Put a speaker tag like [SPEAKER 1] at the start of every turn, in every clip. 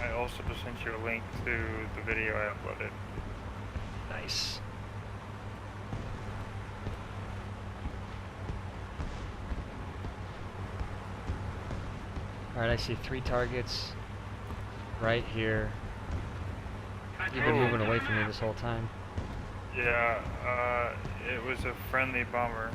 [SPEAKER 1] I also just sent you a link to the video I uploaded.
[SPEAKER 2] Nice. Alright, I see 3 targets right here. You've been moving away from me this whole time.
[SPEAKER 1] Yeah, it was a friendly bomber.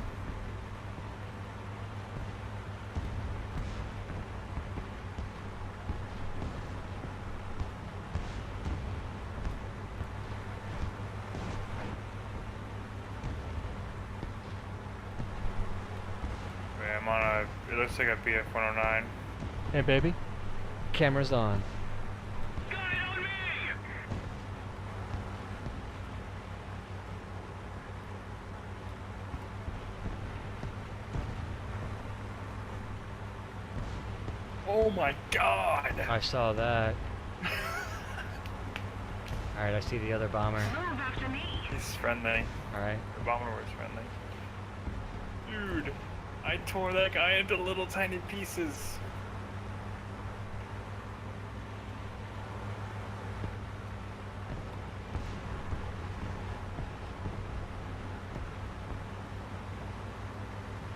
[SPEAKER 1] Okay, I'm on a, it looks like a BF-109.
[SPEAKER 2] Hey, baby. Camera's on.
[SPEAKER 1] Oh my god!
[SPEAKER 2] I saw that. Alright, I see the other bomber.
[SPEAKER 1] He's friendly.
[SPEAKER 2] Alright.
[SPEAKER 1] The bomber was friendly. Dude, I tore that guy into little tiny pieces.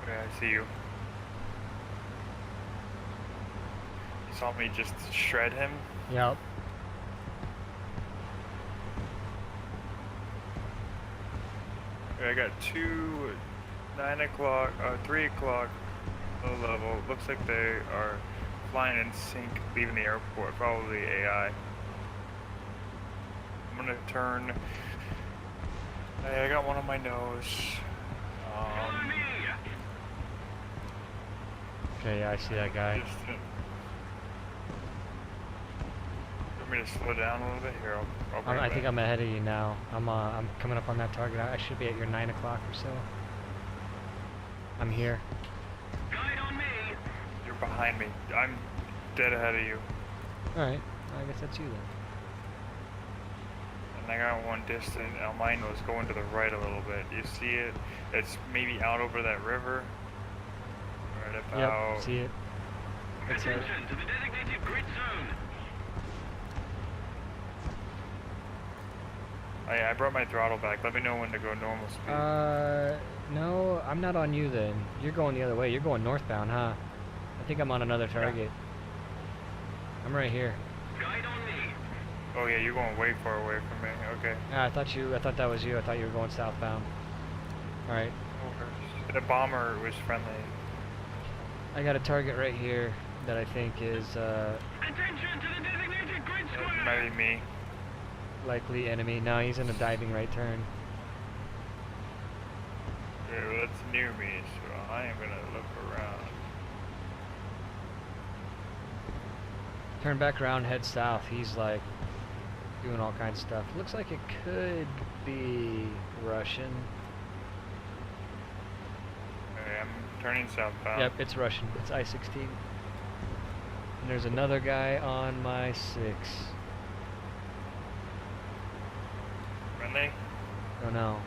[SPEAKER 1] Okay, I see you. You saw me just shred him?
[SPEAKER 2] Yep.
[SPEAKER 1] Okay, I got 2 9 o'clock, 3 o'clock low level. Looks like they are flying in sync, leaving the airport, probably AI. I'm gonna turn. Hey, I got one on my nose.
[SPEAKER 2] Okay, yeah, I see that guy.
[SPEAKER 1] Want me to slow down a little bit here? I'll bring it
[SPEAKER 2] I think
[SPEAKER 1] back.
[SPEAKER 2] I'm ahead of you now. I'm coming up on that target. I should be at your 9 o'clock or so. I'm here.
[SPEAKER 3] Guide on me.
[SPEAKER 1] You're behind me. I'm dead ahead of you.
[SPEAKER 2] Alright, I guess that's you then.
[SPEAKER 1] And I got one distant. Mine was going to the right a little bit. You see it? It's maybe out over that river. Right about.
[SPEAKER 2] Yep, see it. It's
[SPEAKER 3] Attention to the designated grid zone.
[SPEAKER 1] I brought my throttle back. Let me know when to go normal speed.
[SPEAKER 2] No, I'm not on you then. You're going the other way. You're going northbound, huh? I think I'm on another target. I'm right here.
[SPEAKER 3] Guide on me.
[SPEAKER 1] Oh yeah, you're going way far away from me. Okay.
[SPEAKER 2] Ah, I thought that was you. I thought you were going southbound. Alright.
[SPEAKER 1] The bomber was friendly.
[SPEAKER 2] I got a target right here that I think is,
[SPEAKER 3] Attention to the designated grid
[SPEAKER 1] That
[SPEAKER 3] square.
[SPEAKER 1] might be me.
[SPEAKER 2] likely enemy. No, he's in a diving right turn.
[SPEAKER 1] Yeah, well, that's near me, so I am gonna look around.
[SPEAKER 2] Turn back around, head south. He's like doing all kinds of stuff. Looks like it could be Russian.
[SPEAKER 1] Okay, I'm turning southbound.
[SPEAKER 2] Yep, it's Russian. It's I-16. And there's another guy on my 6.
[SPEAKER 1] Friendly?
[SPEAKER 2] Don't know.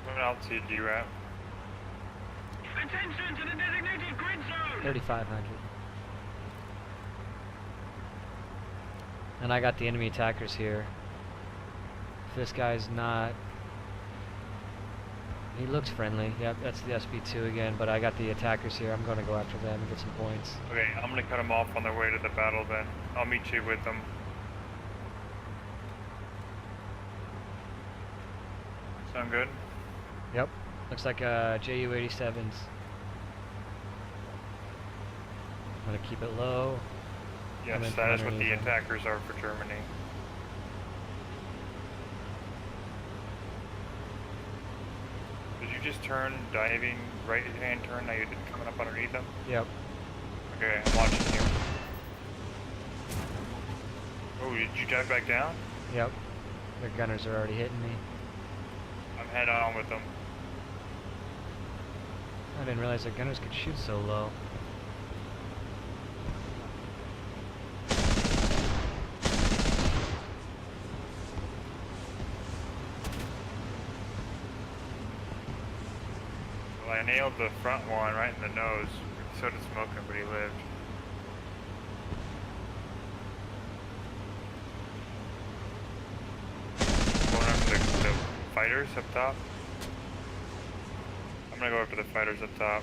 [SPEAKER 1] What altitude do you at?
[SPEAKER 3] Attention to the designated grid zone.
[SPEAKER 2] 3,500. And I got the enemy attackers here. If this guy's not... He looks friendly. Yep, that's the SB2 again, but I got the attackers here. I'm going to go after them and get some points.
[SPEAKER 1] Okay, I'm gonna cut them off on their way to the battle then. I'll meet you with them. Sound good?
[SPEAKER 2] Yep. Looks like JU-87s. I'm going to keep it low.
[SPEAKER 1] Yes,
[SPEAKER 2] then
[SPEAKER 1] that is what the
[SPEAKER 2] underneath them.
[SPEAKER 1] attackers are for Germany. Did you just turn diving right hand turn? Now you're coming up underneath them?
[SPEAKER 2] Yep.
[SPEAKER 1] Okay, I'm watching you. Oh, did you dive back down?
[SPEAKER 2] Yep. Their gunners are already hitting me.
[SPEAKER 1] I'm head on with them.
[SPEAKER 2] I didn't realize their gunners could shoot so low.
[SPEAKER 1] Well, I nailed the front one right in the nose. So did Smoking, but he lived. Going after the fighters up top. I'm gonna go after the fighters up top.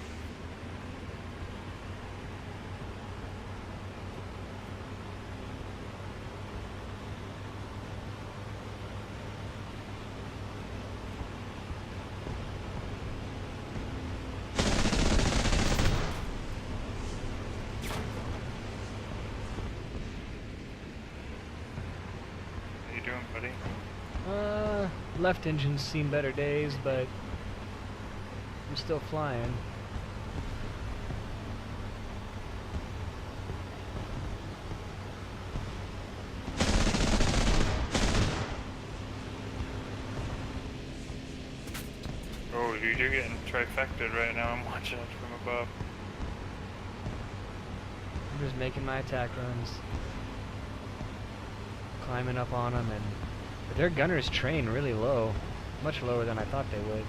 [SPEAKER 1] How you doing, buddy?
[SPEAKER 2] Left engine's seen better days, but I'm still flying.
[SPEAKER 1] Oh, dude, you're getting trifected right now. I'm watching it from above.
[SPEAKER 2] I'm just making my attack runs. Climbing up on them, and but their gunners train really low. Much lower than I thought they would.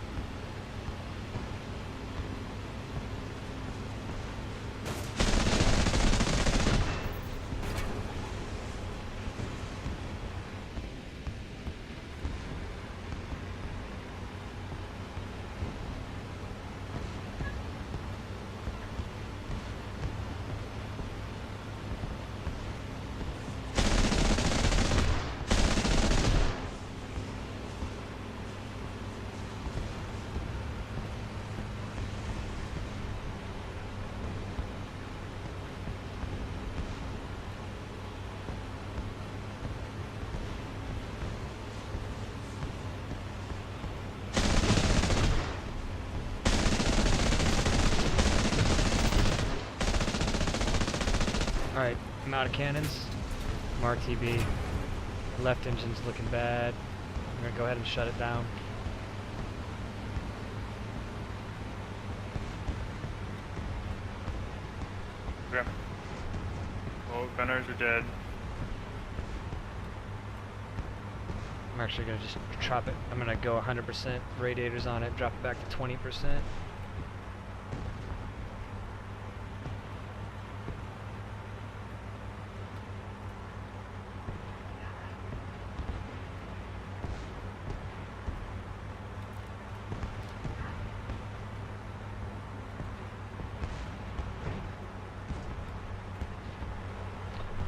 [SPEAKER 2] Alright, I'm out of cannons. I'm RTB. Left engine's looking bad. I'm gonna go ahead and shut it down.
[SPEAKER 1] Okay. Well, gunners are dead.
[SPEAKER 2] I'm actually gonna just drop it. I'm gonna go 100% radiators on it, drop it back to 20%.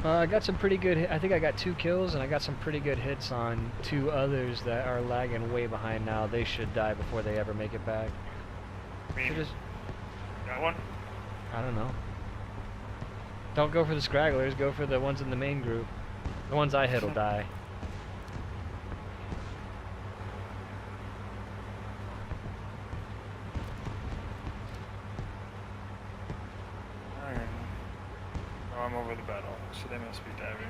[SPEAKER 2] I got some pretty good I think I got 2 kills, and I got some pretty good hits on 2 others that are lagging way behind now. They should die before they ever make it back. So just,
[SPEAKER 1] Got one?
[SPEAKER 2] I don't know. Don't go for the scragglers, go for the ones in the main group. The ones I hit will die.
[SPEAKER 1] Alright. Oh, I'm over the battle, so they must be diving.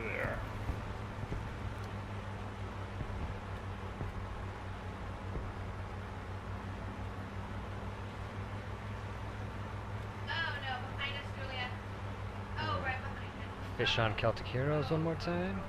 [SPEAKER 1] There they are.
[SPEAKER 2] Fish on Celtic Heroes one more time.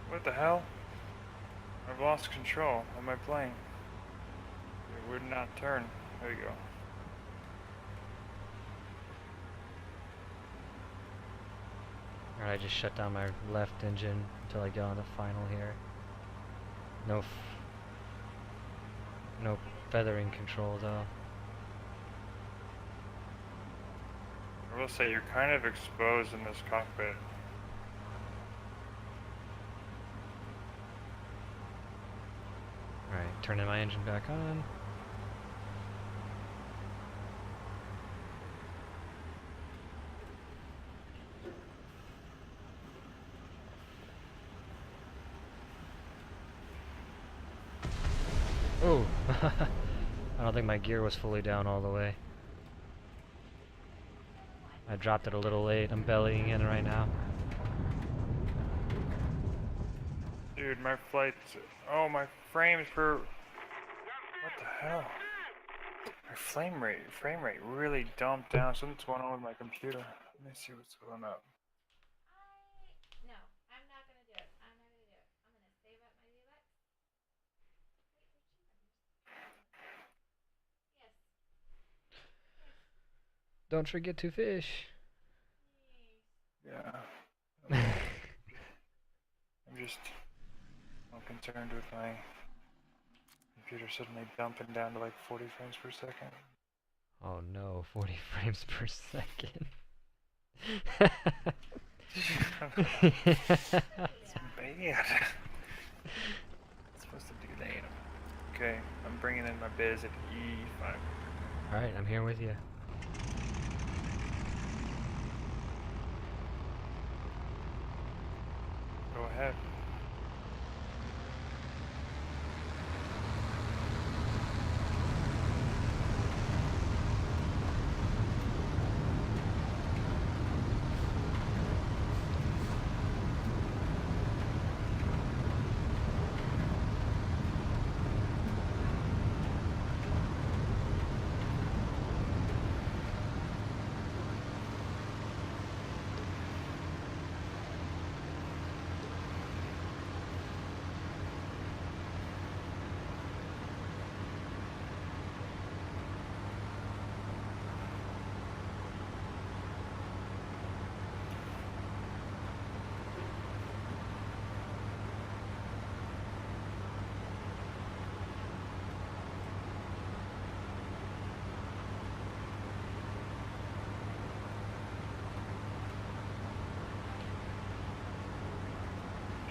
[SPEAKER 1] What the hell? I've lost control of my plane. It would not turn. There you go.
[SPEAKER 2] Alright, I just shut down my left engine until I get on the final here. No feathering control though.
[SPEAKER 1] I will say you're kind of exposed in this cockpit.
[SPEAKER 2] Alright, turning my engine back on. Oh! I don't think my gear was fully down all the way. I dropped it a little late. I'm bellying in right now.
[SPEAKER 1] Dude, my flights. Oh, my frames per. What the hell? My frame rate really dumped down. Something's going on with my computer. Let me see what's going up.
[SPEAKER 4] No, I'm not gonna do it. I'm not gonna do it. I'm gonna save up my V-Bucks. Yes.
[SPEAKER 2] Don't forget to fish.
[SPEAKER 1] Yeah. I'm just. I'm concerned with my computer suddenly dumping down to like 40 frames per second.
[SPEAKER 2] Oh no, 40 frames per second.
[SPEAKER 1] It's bad. It's supposed to do that. Okay, I'm bringing in my biz at E5.
[SPEAKER 2] Alright, I'm here with you.
[SPEAKER 1] Go ahead.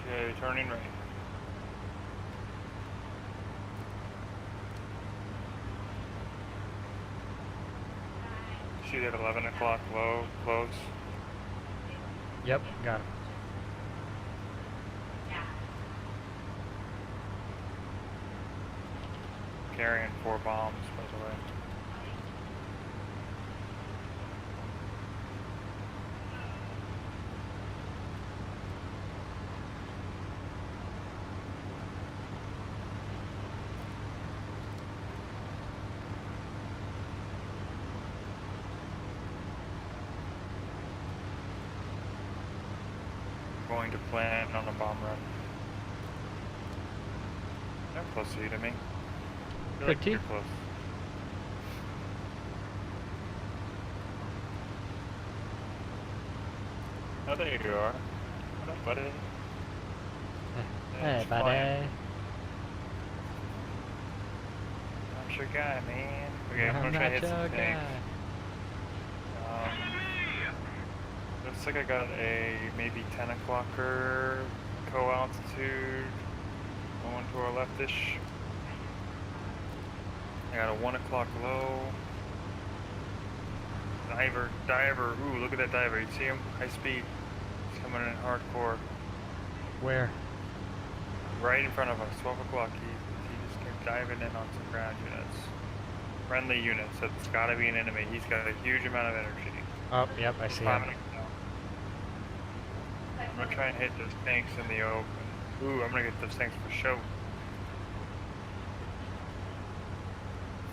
[SPEAKER 1] Okay, turning right. See that 11 o'clock low, close?
[SPEAKER 2] Yep, got him.
[SPEAKER 1] Carrying 4 bombs, by the way. Going to plan on a bomb run. They're close to you to me. I feel like
[SPEAKER 2] Pretty.
[SPEAKER 1] you're close. Oh, there you are. What up, buddy?
[SPEAKER 2] Hey,
[SPEAKER 1] It's
[SPEAKER 2] buddy.
[SPEAKER 1] flying. I'm your guy, man. Okay, I'm
[SPEAKER 2] I'm
[SPEAKER 1] gonna try
[SPEAKER 2] not
[SPEAKER 1] to hit some
[SPEAKER 2] your
[SPEAKER 1] things.
[SPEAKER 2] guy.
[SPEAKER 1] Looks like I got a maybe 10 o'clocker co-altitude going to our leftish. I got a 1 o'clock low. Diver. Ooh, look at that diver. You see him? High speed. He's coming in hardcore.
[SPEAKER 2] Where?
[SPEAKER 1] Right in front of us, 12 o'clock. He just kept diving in on some ground units. Friendly units. That's gotta be an enemy. He's got a huge amount of energy.
[SPEAKER 2] Oh, yep, I see him.
[SPEAKER 1] I'm gonna try and hit those tanks in the open. Ooh, I'm gonna get those tanks for show.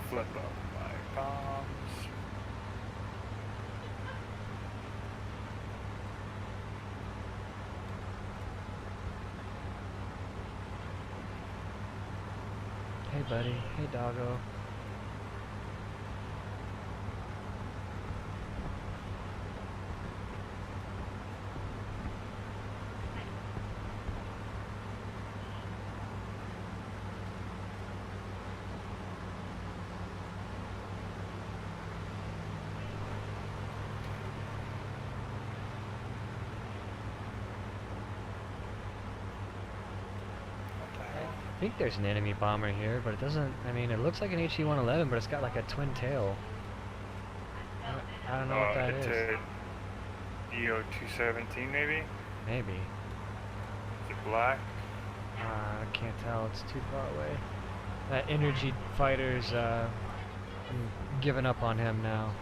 [SPEAKER 1] Flip up my bombs.
[SPEAKER 2] Hey, buddy. Hey, doggo. I think there's an enemy bomber here, but it doesn't, I mean, it looks like an HE-111, but it's got like a twin tail. I don't know what that is.
[SPEAKER 1] It's a EO-217 maybe?
[SPEAKER 2] Maybe.
[SPEAKER 1] Is it black?
[SPEAKER 2] I can't tell, it's too far away. That energy fighter's, I'm giving up on him now.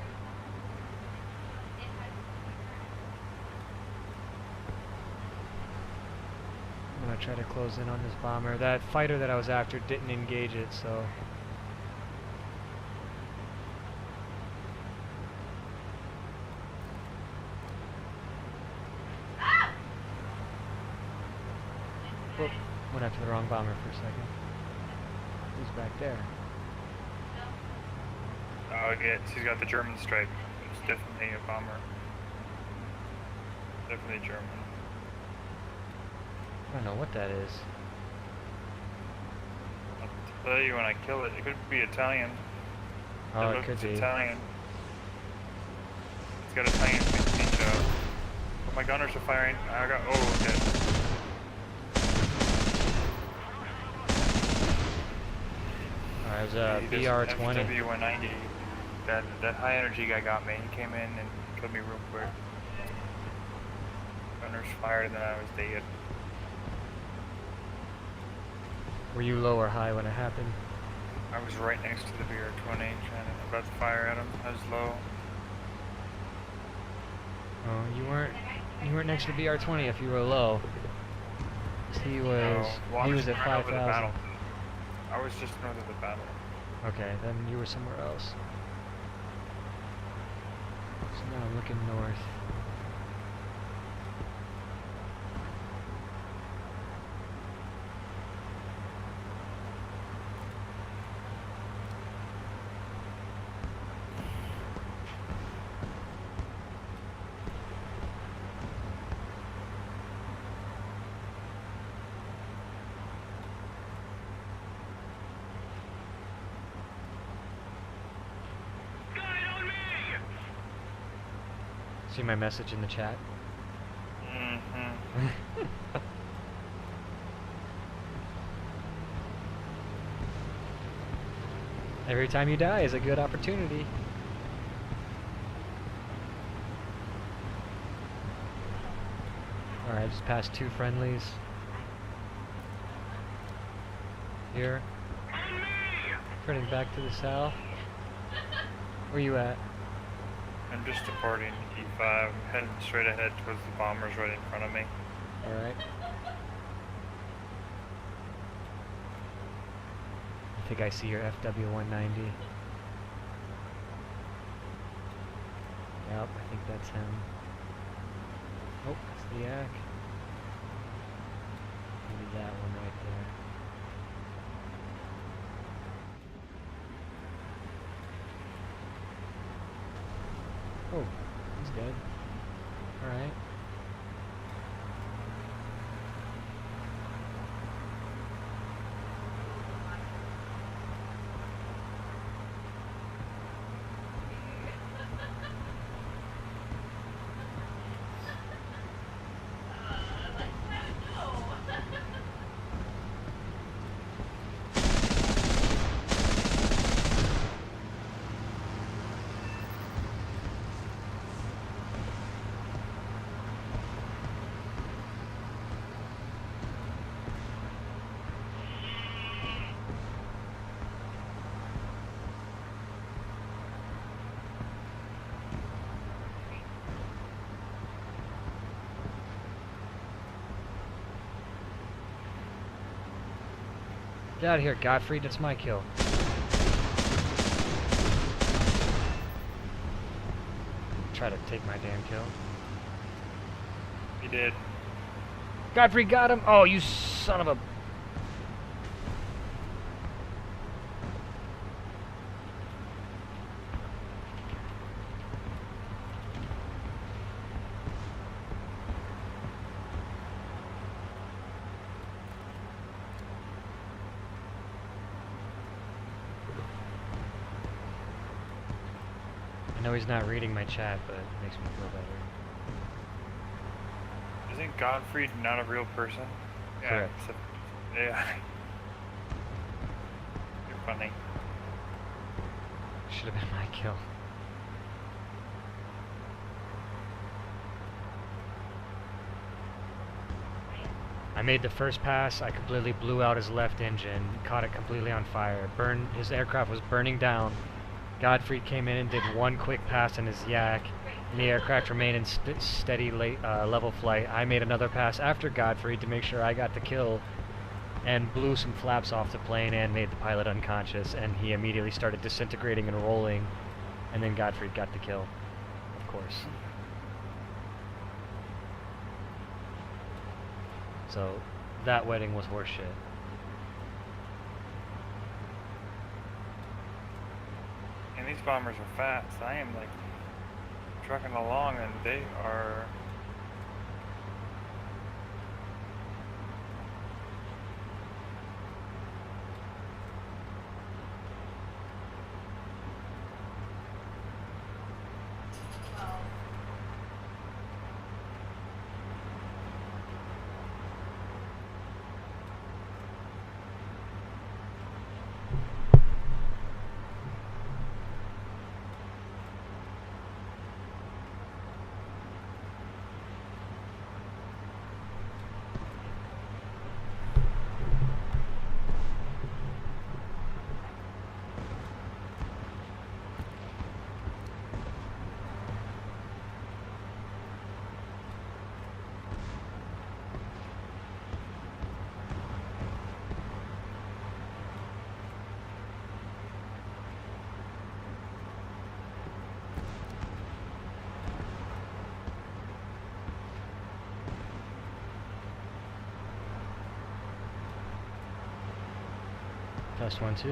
[SPEAKER 2] I'm gonna try to close in on this bomber. That fighter that I was after didn't engage it, so... Whoop, went after the wrong bomber for a second. Who's back there?
[SPEAKER 1] Oh, yeah, he's got the German stripe. It's definitely a bomber. Definitely German.
[SPEAKER 2] I don't know what that is.
[SPEAKER 1] I'll tell you when I kill it. It could be Italian.
[SPEAKER 2] Oh, it could be.
[SPEAKER 1] Italian. It's got Italian paint job. Oh, my gunners are firing. I got. Oh, okay.
[SPEAKER 2] Alright, it was a BR-20.
[SPEAKER 1] FW-190. That high energy guy got me. He came in and killed me real quick. Gunners fired and then I was dead.
[SPEAKER 2] Were you low or high when it happened?
[SPEAKER 1] I was right next to the BR-20 trying to about to fire at him. I was low.
[SPEAKER 2] Oh, you weren't next to the BR-20 if you were low. 'Cause he was he was at 5,000.
[SPEAKER 1] I was just north of the battle.
[SPEAKER 2] Okay, then you were somewhere else. So now I'm looking north. See my message in the chat?
[SPEAKER 1] Mm-hmm.
[SPEAKER 2] Every time you die is a good opportunity. Alright, just passed 2 friendlies. Here. Turning back to the south. Where you at?
[SPEAKER 1] I'm just departing E5, heading straight ahead towards the bombers right in front of me.
[SPEAKER 2] Alright. I think I see your FW-190. Yep, I think that's him. Oh, it's the Yak. Maybe that one right there. Oh, he's dead. Alright. Get out of here, Gottfried. That's my kill. Try to take my damn kill.
[SPEAKER 1] He did.
[SPEAKER 2] Godfrey got him. Oh, you son of a... I know he's not reading my chat, but it makes me feel better.
[SPEAKER 1] Isn't Gottfried not a real person? Yeah,
[SPEAKER 2] Correct.
[SPEAKER 1] it's a AI. You're funny.
[SPEAKER 2] Should have been my kill. I made the first pass, I completely blew out his left engine, caught it completely on fire, his aircraft was burning down. Godfrey came in and did one quick pass in his yak, and the aircraft remained in steady level flight. I made another pass after Godfrey to make sure I got the kill, and blew some flaps off the plane and made the pilot unconscious, and he immediately started disintegrating and rolling, and then Godfrey got the kill, of course. So that wedding was horseshit.
[SPEAKER 1] And these bombers are fast. I am like trucking along and they are.
[SPEAKER 2] Test 1, 2.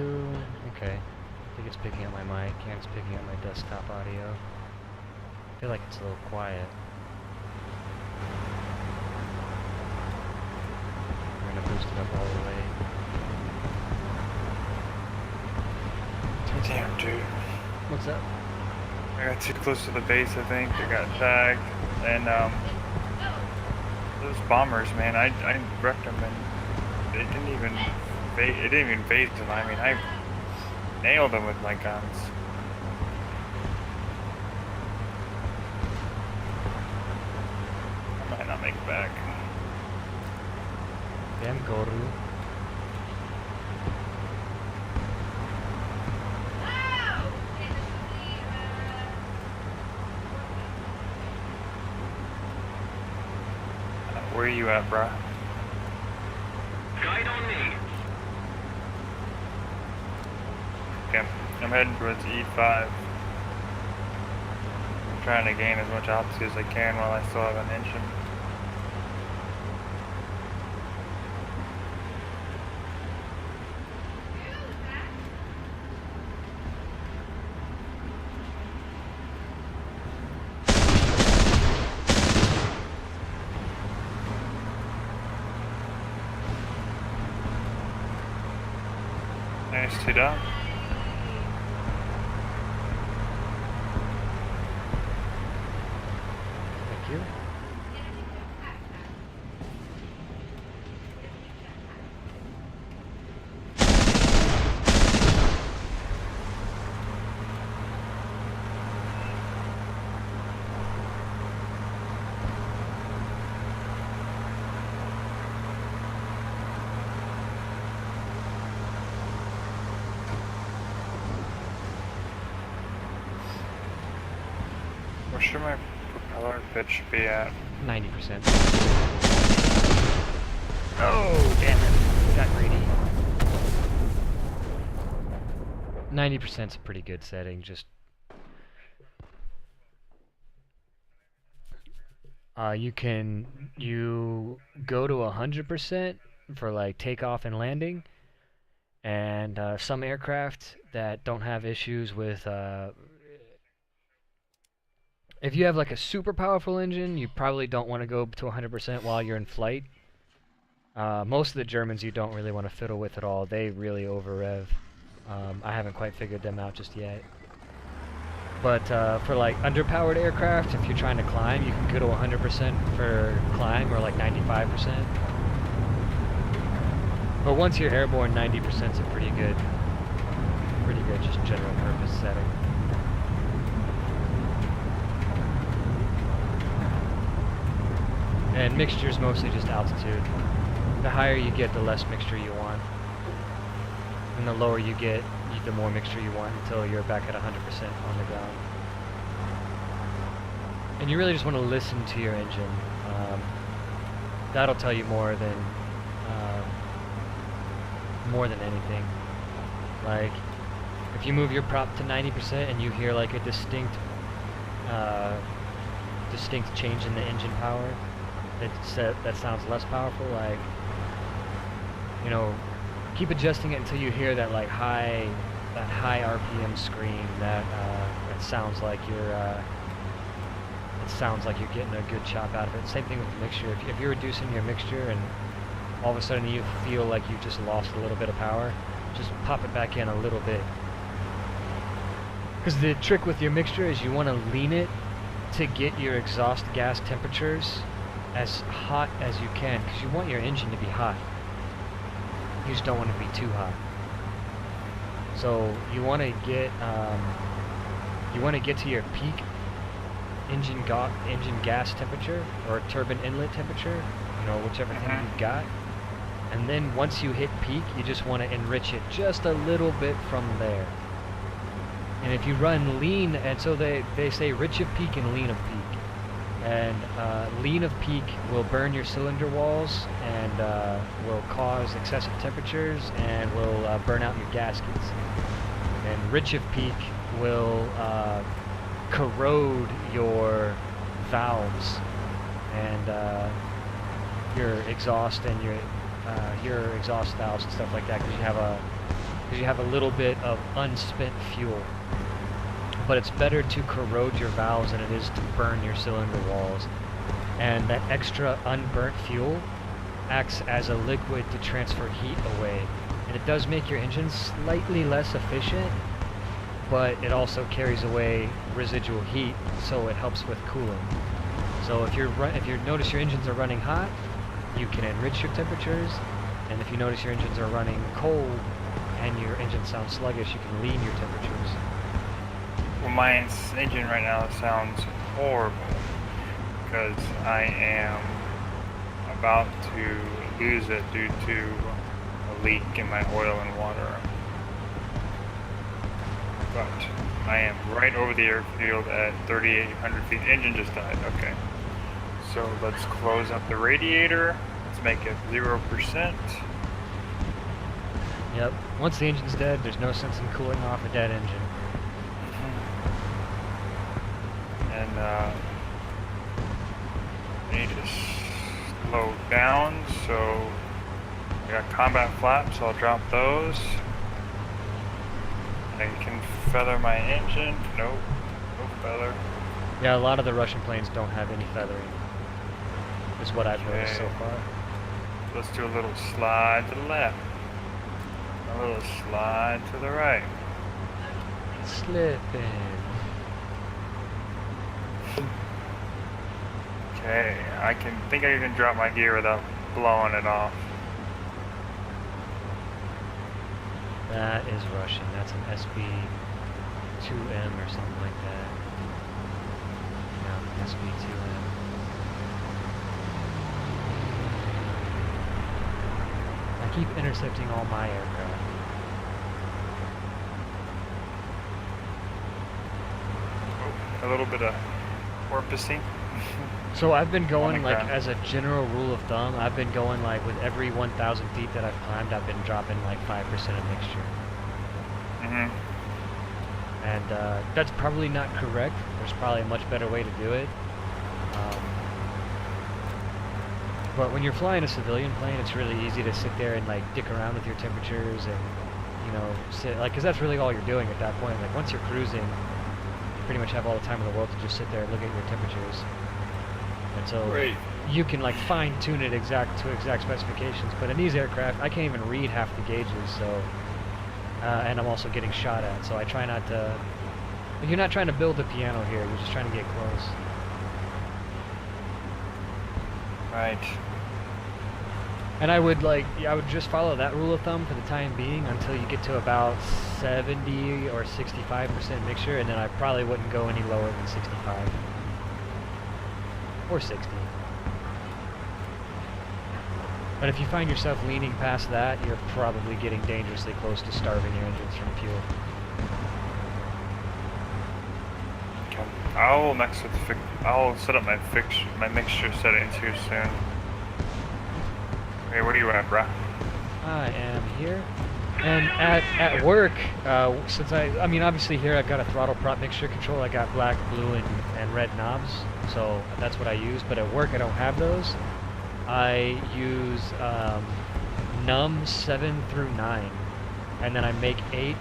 [SPEAKER 2] Okay. I think it's picking up my mic and it's picking up my desktop audio. I feel like it's a little quiet. We're gonna boost it up all the way.
[SPEAKER 1] Damn, dude.
[SPEAKER 2] What's up?
[SPEAKER 1] I got too close to the base, I think. I got tagged. And, those bombers, man, I wrecked them and it didn't even phase them. I mean, I nailed them with my guns. I might not make it back.
[SPEAKER 2] Damn Goru.
[SPEAKER 1] Where are you at, bruh?
[SPEAKER 3] Guide on me.
[SPEAKER 1] Okay, I'm heading towards E5. I'm trying to gain as much altitude as I can while I still have an engine. Nice, two down.
[SPEAKER 2] Thank you.
[SPEAKER 1] Where should my propeller pitch be at?
[SPEAKER 2] 90%. Oh, damn it. Got greedy. 90% is a pretty good setting, just... you go to 100% for like takeoff and landing, and some aircraft that don't have issues with if you have like a super powerful engine, you probably don't want to go to 100% while you're in flight. Most of the Germans you don't really want to fiddle with at all. They really over-rev. I haven't quite figured them out just yet. But for like underpowered aircraft, if you're trying to climb, you can go to 100% for climb, or like 95%. But once you're airborne, 90% is a pretty good just general purpose setting. And mixture's mostly just altitude. The higher you get, the less mixture you want. And the lower you get, the more mixture you want until you're back at 100% on the ground. And you really just want to listen to your engine. That'll tell you more than anything. Like, if you move your prop to 90% and you hear like a distinct change in the engine power, that sounds less powerful. Like, you know, keep adjusting it until you hear that like high RPM scream that sounds like you're getting a good chop out of it. Same thing with the mixture. If you're reducing your mixture and all of a sudden you feel like you've just lost a little bit of power, just pop it back in a little bit. Because the trick with your mixture is you want to lean it to get your exhaust gas temperatures as hot as you can, because you want your engine to be hot. You just don't want it to be too hot. So you want to get to your peak engine gas temperature or turbine inlet temperature, you know, whichever thing you've got. And then once you hit peak, you just want to enrich it just a little bit from there. And if you run lean, and so they say rich of peak and lean of peak. And lean of peak will burn your cylinder walls and will cause excessive temperatures and will burn out your gaskets. And rich of peak will corrode your valves and your exhaust and your exhaust valves and stuff like that, because you have a little bit of unspent fuel. But it's better to corrode your valves than it is to burn your cylinder walls. And that extra unburnt fuel acts as a liquid to transfer heat away. And it does make your engine slightly less efficient, but it also carries away residual heat, so it helps with cooling. So if you notice your engines are running hot, you can enrich your temperatures. And if you notice your engines are running cold and your engine sounds sluggish, you can lean your temperatures.
[SPEAKER 1] Well, my engine right now sounds horrible because I am about to lose it due to a leak in my oil and water. But I am right over the airfield at 3,800 feet. The engine just died. Okay. So let's close up the radiator. Let's make it 0%.
[SPEAKER 2] Yep. Once the engine's dead, there's no sense in cooling off a dead engine.
[SPEAKER 1] And I need to slow down, so I got combat flaps, so I'll drop those. I can feather my engine. Nope, no feather.
[SPEAKER 2] Yeah, a lot of the Russian planes don't have any feathering, is what I've noticed so far.
[SPEAKER 1] Let's do a little slide to the left, a little slide to the right.
[SPEAKER 2] Slipping.
[SPEAKER 1] Okay, I think I can drop my gear without blowing it off.
[SPEAKER 2] That is Russian. That's an SB2M or something like that. No, SB2M. I keep intercepting all my aircraft.
[SPEAKER 1] Oh, a little bit of porpoising.
[SPEAKER 2] So I've been going, like, as a general rule of thumb, I've been going, like, with every 1,000 feet that I've climbed, I've been dropping, like, 5% of mixture.
[SPEAKER 1] Mm-hmm.
[SPEAKER 2] And that's probably not correct. There's probably a much better way to do it. But when you're flying a civilian plane, it's really easy to sit there and, like, dick around with your temperatures and, you know, sit, like, because that's really all you're doing at that point. Like, once you're cruising, you pretty much have all the time in the world to just sit there and look at your temperatures. And so you can, like, fine-tune it to exact specifications. But in these aircraft, I can't even read half the gauges, so... and I'm also getting shot at, so I try not to... You're not trying to build a piano here, you're just trying to get close.
[SPEAKER 1] Right.
[SPEAKER 2] And I would just follow that rule of thumb for the time being until you get to about 70 or 65% mixture, and then I probably wouldn't go any lower than 65. Or 60. But if you find yourself leaning past that, you're probably getting dangerously close to starving your engines from fuel.
[SPEAKER 1] Okay. I'll set up my mixture settings here soon. Hey, where are you at, bruh?
[SPEAKER 2] I am here. And at work, since I mean, obviously here I've got a throttle prop mixture control. I got black, blue, and red knobs, so that's what I use. But at work I don't have those. I use num 7 through 9, and then I make 8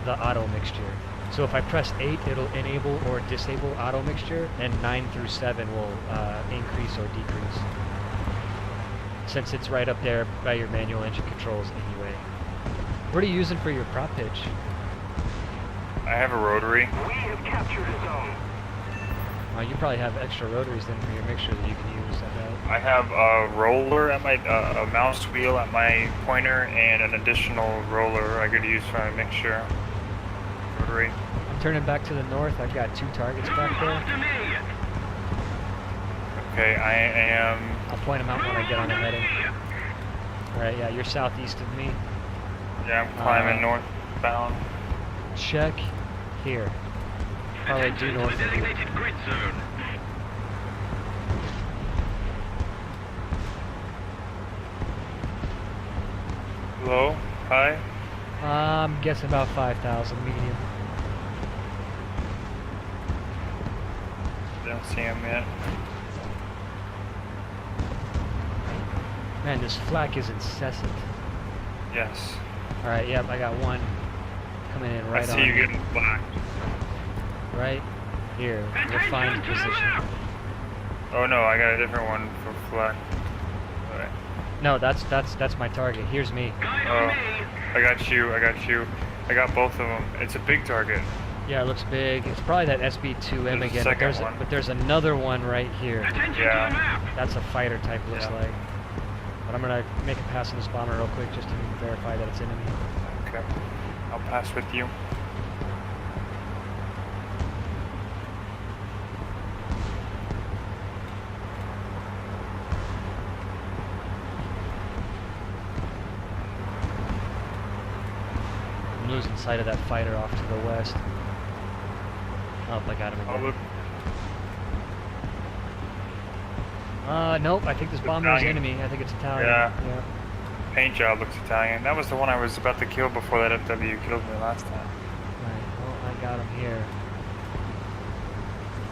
[SPEAKER 2] the auto mixture. So if I press 8, it'll enable or disable auto mixture, and 9 through 7 will increase or decrease. Since it's right up there by your manual engine controls anyway. What are you using for your prop pitch?
[SPEAKER 1] I have a rotary.
[SPEAKER 3] We have captured a zone.
[SPEAKER 2] You probably have extra rotaries then for your mixture that you can use, I bet.
[SPEAKER 1] I have a roller at my, a mouse wheel at my pointer, and an additional roller I could use for my mixture. Rotary.
[SPEAKER 2] I'm turning back to the north. I've got 2 targets back there.
[SPEAKER 3] After me.
[SPEAKER 1] Okay, I am.
[SPEAKER 2] I'll point them out when I get on the heading. Alright, yeah, you're southeast of me.
[SPEAKER 1] Yeah, I'm climbing northbound.
[SPEAKER 2] Check here. Probably due north of you.
[SPEAKER 3] Designated grid zone.
[SPEAKER 1] Low, high.
[SPEAKER 2] I'm guessing about 5,000 medium.
[SPEAKER 1] Don't see him yet.
[SPEAKER 2] Man, this flak is incessant.
[SPEAKER 1] Yes.
[SPEAKER 2] Alright, yep, I got one coming in right
[SPEAKER 1] I see
[SPEAKER 2] on
[SPEAKER 1] you
[SPEAKER 2] me.
[SPEAKER 1] getting black.
[SPEAKER 2] Right here, refined position.
[SPEAKER 1] Oh no, I got a different one for flag. Alright.
[SPEAKER 2] No, that's my target. Here's me.
[SPEAKER 3] Guide
[SPEAKER 1] Oh,
[SPEAKER 3] on me.
[SPEAKER 1] I got you. I got both of them. It's a big target.
[SPEAKER 2] Yeah, it looks big. It's probably that SB2M
[SPEAKER 1] There's a
[SPEAKER 2] again,
[SPEAKER 1] second one.
[SPEAKER 2] but there's another one right here.
[SPEAKER 3] Attention
[SPEAKER 1] Yeah.
[SPEAKER 3] to the map.
[SPEAKER 2] That's a fighter type, looks
[SPEAKER 1] Yeah.
[SPEAKER 2] like. But I'm gonna make a pass on this bomber real quick just to verify that it's enemy.
[SPEAKER 1] Okay. I'll pass with you.
[SPEAKER 2] I'm losing sight of that fighter off to the west. Oh, I got him
[SPEAKER 1] I'll
[SPEAKER 2] again.
[SPEAKER 1] look.
[SPEAKER 2] Nope, I think this bomber is
[SPEAKER 1] Italian.
[SPEAKER 2] enemy. I think it's Italian.
[SPEAKER 1] Yeah.
[SPEAKER 2] Yeah.
[SPEAKER 1] Paint job looks Italian. That was the one I was about to kill before that FW killed me last time.
[SPEAKER 2] Right, well, I got him here.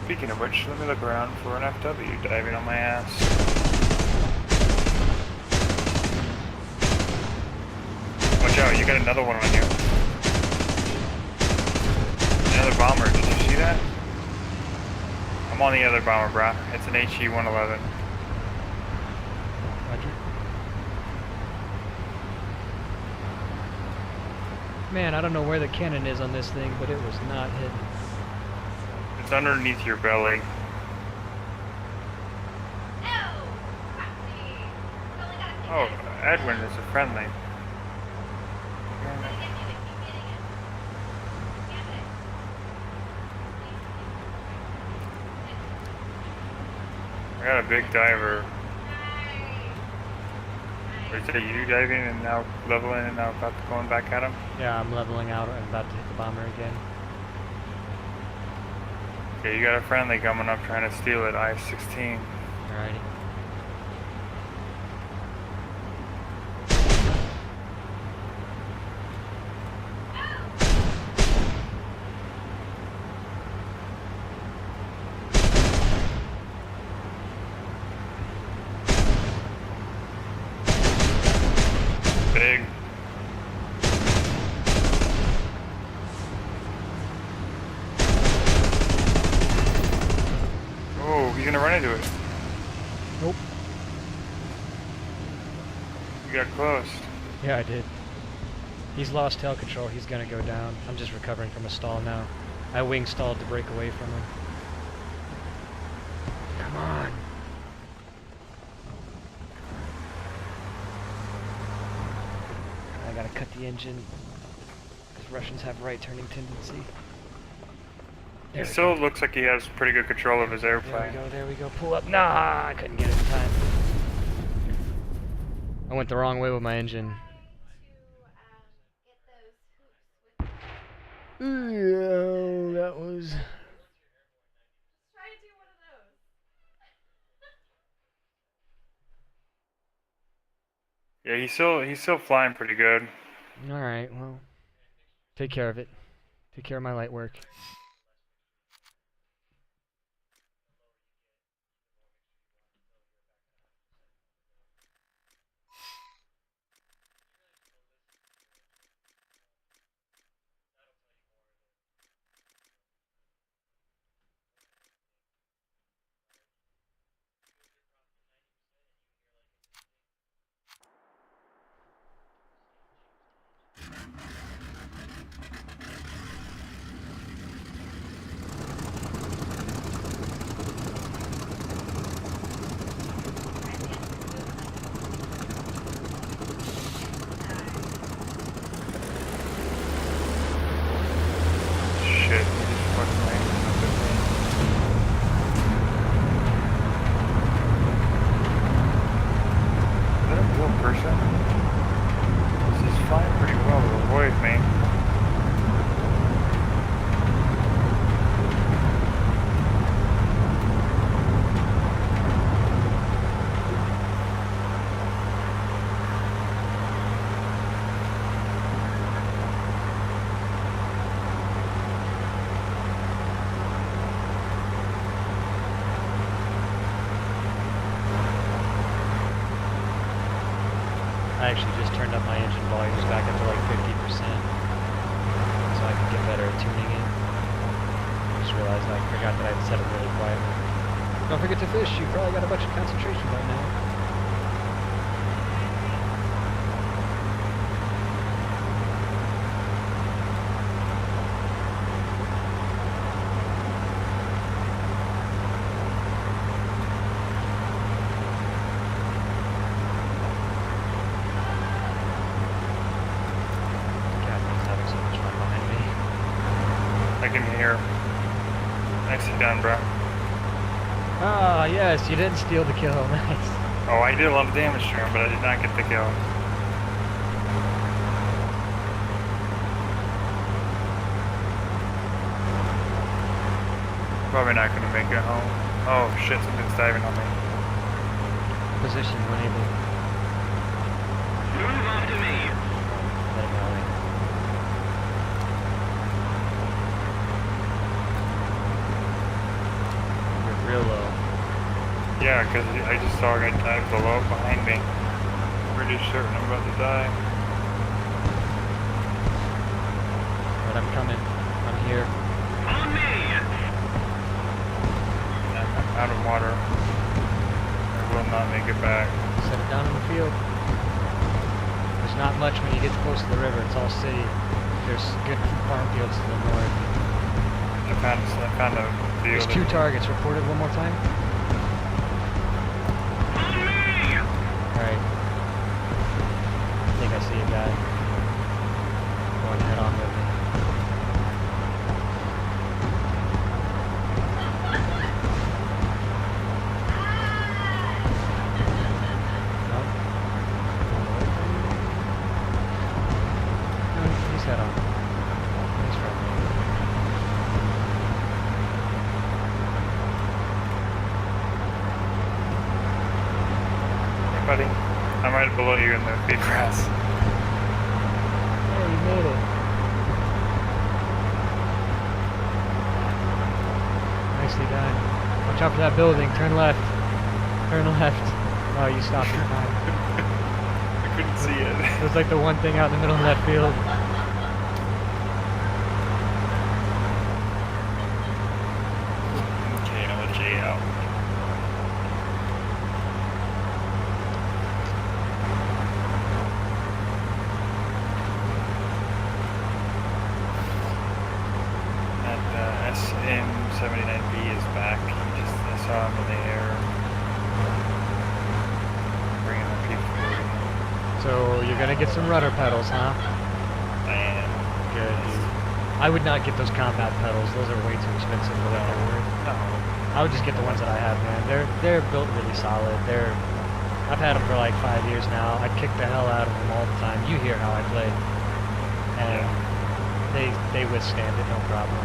[SPEAKER 1] Speaking of which, let me look around for an FW diving on my ass. Watch out, you got another one on you. Another bomber, did you see that? I'm on the other bomber, brah. It's an HE-111.
[SPEAKER 2] Roger. Man, I don't know where the cannon is on this thing, but it was not hidden.
[SPEAKER 1] It's underneath your belly. Oh, Edwin is a friendly. I got a big diver. Is it you diving and now leveling and now about to going back at him?
[SPEAKER 2] Yeah, I'm leveling out and about to hit the bomber again.
[SPEAKER 1] Okay, you got a friendly coming up trying to steal it, I-16.
[SPEAKER 2] Alrighty.
[SPEAKER 1] Big. Oh, he's gonna run into it.
[SPEAKER 2] Nope.
[SPEAKER 1] You got close.
[SPEAKER 2] Yeah, I did. He's lost tail control. He's gonna go down. I'm just recovering from a stall now. I wing stalled to break away from him. Come on. I gotta cut the engine. Because Russians have right turning tendency.
[SPEAKER 1] He still looks like he has pretty good control of his airplane.
[SPEAKER 2] There we go. Pull up. Nah, I couldn't get it in time. I went the wrong way with my engine.
[SPEAKER 4] Get those hoops with.
[SPEAKER 2] Yeah, that was.
[SPEAKER 4] Try to do one of those.
[SPEAKER 1] Yeah, he's still flying pretty good.
[SPEAKER 2] All right, well, take care of it. Take care of my light work.
[SPEAKER 1] Shit, he just fucking landed on the thing. Is that a real person? This is flying pretty well to avoid me.
[SPEAKER 2] I actually just turned up my engine volumes back up to like 50%, so I can get better at tuning it. I just realized I forgot that I'd set it really quietly. Don't forget to fish. You probably got a bunch of concentration right now. Catherine's having so much fun behind me.
[SPEAKER 1] I can hear. Nicely done, bro.
[SPEAKER 2] Ah, yes, you didn't steal the kill. Nice.
[SPEAKER 1] Oh, I did a lot of damage to him, but I did not get the kill. Probably not gonna make it home. Oh shit, something's diving on me.
[SPEAKER 2] Position when able.
[SPEAKER 3] Move after me.
[SPEAKER 2] Let him go. You're real low.
[SPEAKER 1] Yeah, because I just saw a guy dive below behind me. Pretty certain I'm about to die.
[SPEAKER 2] But I'm coming. I'm here.
[SPEAKER 3] On me.
[SPEAKER 1] I'm out of water. I will not make it back.
[SPEAKER 2] Set it down in the field. There's not much when you get close to the river. It's all city. There's good farm fields to the north.
[SPEAKER 1] I found a
[SPEAKER 2] There's
[SPEAKER 1] field.
[SPEAKER 2] 2 targets. Reported one more time.
[SPEAKER 3] On me.
[SPEAKER 2] Alright. I think I see a guy. Going head on with me. Nope. No, he's head on. He's friendly.
[SPEAKER 1] Hey, buddy. I'm right below you in the big grass.
[SPEAKER 2] Hey, you made it. Nicely done. Watch out for that building. Turn left. Turn left. Oh, you stopped in time.
[SPEAKER 1] I couldn't see it.
[SPEAKER 2] It was like the one thing out in the middle of that field.
[SPEAKER 1] Okay, I'll let Jay out. And SM79B is back. I saw him in the air. Bringing the P40.
[SPEAKER 2] So you're gonna get some rudder pedals, huh?
[SPEAKER 1] I am.
[SPEAKER 2] Good, dude. I would not get those combat pedals. Those are way too expensive for what they're worth.
[SPEAKER 1] No.
[SPEAKER 2] I would just get the ones that I have, man. They're built really solid. They're I've had them for like 5 years now. I kick the hell out of them all the time. You hear how I play. And they withstand it, no problem.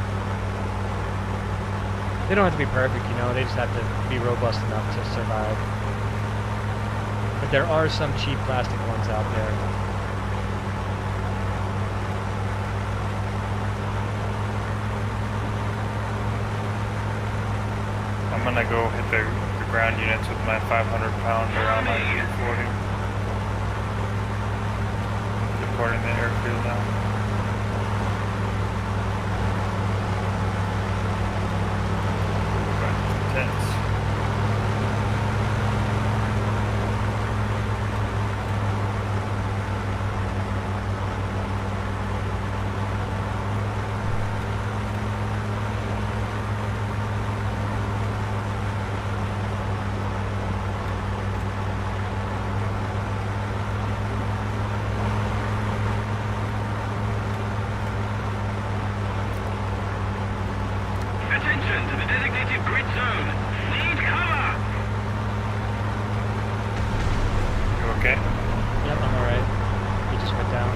[SPEAKER 2] They don't have to be perfect, you know, they just have to be robust enough to survive. But there are some cheap plastic ones out there.
[SPEAKER 1] I'm gonna go hit the ground units with my 500-pounder on my U-40. Deporting the airfield now. Intense.
[SPEAKER 3] Attention to the designated grid zone. Need cover.
[SPEAKER 1] You okay?
[SPEAKER 2] Yep, I'm alright. He just went down.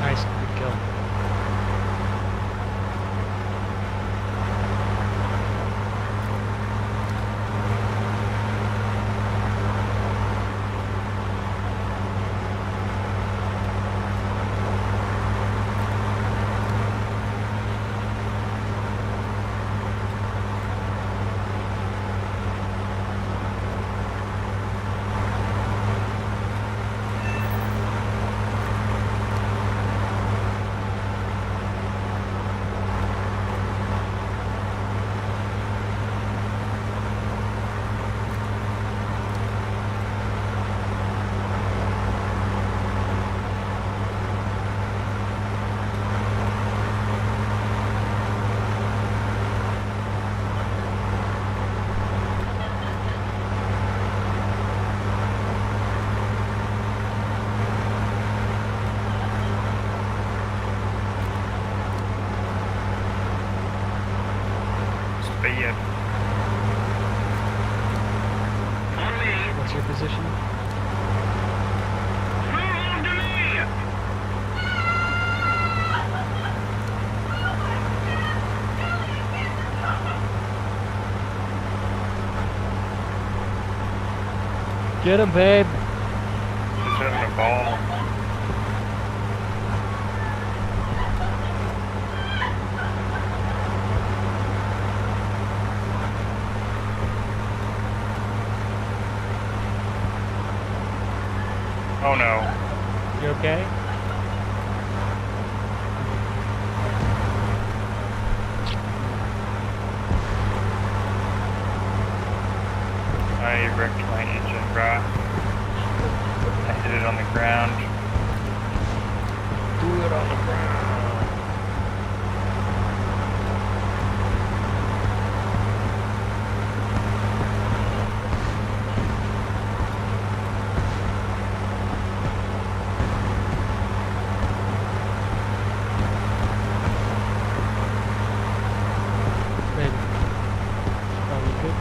[SPEAKER 2] Nice, good kill.
[SPEAKER 1] Stay in.
[SPEAKER 3] On me.
[SPEAKER 2] What's your position?
[SPEAKER 3] Move on to me.
[SPEAKER 2] Get him, babe!
[SPEAKER 1] Just having a ball. Oh no.
[SPEAKER 2] You okay?
[SPEAKER 1] I wrecked my engine, bruh. I hit it on the ground.
[SPEAKER 2] Do it on the ground. Babe, probably good.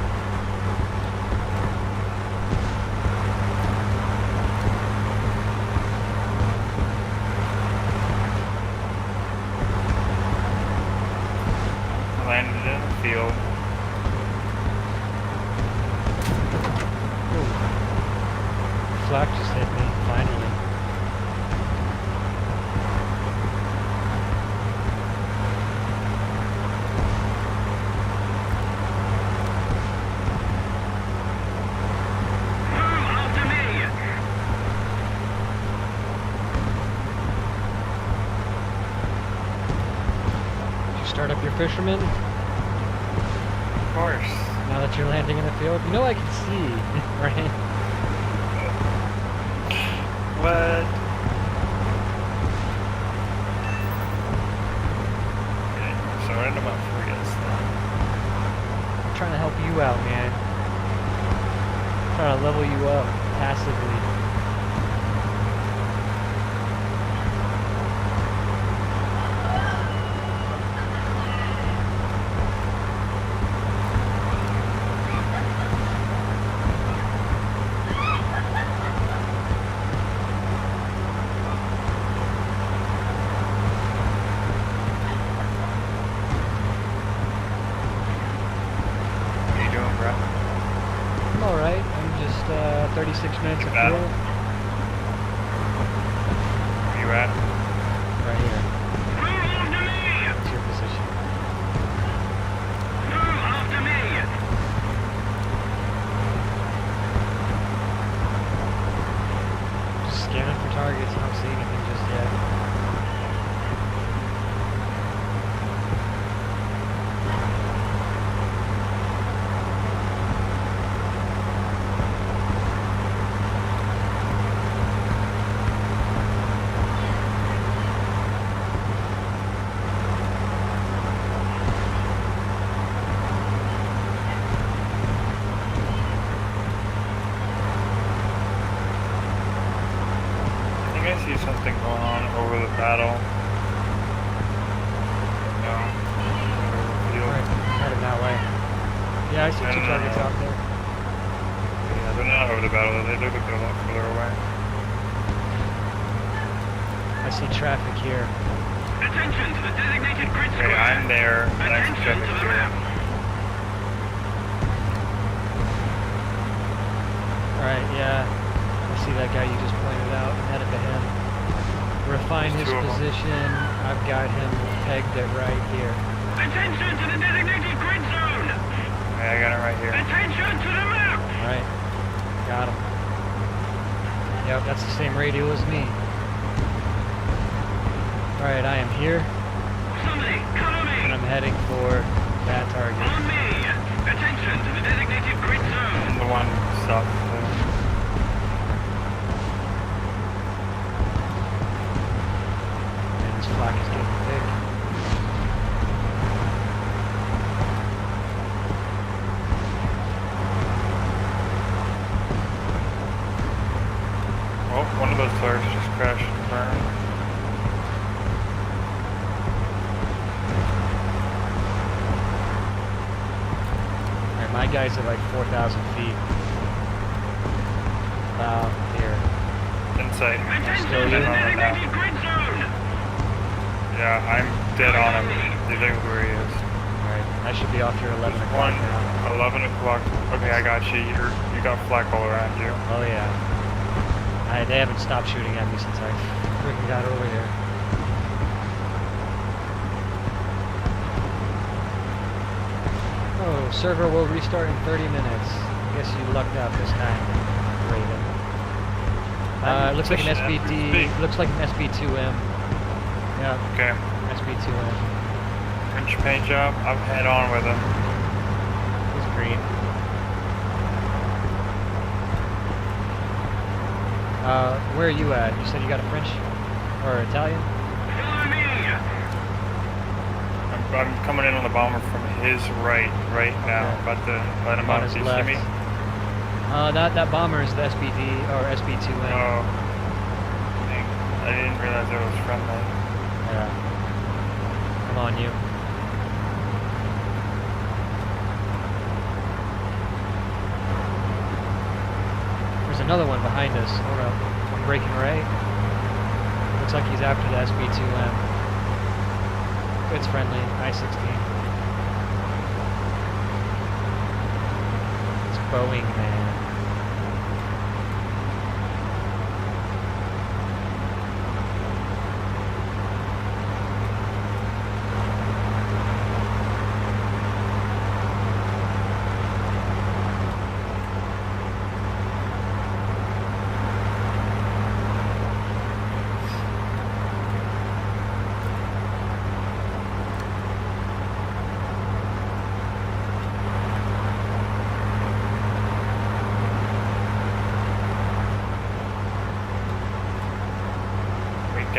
[SPEAKER 1] I landed in the field.
[SPEAKER 2] Ooh. Flak just hit me, finally.
[SPEAKER 3] Move after me.
[SPEAKER 2] Did you start up your fisherman
[SPEAKER 1] Of course.
[SPEAKER 2] now that you're landing in the field? You know I can see, right?
[SPEAKER 1] What? Okay, so I ended up free us then.
[SPEAKER 2] I'm trying to help you out, man. I'm trying to level you up passively.
[SPEAKER 1] What are you doing, bro?
[SPEAKER 2] I'm alright. I'm just 36 minutes of
[SPEAKER 1] Bad.
[SPEAKER 2] fuel.
[SPEAKER 1] Where you at?
[SPEAKER 2] Right here.
[SPEAKER 3] Through after me!
[SPEAKER 2] That's your position.
[SPEAKER 3] Through after me!
[SPEAKER 2] Just scanning for targets. I don't see anything just yet.
[SPEAKER 1] I think I see something going on over the battle. No. Over the field.
[SPEAKER 2] Alright, headed that way. Yeah, I see
[SPEAKER 1] I
[SPEAKER 2] two
[SPEAKER 1] don't
[SPEAKER 2] targets
[SPEAKER 1] know.
[SPEAKER 2] out there.
[SPEAKER 1] Yeah, they're not over the battle. They look like they're a lot further away.
[SPEAKER 2] I see traffic here.
[SPEAKER 3] Attention to the designated grid
[SPEAKER 1] Okay,
[SPEAKER 3] square!
[SPEAKER 1] I'm there, and I see
[SPEAKER 3] Attention
[SPEAKER 1] traffic
[SPEAKER 3] to the
[SPEAKER 1] here.
[SPEAKER 3] map!
[SPEAKER 2] Alright, yeah. I see that guy you just pointed out. I'm headed to him. Refine his
[SPEAKER 1] There's two of 'em.
[SPEAKER 2] position. I've got him pegged at right here.
[SPEAKER 3] Attention to the designated grid zone!
[SPEAKER 1] Okay, I got it right here.
[SPEAKER 3] Attention to the map!
[SPEAKER 2] Alright. Got him. Yep, that's the same radio as me. Alright, I am here,
[SPEAKER 3] Somebody, cover
[SPEAKER 2] and
[SPEAKER 3] me!
[SPEAKER 2] I'm heading for that target.
[SPEAKER 3] On me! Attention to the designated grid zone!
[SPEAKER 1] I'm the one stuck there.
[SPEAKER 2] And this flak is getting thick.
[SPEAKER 1] Well, one of those cars just crashed and burned.
[SPEAKER 2] Alright, my guys are like 4,000 feet. About here.
[SPEAKER 1] Insight.
[SPEAKER 3] Attention
[SPEAKER 2] Still
[SPEAKER 3] to the
[SPEAKER 2] you?
[SPEAKER 3] designated grid zone!
[SPEAKER 1] Yeah, I'm dead on him. Do you think where he is?
[SPEAKER 2] Alright, I should be off here 11
[SPEAKER 1] There's
[SPEAKER 2] o'clock
[SPEAKER 1] one,
[SPEAKER 2] now.
[SPEAKER 1] 11 o'clock. Okay, I got you. You got flak all around you.
[SPEAKER 2] Oh yeah. They haven't stopped shooting at me since I freaking got over here. Oh, server will restart in 30 minutes. Guess you lucked out this time, Raven. It looks like an
[SPEAKER 1] pushing it.
[SPEAKER 2] SBD. Looks like an SB2M. Yeah,
[SPEAKER 1] Okay.
[SPEAKER 2] SB2M.
[SPEAKER 1] French paint job. I'm head on with him.
[SPEAKER 2] He's green. Where are you at? You said you got a French or Italian?
[SPEAKER 3] Follow me!
[SPEAKER 1] I'm coming in on the bomber from his right now.
[SPEAKER 2] Okay.
[SPEAKER 1] About to let him
[SPEAKER 2] On
[SPEAKER 1] out.
[SPEAKER 2] his
[SPEAKER 1] Do you
[SPEAKER 2] left.
[SPEAKER 1] see me?
[SPEAKER 2] That bomber is the SBD or SB2M.
[SPEAKER 1] Oh. Dang. I didn't realize it was friendly.
[SPEAKER 2] Yeah. I'm on you. There's another one behind us. Hold up. I'm breaking right. Looks like he's after the SB2M. It's friendly. I-16. It's Boeing, man.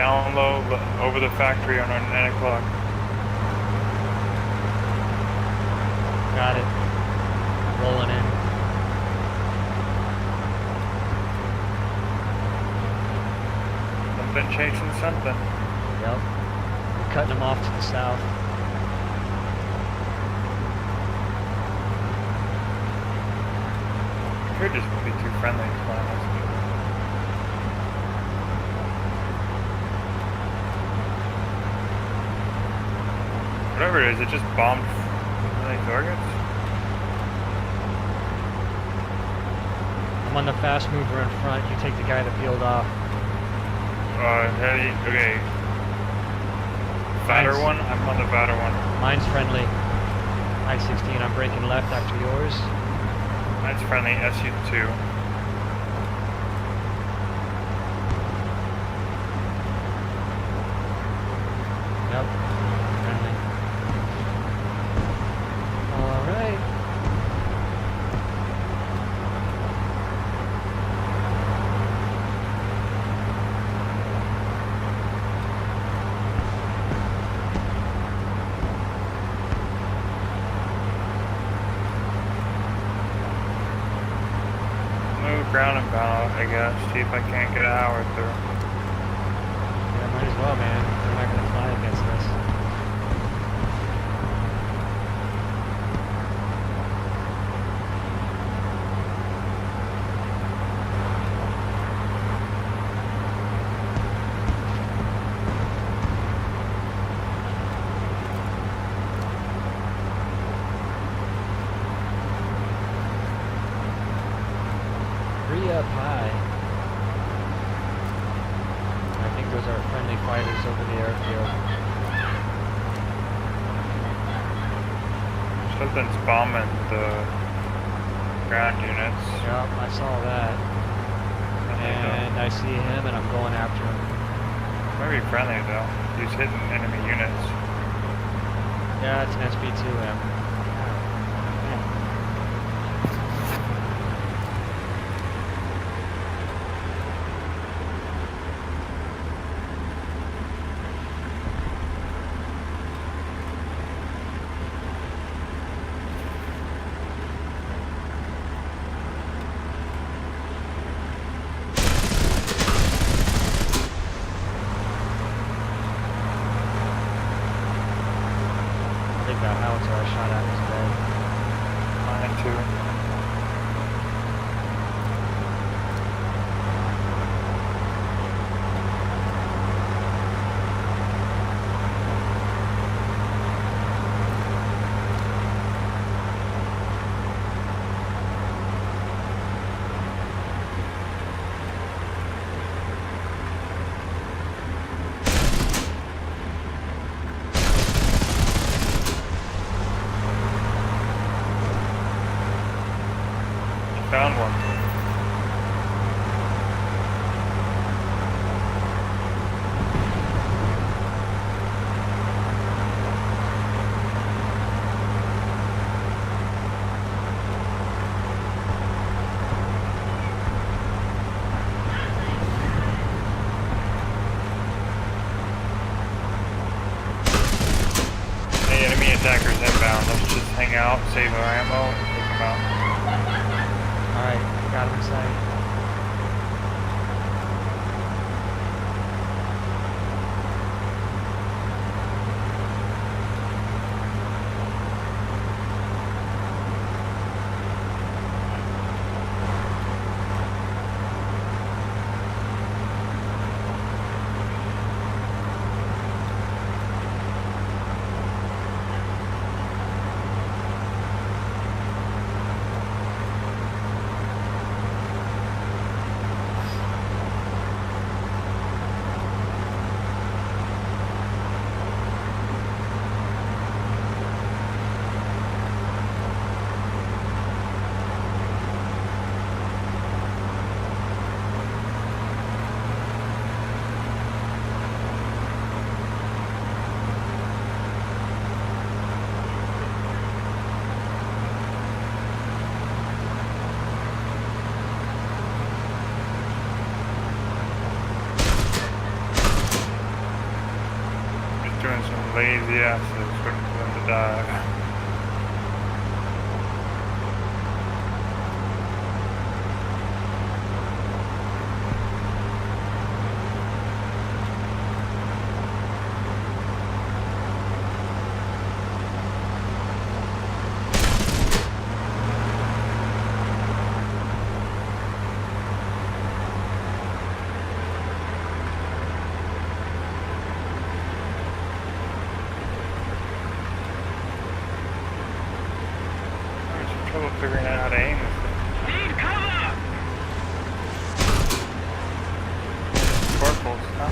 [SPEAKER 1] down low over the factory on our 9 o'clock.
[SPEAKER 2] Got it. Rolling in.
[SPEAKER 1] Something chasing something.
[SPEAKER 2] Yep. Cutting them off to the south.
[SPEAKER 1] Could just be too friendly, to be honest. Whatever it is, it just bombed any targets.
[SPEAKER 2] I'm on the fast mover in front. You take the guy that peeled off.
[SPEAKER 1] Heavy, okay. Fatter
[SPEAKER 2] Mine's-
[SPEAKER 1] one? I'm on the fatter one.
[SPEAKER 2] Mine's friendly. I-16, I'm braking left after yours.
[SPEAKER 1] Mine's friendly, SU2.
[SPEAKER 2] Yep. Friendly. Alright.
[SPEAKER 1] Move ground and pound, I guess. See if I can't get an hour through.
[SPEAKER 2] Yeah, might as well, man. They're not gonna fly against us. Three up high. I think those are friendly fighters over the airfield.
[SPEAKER 1] Something's bombing the ground units.
[SPEAKER 2] Yep, I saw that. And I see him and I'm going after him.
[SPEAKER 1] Might be friendly though. He's hitting enemy units.
[SPEAKER 2] Yeah, it's an SB2M. I think that howitzer I shot at was dead.
[SPEAKER 1] Mine too. Found one. Hey, enemy attackers inbound. Let's just hang out, save our ammo, and take them out.
[SPEAKER 2] Alright, got him in sight.
[SPEAKER 1] lazy asses waiting for them to die. Trouble figuring out how to aim this thing.
[SPEAKER 3] Need cover!
[SPEAKER 1] Sparkles, huh?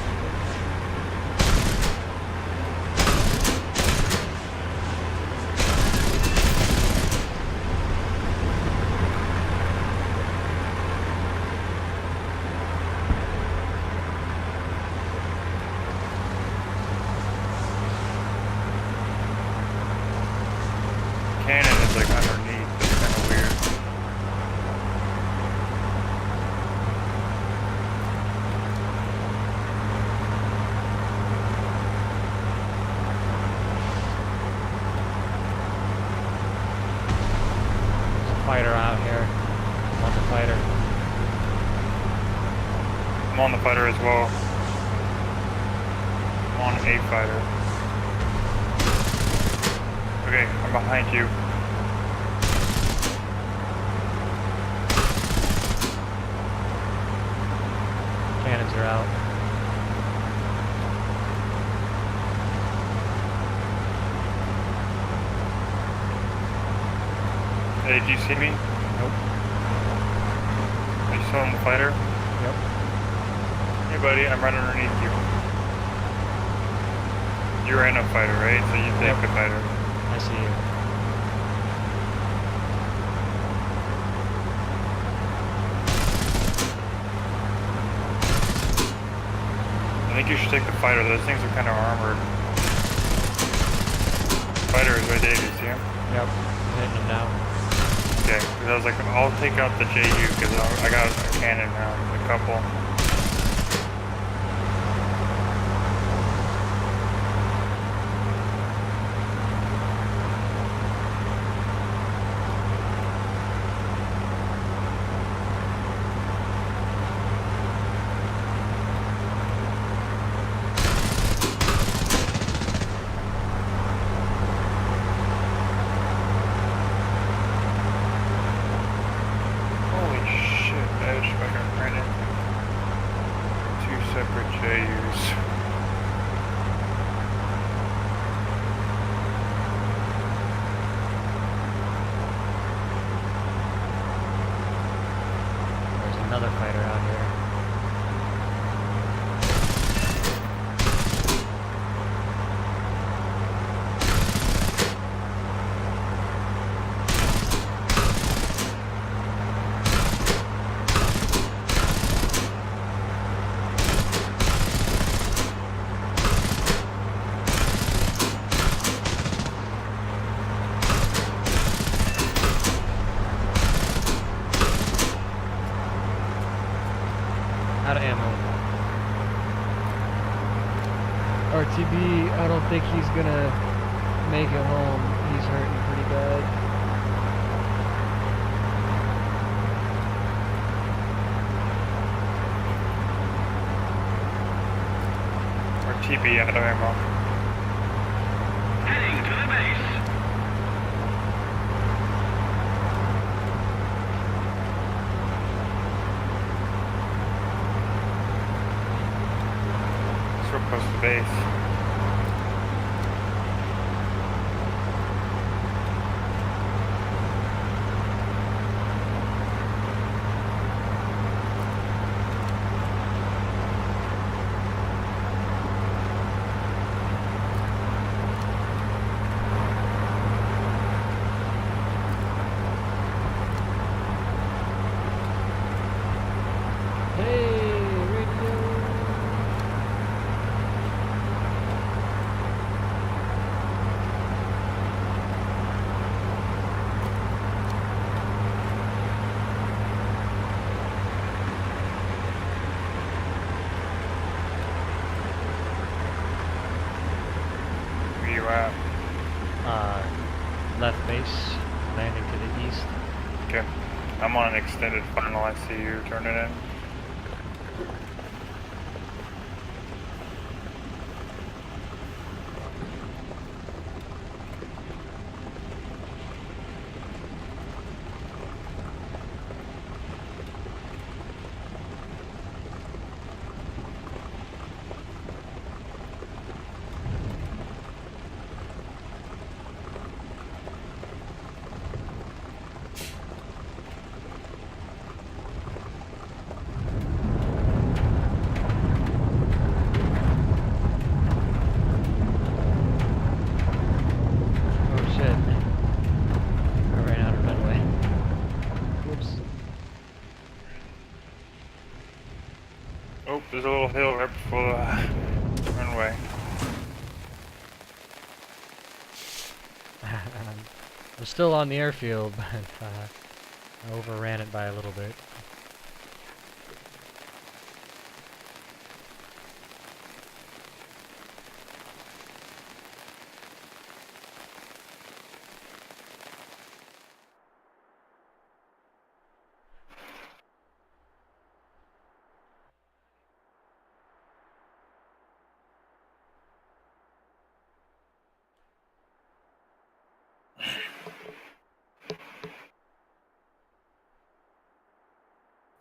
[SPEAKER 1] Cannon is like underneath. It's kind of weird.
[SPEAKER 2] There's a fighter out here. I'm on the fighter.
[SPEAKER 1] I'm on the fighter as well. I'm on a fighter. Okay, I'm behind you.
[SPEAKER 2] Cannons are out.
[SPEAKER 1] Hey, do you see me?
[SPEAKER 2] Nope.
[SPEAKER 1] Are you still on the fighter?
[SPEAKER 2] Yep.
[SPEAKER 1] Hey buddy, I'm right underneath you. You're in a fighter, right? So you take
[SPEAKER 2] Yep.
[SPEAKER 1] the fighter.
[SPEAKER 2] I see you.
[SPEAKER 1] I think you should take the fighter. Those things are kind of armored. Fighter is right there. Do you see him?
[SPEAKER 2] Yep. I'm hitting him now.
[SPEAKER 1] Okay. 'Cause I was like, I'll take out the JU because I got a cannon now. A couple. Holy shit, Edge fucking printed. Two separate JUs.
[SPEAKER 2] There's another fighter out here. Out of ammo. RTB, I don't think he's gonna make it home. He's hurting pretty bad.
[SPEAKER 1] Or TB out of ammo.
[SPEAKER 3] Heading to the base.
[SPEAKER 1] It's real close to the base.
[SPEAKER 2] Hey, radio.
[SPEAKER 1] you at?
[SPEAKER 2] Left base, landing to the east.
[SPEAKER 1] Okay. I'm on an extended final. I see you turning in.
[SPEAKER 2] Oh shit. I ran out of runway. Whoops.
[SPEAKER 1] Oh, there's a little hill right before the runway.
[SPEAKER 2] I'm still on the airfield, but I overran it by a little bit.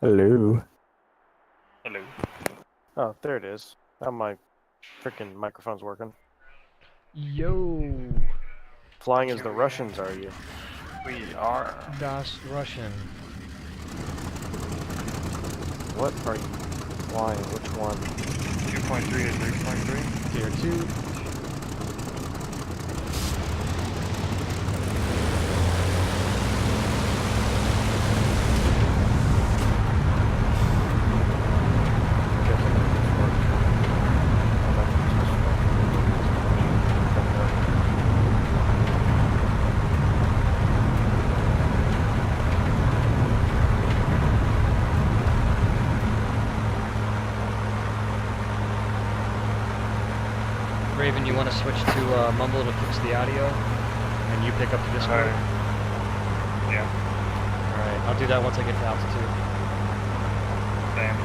[SPEAKER 5] Hello.
[SPEAKER 1] Hello.
[SPEAKER 5] Oh, there it is. Now my freaking microphone's working.
[SPEAKER 2] Yo!
[SPEAKER 5] Flying as the Russians, are you?
[SPEAKER 1] We are.
[SPEAKER 2] Das Russian.
[SPEAKER 5] What are you flying? Which one?
[SPEAKER 1] 2.3 to 3.3.
[SPEAKER 2] Tier 2. Raven, you want to switch to Mumble to fix the audio? And you pick up the Discord?
[SPEAKER 1] Yeah.
[SPEAKER 2] Alright, I'll do that once I get to altitude.
[SPEAKER 1] Same.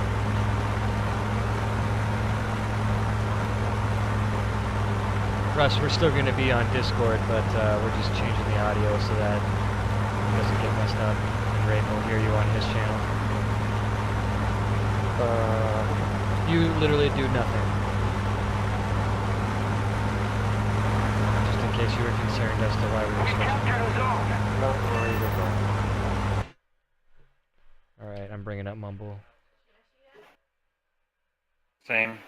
[SPEAKER 2] Russ, we're still going to be on Discord, but we're just changing the audio so that it doesn't get messed up. And Raven will hear you on his channel. You literally do nothing. Just in case you were concerned as to why we were switching.
[SPEAKER 5] Not worried at all.
[SPEAKER 2] Alright, I'm bringing up Mumble.
[SPEAKER 1] Same.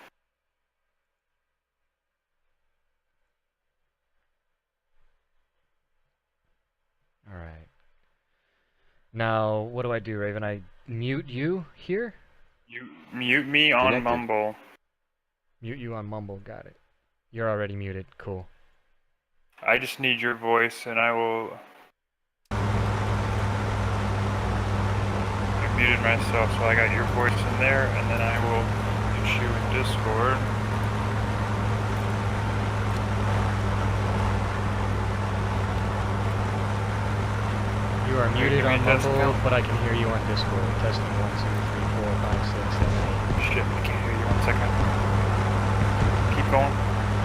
[SPEAKER 2] Alright. Now, what do I do, Raven? I mute you here?
[SPEAKER 1] You mute me on
[SPEAKER 5] Connected.
[SPEAKER 1] Mumble.
[SPEAKER 2] Mute you on Mumble, got it. You're already muted, cool.
[SPEAKER 1] I just need your voice, and I will. I muted myself, so I got your voice in there, and then I will mute you in Discord.
[SPEAKER 2] You are
[SPEAKER 1] Here,
[SPEAKER 2] muted
[SPEAKER 1] give me
[SPEAKER 2] on
[SPEAKER 1] a test
[SPEAKER 2] Mumble,
[SPEAKER 1] count.
[SPEAKER 2] but I can hear you on Discord. Testing 1, 2, 3, 4, 5, 6, 7, 8.
[SPEAKER 1] Shit, I can't hear you. 1 second. Keep going.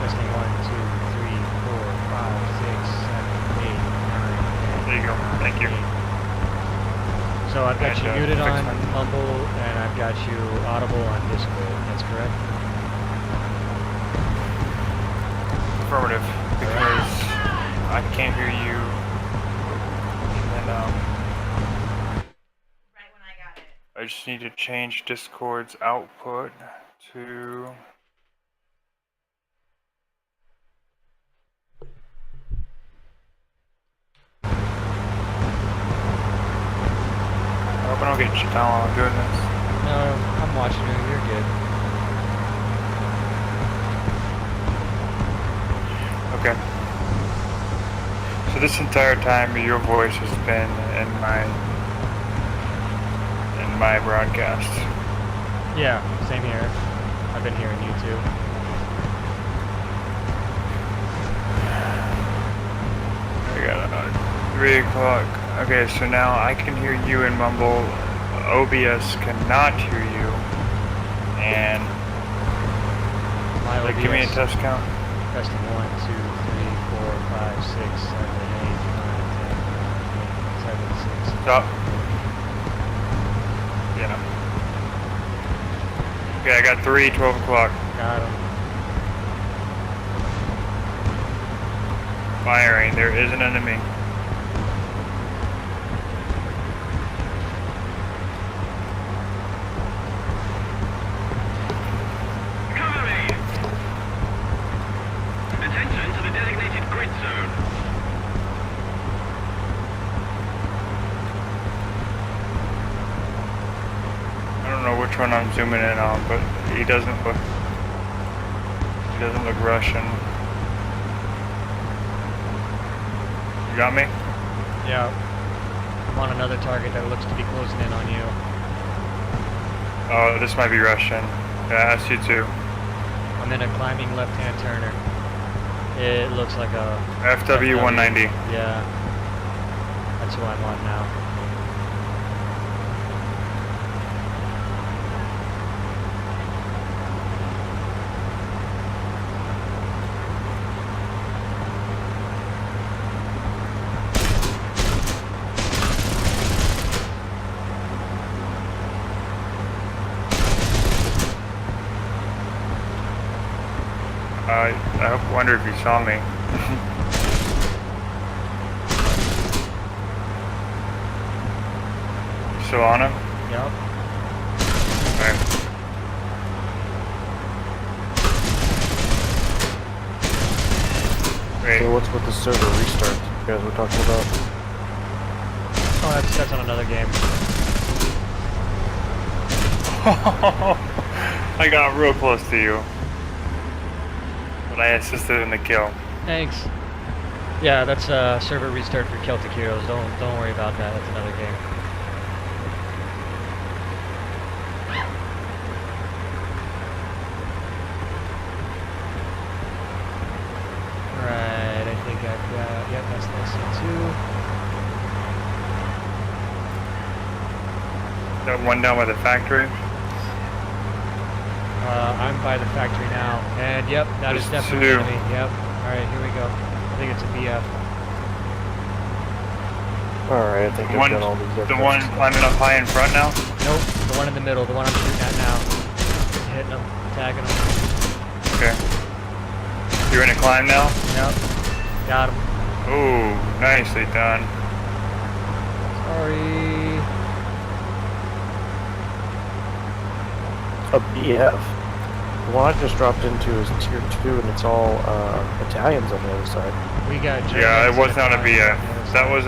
[SPEAKER 2] Testing 1, 2, 3, 4, 5, 6, 7, 8, 9, 10.
[SPEAKER 1] There you go. Thank you.
[SPEAKER 2] 8. So I've got you
[SPEAKER 1] And,
[SPEAKER 2] muted
[SPEAKER 1] fix
[SPEAKER 2] on
[SPEAKER 1] my-
[SPEAKER 2] Mumble, and I've got you audible on Discord. That's correct?
[SPEAKER 1] Affirmative. Because I can't hear you. And
[SPEAKER 4] Right when I got it.
[SPEAKER 1] I just need to change Discord's output to. I hope I don't get shit down while I'm doing this.
[SPEAKER 2] No, I'm watching you. You're good.
[SPEAKER 1] Okay. So this entire time, your voice has been in my broadcast.
[SPEAKER 2] Yeah, same here. I've been hearing you too.
[SPEAKER 1] 3 o'clock. Okay, so now I can hear you and mumble. OBS cannot hear you. And
[SPEAKER 2] My
[SPEAKER 1] like,
[SPEAKER 2] OBS.
[SPEAKER 1] give me a test count.
[SPEAKER 2] Testing 1, 2, 3, 4, 5, 6, 7, 8, 9, 10, 11, 7, 6.
[SPEAKER 1] Stop. Yeah. Okay, I got 3, 12 o'clock.
[SPEAKER 2] Got him.
[SPEAKER 1] Firing. There is an enemy.
[SPEAKER 3] Cover me! Attention to the designated grid zone.
[SPEAKER 1] I don't know which one I'm zooming in on, but he doesn't look Russian. You got me?
[SPEAKER 2] Yeah. I'm on another target that looks to be closing in on you.
[SPEAKER 1] Oh, this might be Russian. Yeah, I see too.
[SPEAKER 2] I'm in a climbing left-hand turner. It looks like a...
[SPEAKER 1] FW 190.
[SPEAKER 2] Yeah. That's who I'm on now.
[SPEAKER 1] I wonder if you saw me. You still on him?
[SPEAKER 2] Yep.
[SPEAKER 1] Alright. Wait.
[SPEAKER 5] So what's with the server restart you guys were talking about?
[SPEAKER 2] Oh, that's on another game.
[SPEAKER 1] I got real close to you. But I assisted in the kill.
[SPEAKER 2] Thanks. Yeah, that's a server restart for Celtic Heroes. Don't worry about that. That's another game. Right, I think I've got... Yep, that's SC2.
[SPEAKER 1] That one down by the factory.
[SPEAKER 2] I'm by the factory now. And yep, that is
[SPEAKER 1] There's
[SPEAKER 2] definitely
[SPEAKER 1] two.
[SPEAKER 2] enemy. Yep. Alright, here we go. I think it's a BF.
[SPEAKER 5] Alright, I think
[SPEAKER 1] The
[SPEAKER 5] I've
[SPEAKER 1] one,
[SPEAKER 5] done all these
[SPEAKER 1] the one
[SPEAKER 5] aircraft.
[SPEAKER 1] climbing up high in front now.
[SPEAKER 2] Nope, the one in the middle, the one I'm shooting at now. Hitting him, tagging him.
[SPEAKER 1] Okay. You're in a climb now?
[SPEAKER 2] Yep. Got him.
[SPEAKER 1] Ooh, nicely done.
[SPEAKER 2] Sorry.
[SPEAKER 5] A BF. The one I just dropped into is tier 2 and it's all Italians on the other side.
[SPEAKER 2] We got
[SPEAKER 1] Yeah, it
[SPEAKER 2] Germans
[SPEAKER 1] was
[SPEAKER 2] and
[SPEAKER 1] not a
[SPEAKER 2] Italians
[SPEAKER 1] BF.
[SPEAKER 2] on the other
[SPEAKER 1] That
[SPEAKER 2] side.
[SPEAKER 1] was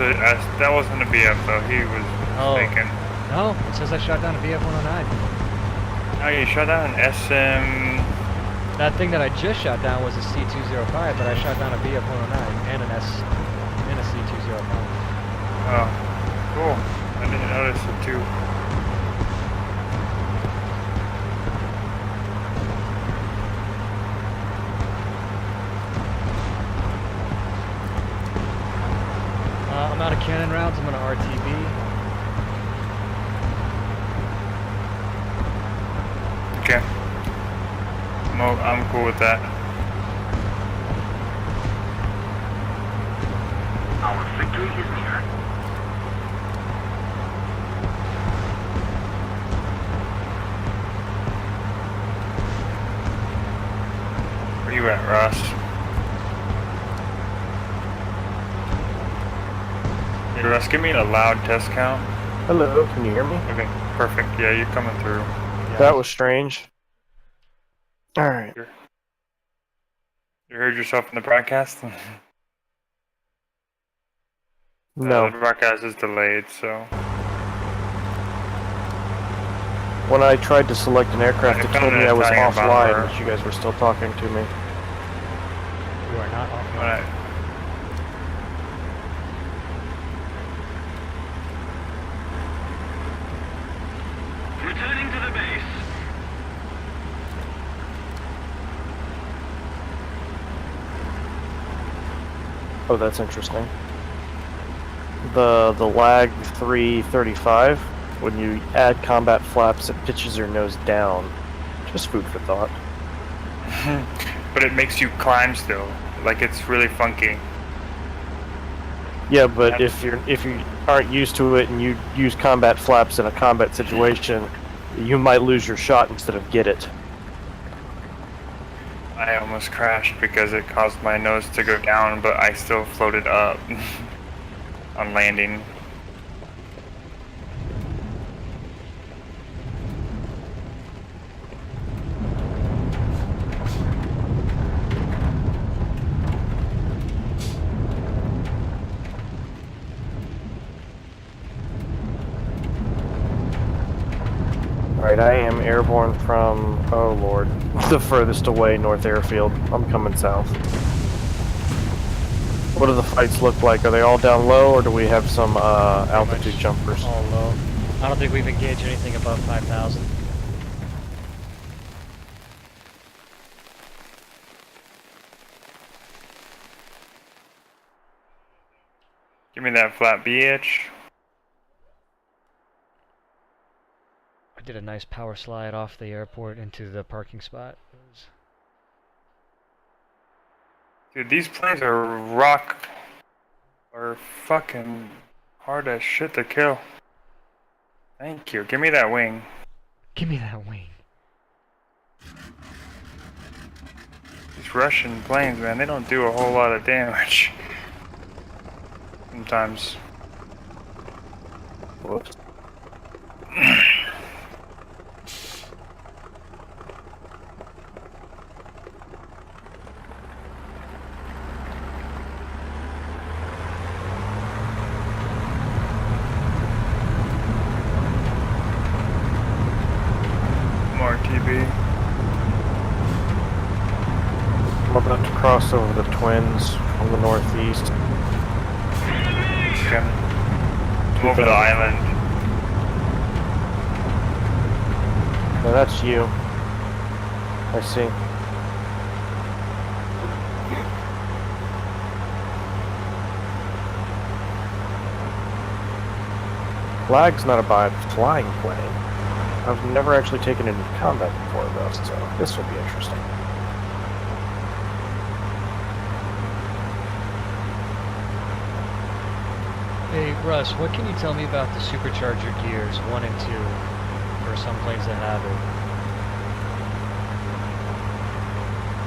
[SPEAKER 1] that wasn't a BF though. He was
[SPEAKER 2] Oh.
[SPEAKER 1] mistaken.
[SPEAKER 2] No, it says I shot down a BF-109.
[SPEAKER 1] Oh, you shot down an SM.
[SPEAKER 2] That thing that I just shot down was a C-205, but I shot down a BF-109 and a C-205.
[SPEAKER 1] Oh, cool. I didn't notice it too.
[SPEAKER 2] I'm out of cannon rounds. I'm gonna RTB.
[SPEAKER 1] Okay. I'm cool with that.
[SPEAKER 3] Our victory is near.
[SPEAKER 1] Where you at, Ross? Hey, Russ, give me a loud test count.
[SPEAKER 5] Hello, can you hear me?
[SPEAKER 1] Okay, perfect. Yeah, you're coming through.
[SPEAKER 5] That was strange. Alright.
[SPEAKER 1] You heard yourself in the broadcast?
[SPEAKER 5] No.
[SPEAKER 1] The broadcast is delayed, so.
[SPEAKER 5] When I tried to select an aircraft,
[SPEAKER 1] I
[SPEAKER 5] it
[SPEAKER 1] found
[SPEAKER 5] told me
[SPEAKER 1] an
[SPEAKER 5] I was
[SPEAKER 1] Italian
[SPEAKER 5] offline,
[SPEAKER 1] bomber.
[SPEAKER 5] but you guys were still talking to me.
[SPEAKER 2] You are not off.
[SPEAKER 1] When I,
[SPEAKER 3] Returning to the base.
[SPEAKER 5] Oh, that's interesting. the lag 335. When you add combat flaps, it pitches your nose down. Just food for thought.
[SPEAKER 1] But it makes you climb still. Like it's really funky.
[SPEAKER 5] Yeah, but if you aren't used to it and you use combat flaps in a combat situation, you might lose your shot instead of get it.
[SPEAKER 1] I almost crashed because it caused my nose to go down, but I still floated up on landing.
[SPEAKER 5] Alright, I am airborne from, oh lord, the furthest away North Airfield. I'm coming south. What do the fights look like? Are they all down low, or do we have some altitude jumpers?
[SPEAKER 2] All low. I don't think we've engaged anything above 5,000.
[SPEAKER 1] Give me that flat bitch.
[SPEAKER 2] I did a nice power slide off the airport into the parking spot.
[SPEAKER 1] Dude, these planes are fucking hard as shit to kill. Thank you. Give me that wing.
[SPEAKER 2] Give me that wing.
[SPEAKER 1] These Russian planes, man, they don't do a whole lot of damage. Sometimes.
[SPEAKER 5] Whoops.
[SPEAKER 1] More TV.
[SPEAKER 5] I'm about to cross over the Twins from the northeast.
[SPEAKER 1] Okay. Over the island.
[SPEAKER 5] No, that's you. I see. Flag's not a bad flying plane. I've never actually taken it into combat before, though, so this will be interesting.
[SPEAKER 2] Hey Russ, what can you tell me about the supercharger gears 1 and 2 for some planes that have it?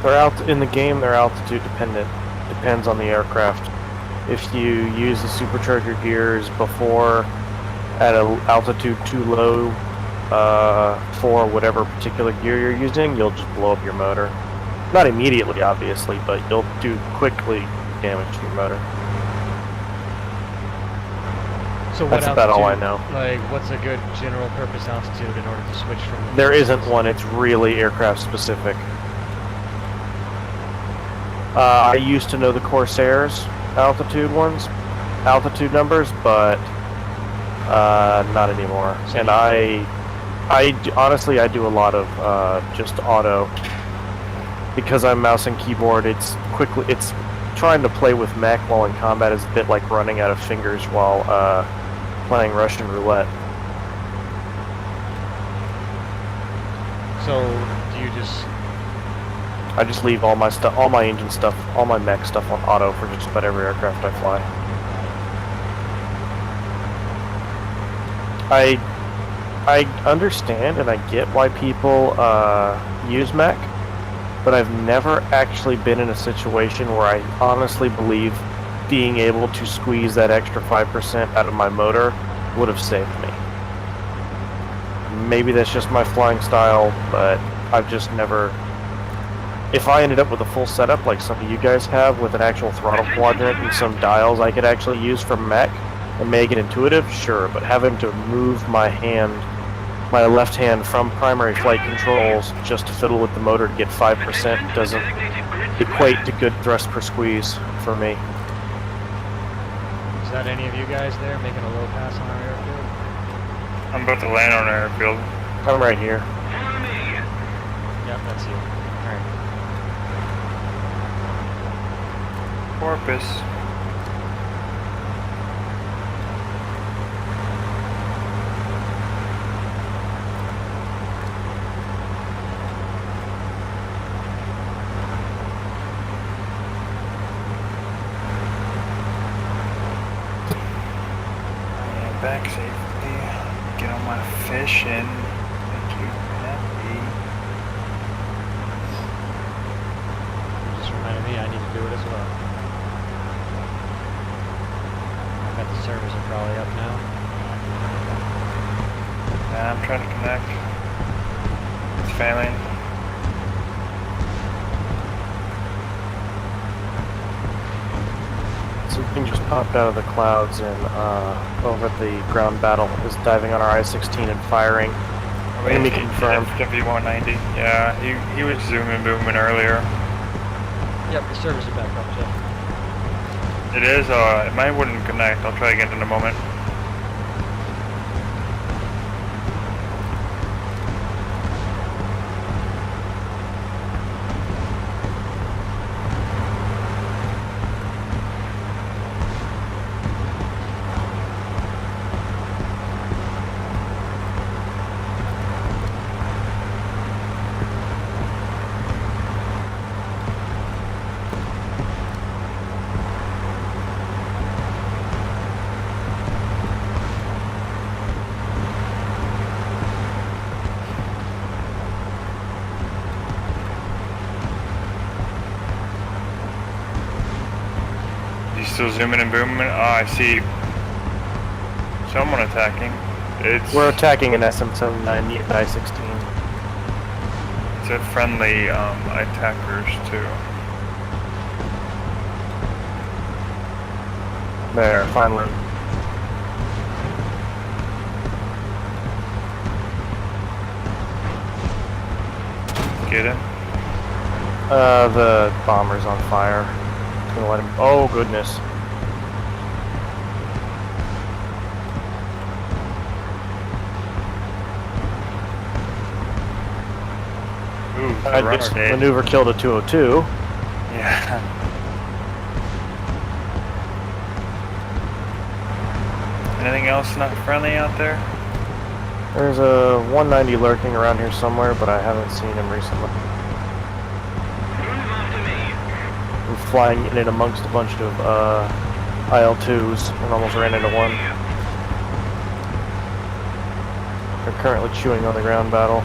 [SPEAKER 5] They're out in the game, they're altitude dependent. Depends on the aircraft. If you use the supercharger gears before at an altitude too low for whatever particular gear you're using, you'll just blow up your motor. Not immediately, obviously, but you'll do quickly damage to your motor.
[SPEAKER 2] So what
[SPEAKER 5] That's about all I
[SPEAKER 2] altitude-
[SPEAKER 5] know.
[SPEAKER 2] Like, what's a good general purpose altitude in order to switch from?
[SPEAKER 5] There isn't one, it's really aircraft specific. I used to know the Corsairs altitude numbers, but not anymore.
[SPEAKER 2] So
[SPEAKER 5] And honestly, I do a lot of just auto because I'm mouse and keyboard. It's trying to play with mech while in combat is a bit like running out of fingers while playing Russian roulette.
[SPEAKER 2] So do you just?
[SPEAKER 5] I just leave all my stuff, all my engine stuff, all my mech stuff on auto for just about every aircraft I fly. I understand and I get why people use mech, but I've never actually been in a situation where I honestly believe being able to squeeze that extra 5% out of my motor would have saved me. Maybe that's just my flying style, but I've just never... If I ended up with a full setup like some of you guys have with an actual throttle quadrant and some dials I could actually use for mech and make it intuitive, sure, but having to move my left hand from primary flight controls just to fiddle with the motor to get 5% doesn't equate to good thrust per squeeze for me.
[SPEAKER 2] Is that any of you guys there making a low pass on our airfield?
[SPEAKER 1] I'm about to land on our airfield.
[SPEAKER 5] I'm right here.
[SPEAKER 3] Follow me.
[SPEAKER 2] Yep, that's you. Alright.
[SPEAKER 1] Porpoise. back safely. Get on my fishing. Make you happy.
[SPEAKER 2] You just reminded me I need to do it as well. I bet the servers are probably up now.
[SPEAKER 1] I'm trying to connect. It's failing.
[SPEAKER 5] Something just popped out of the clouds and over the ground battle is diving on our I-16 and firing. Enemy confirmed.
[SPEAKER 1] FW-190. Yeah, he was zooming booming earlier.
[SPEAKER 2] Yep, the servers are back up, Jeff.
[SPEAKER 1] It is, mine wouldn't connect. I'll try again in a moment. Still zooming and booming. Oh, I see someone attacking.
[SPEAKER 5] We're attacking an SM-79 near I-16.
[SPEAKER 1] It's a friendly attackers too.
[SPEAKER 5] There, finally.
[SPEAKER 1] Get him.
[SPEAKER 5] The bomber's on fire. Gonna let him. Oh goodness.
[SPEAKER 1] Ooh,
[SPEAKER 5] I just maneuver killed a 202.
[SPEAKER 1] Yeah. Anything else not friendly out there?
[SPEAKER 5] There's a 190 lurking around here somewhere, but I haven't seen him recently. I'm flying in and amongst a bunch of IL-2s and almost ran into one. They're currently chewing on the ground battle.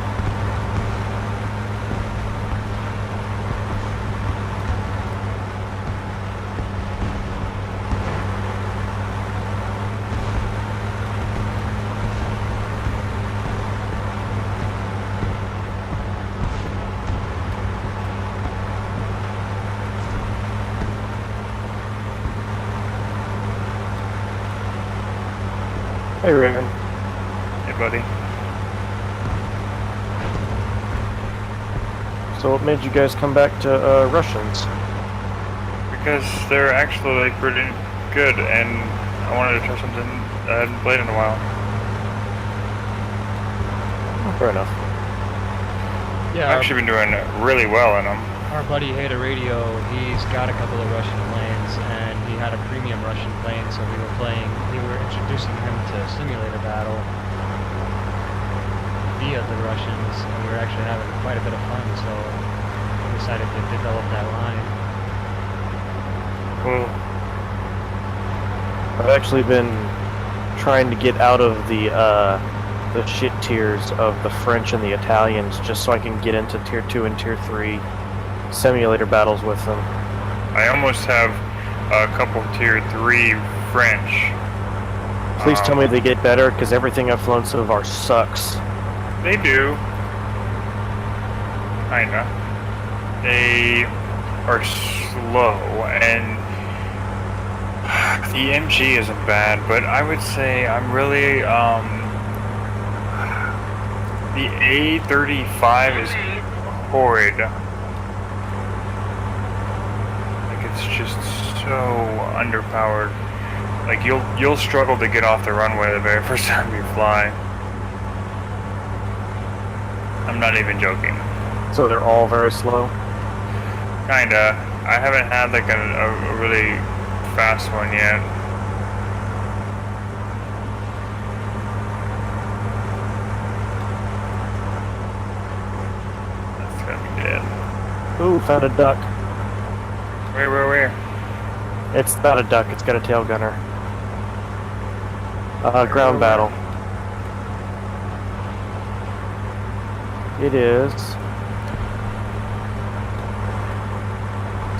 [SPEAKER 5] Hey, Raven.
[SPEAKER 1] Hey, buddy.
[SPEAKER 5] So what made you guys come back to Russians?
[SPEAKER 1] Because they're actually pretty good, and I wanted to try something I hadn't played in a while.
[SPEAKER 5] Fair enough.
[SPEAKER 2] Yeah,
[SPEAKER 1] I've actually been doing really well in them.
[SPEAKER 2] our buddy Hada Radio, he's got a couple of Russian planes, and he had a premium Russian plane, so we were introducing him to simulator battle via the Russians, and we were actually having quite a bit of fun, so we decided to develop that line.
[SPEAKER 1] Cool.
[SPEAKER 5] I've actually been trying to get out of the shit tiers of the French and the Italians just so I can get into tier 2 and tier 3 simulator battles with them.
[SPEAKER 1] I almost have a couple tier 3 French.
[SPEAKER 5] Please tell me they get better, because everything I've flown so far sucks.
[SPEAKER 1] They do. Kinda. They are slow, and the MG isn't bad, but I would say I'm really, the A35 is horrid. Like, it's just so underpowered. Like, you'll struggle to get off the runway the very first time you fly. I'm not even joking.
[SPEAKER 5] So they're all very slow?
[SPEAKER 1] Kinda. I haven't had like a really fast one yet. That's gonna be dead.
[SPEAKER 5] Ooh, found a duck.
[SPEAKER 1] Where?
[SPEAKER 5] It's not a duck, it's got a tail gunner. Ground battle. It is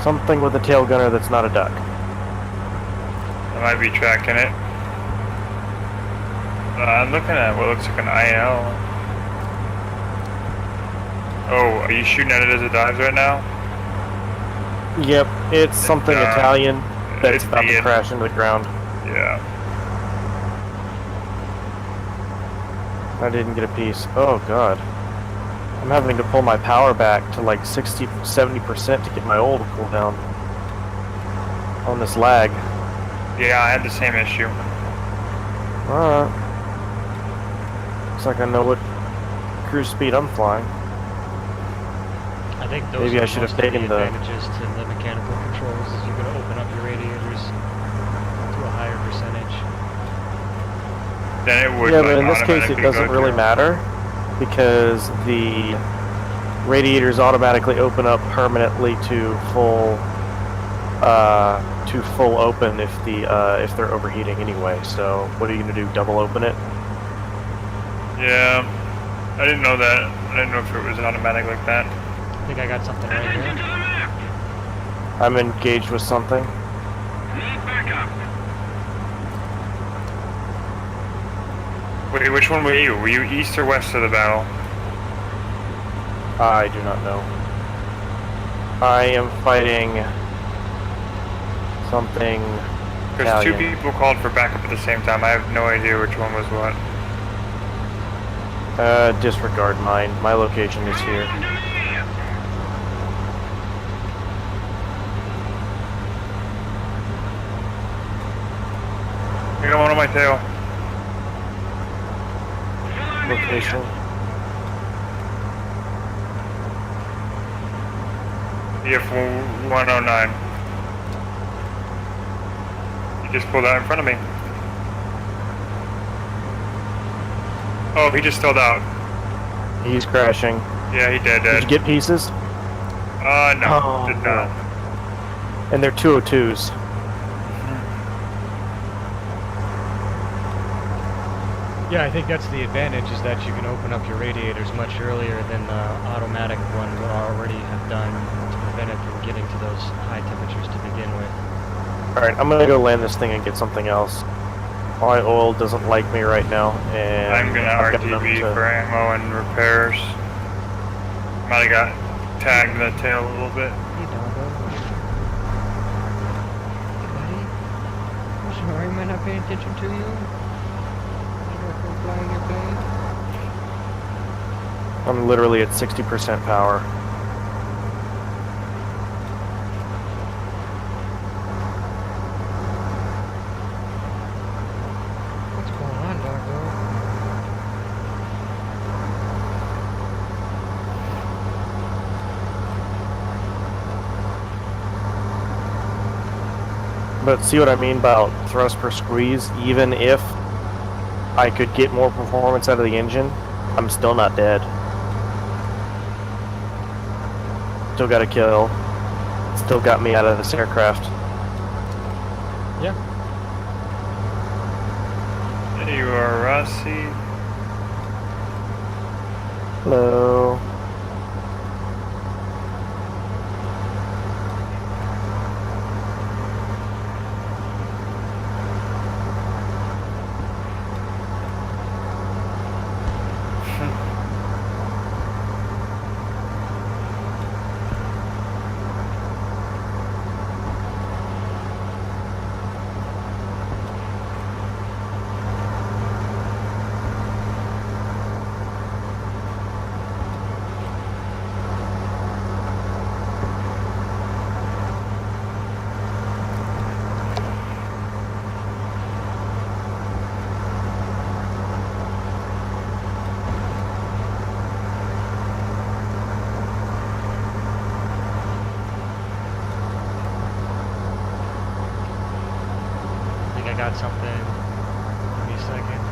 [SPEAKER 5] something with a tail gunner that's not a duck.
[SPEAKER 1] I might be tracking it. I'm looking at what looks like an IL. Oh, are you shooting at it as it dives right now?
[SPEAKER 5] Yep, it's something Italian that's
[SPEAKER 1] it's
[SPEAKER 5] about to
[SPEAKER 1] being-
[SPEAKER 5] crash into the ground.
[SPEAKER 1] Yeah.
[SPEAKER 5] I didn't get a piece. Oh god. I'm having to pull my power back to like 60, 70% to get my oil to cool down on this lag.
[SPEAKER 1] Yeah, I had the same issue.
[SPEAKER 5] Alright. Looks like I know what cruise speed I'm flying.
[SPEAKER 2] I think those
[SPEAKER 5] Maybe
[SPEAKER 2] are
[SPEAKER 5] I should have
[SPEAKER 2] most of
[SPEAKER 5] taken
[SPEAKER 2] the
[SPEAKER 5] the-
[SPEAKER 2] advantages to the mechanical controls is you're going to open up your radiators to a higher percentage.
[SPEAKER 1] Then it would.
[SPEAKER 5] Yeah,
[SPEAKER 1] like,
[SPEAKER 5] but in this case it
[SPEAKER 1] automatically
[SPEAKER 5] doesn't
[SPEAKER 1] go
[SPEAKER 5] really
[SPEAKER 1] through.
[SPEAKER 5] matter because the radiators automatically open up permanently to full open if they're overheating anyway. So what are you gonna do? Double open it?
[SPEAKER 1] Yeah. I didn't know that. I didn't know if it was automatic like that.
[SPEAKER 2] I think I got something right
[SPEAKER 3] Attention
[SPEAKER 2] here.
[SPEAKER 3] to the left.
[SPEAKER 5] I'm engaged with something.
[SPEAKER 3] Need backup.
[SPEAKER 1] Wait, which one were you? Were you east or west of the battle?
[SPEAKER 5] I do not know. I am fighting something
[SPEAKER 1] Because two
[SPEAKER 5] Italian.
[SPEAKER 1] people called for backup at the same time. I have no idea which one was what.
[SPEAKER 5] Disregard mine. My location is here.
[SPEAKER 3] Under me.
[SPEAKER 1] I got one on my tail.
[SPEAKER 3] Follow me.
[SPEAKER 5] Location.
[SPEAKER 1] EF 109. He just pulled out in front of me. Oh, he just stalled out.
[SPEAKER 5] He's crashing.
[SPEAKER 1] Yeah, he did.
[SPEAKER 5] Did you get pieces?
[SPEAKER 1] No,
[SPEAKER 5] Oh,
[SPEAKER 1] did not.
[SPEAKER 5] And they're 202s.
[SPEAKER 2] Yeah, I think that's the advantage is that you can open up your radiators much earlier than the automatic one would already have done to prevent it from getting to those high temperatures to begin with.
[SPEAKER 5] Alright, I'm gonna go land this thing and get something else. My oil doesn't like me right now, and
[SPEAKER 1] I'm gonna
[SPEAKER 5] I've got enough
[SPEAKER 1] RTB
[SPEAKER 5] to-
[SPEAKER 1] for ammo and repairs. Might have got tagged in the tail a little bit.
[SPEAKER 2] Hey, doggo. Hey, buddy. I'm sorry, am I not paying attention to you? Flying your plane?
[SPEAKER 5] I'm literally at 60% power.
[SPEAKER 2] What's going on, doggo?
[SPEAKER 5] But see what I mean about thrust per squeeze? Even if I could get more performance out of the engine, I'm still not dead. Still got a kill. Still got me out of this aircraft.
[SPEAKER 2] Yeah.
[SPEAKER 1] There you are, Rossi.
[SPEAKER 5] Hello.
[SPEAKER 2] I think I got something. Give me a second.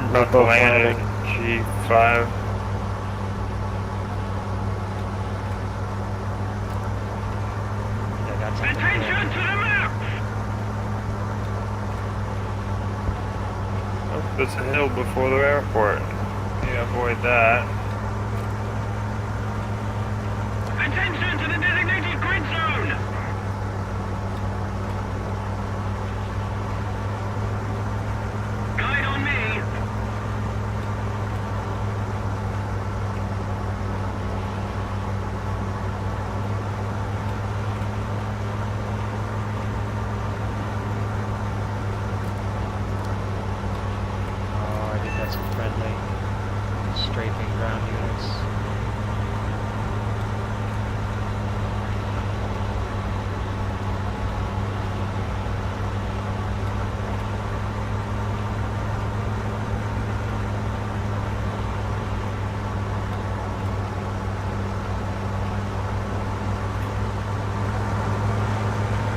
[SPEAKER 1] About to
[SPEAKER 5] both
[SPEAKER 1] land
[SPEAKER 5] landing.
[SPEAKER 1] at G5.
[SPEAKER 2] I think I got something
[SPEAKER 3] Attention
[SPEAKER 2] here.
[SPEAKER 3] to the map.
[SPEAKER 1] There's a hill before the airport. You avoid that.
[SPEAKER 3] Attention to the designated grid zone! Guide on me!
[SPEAKER 2] Oh, I think that's a friendly strafing ground units.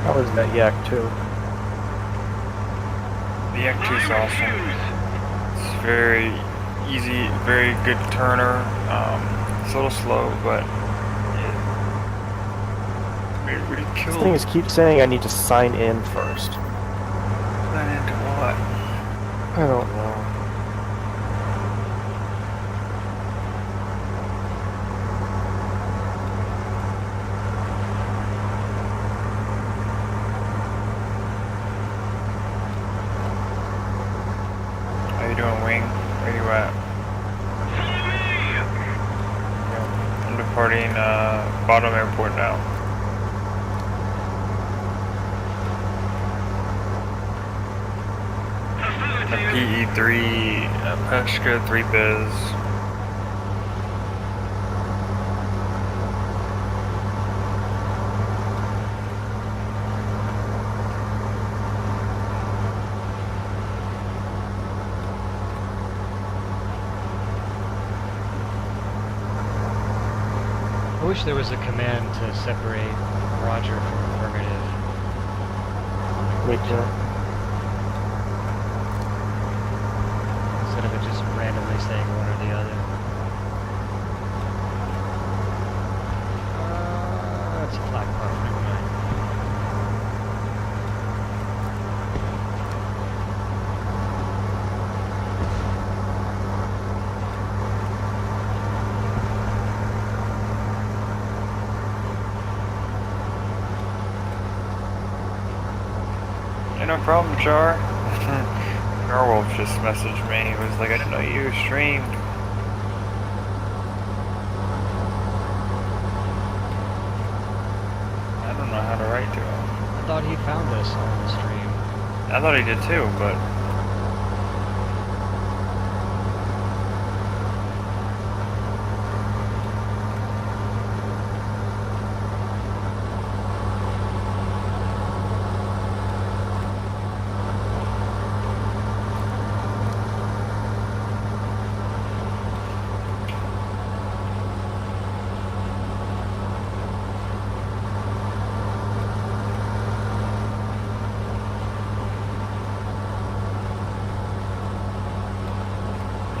[SPEAKER 5] How is that yak too?
[SPEAKER 1] The Yak 2 is awesome. It's very easy, very good turner. It's a little slow, but it really
[SPEAKER 5] This
[SPEAKER 1] killed.
[SPEAKER 5] thing is keep saying I need to sign in first.
[SPEAKER 1] That into what?
[SPEAKER 5] I don't know.
[SPEAKER 1] How you doing, Wing? Where you at?
[SPEAKER 3] Follow me!
[SPEAKER 1] I'm departing bottom airport now. The
[SPEAKER 3] Affirmative.
[SPEAKER 1] PE3, Peshka 3 biz.
[SPEAKER 2] I wish there was a command to separate Roger from affirmative.
[SPEAKER 5] Me too.
[SPEAKER 2] Instead of it just randomly saying one or the other. That's a flat puff, never mind.
[SPEAKER 1] Yeah, no problem, Char. Garwolf just messaged me. He was like, I didn't know you streamed. I don't know how to write to him.
[SPEAKER 2] I thought he found us on the stream.
[SPEAKER 1] I thought he did too, but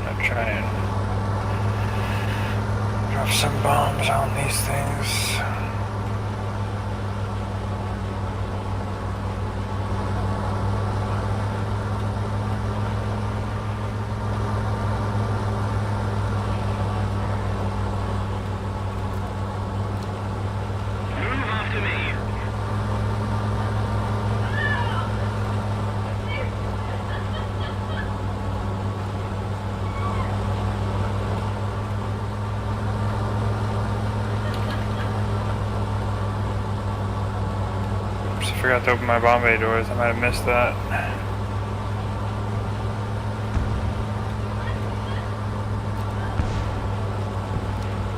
[SPEAKER 1] I'm gonna try and drop some bombs on these things.
[SPEAKER 3] Move after me.
[SPEAKER 1] Oops, I forgot to open my bomb bay doors. I might have missed that.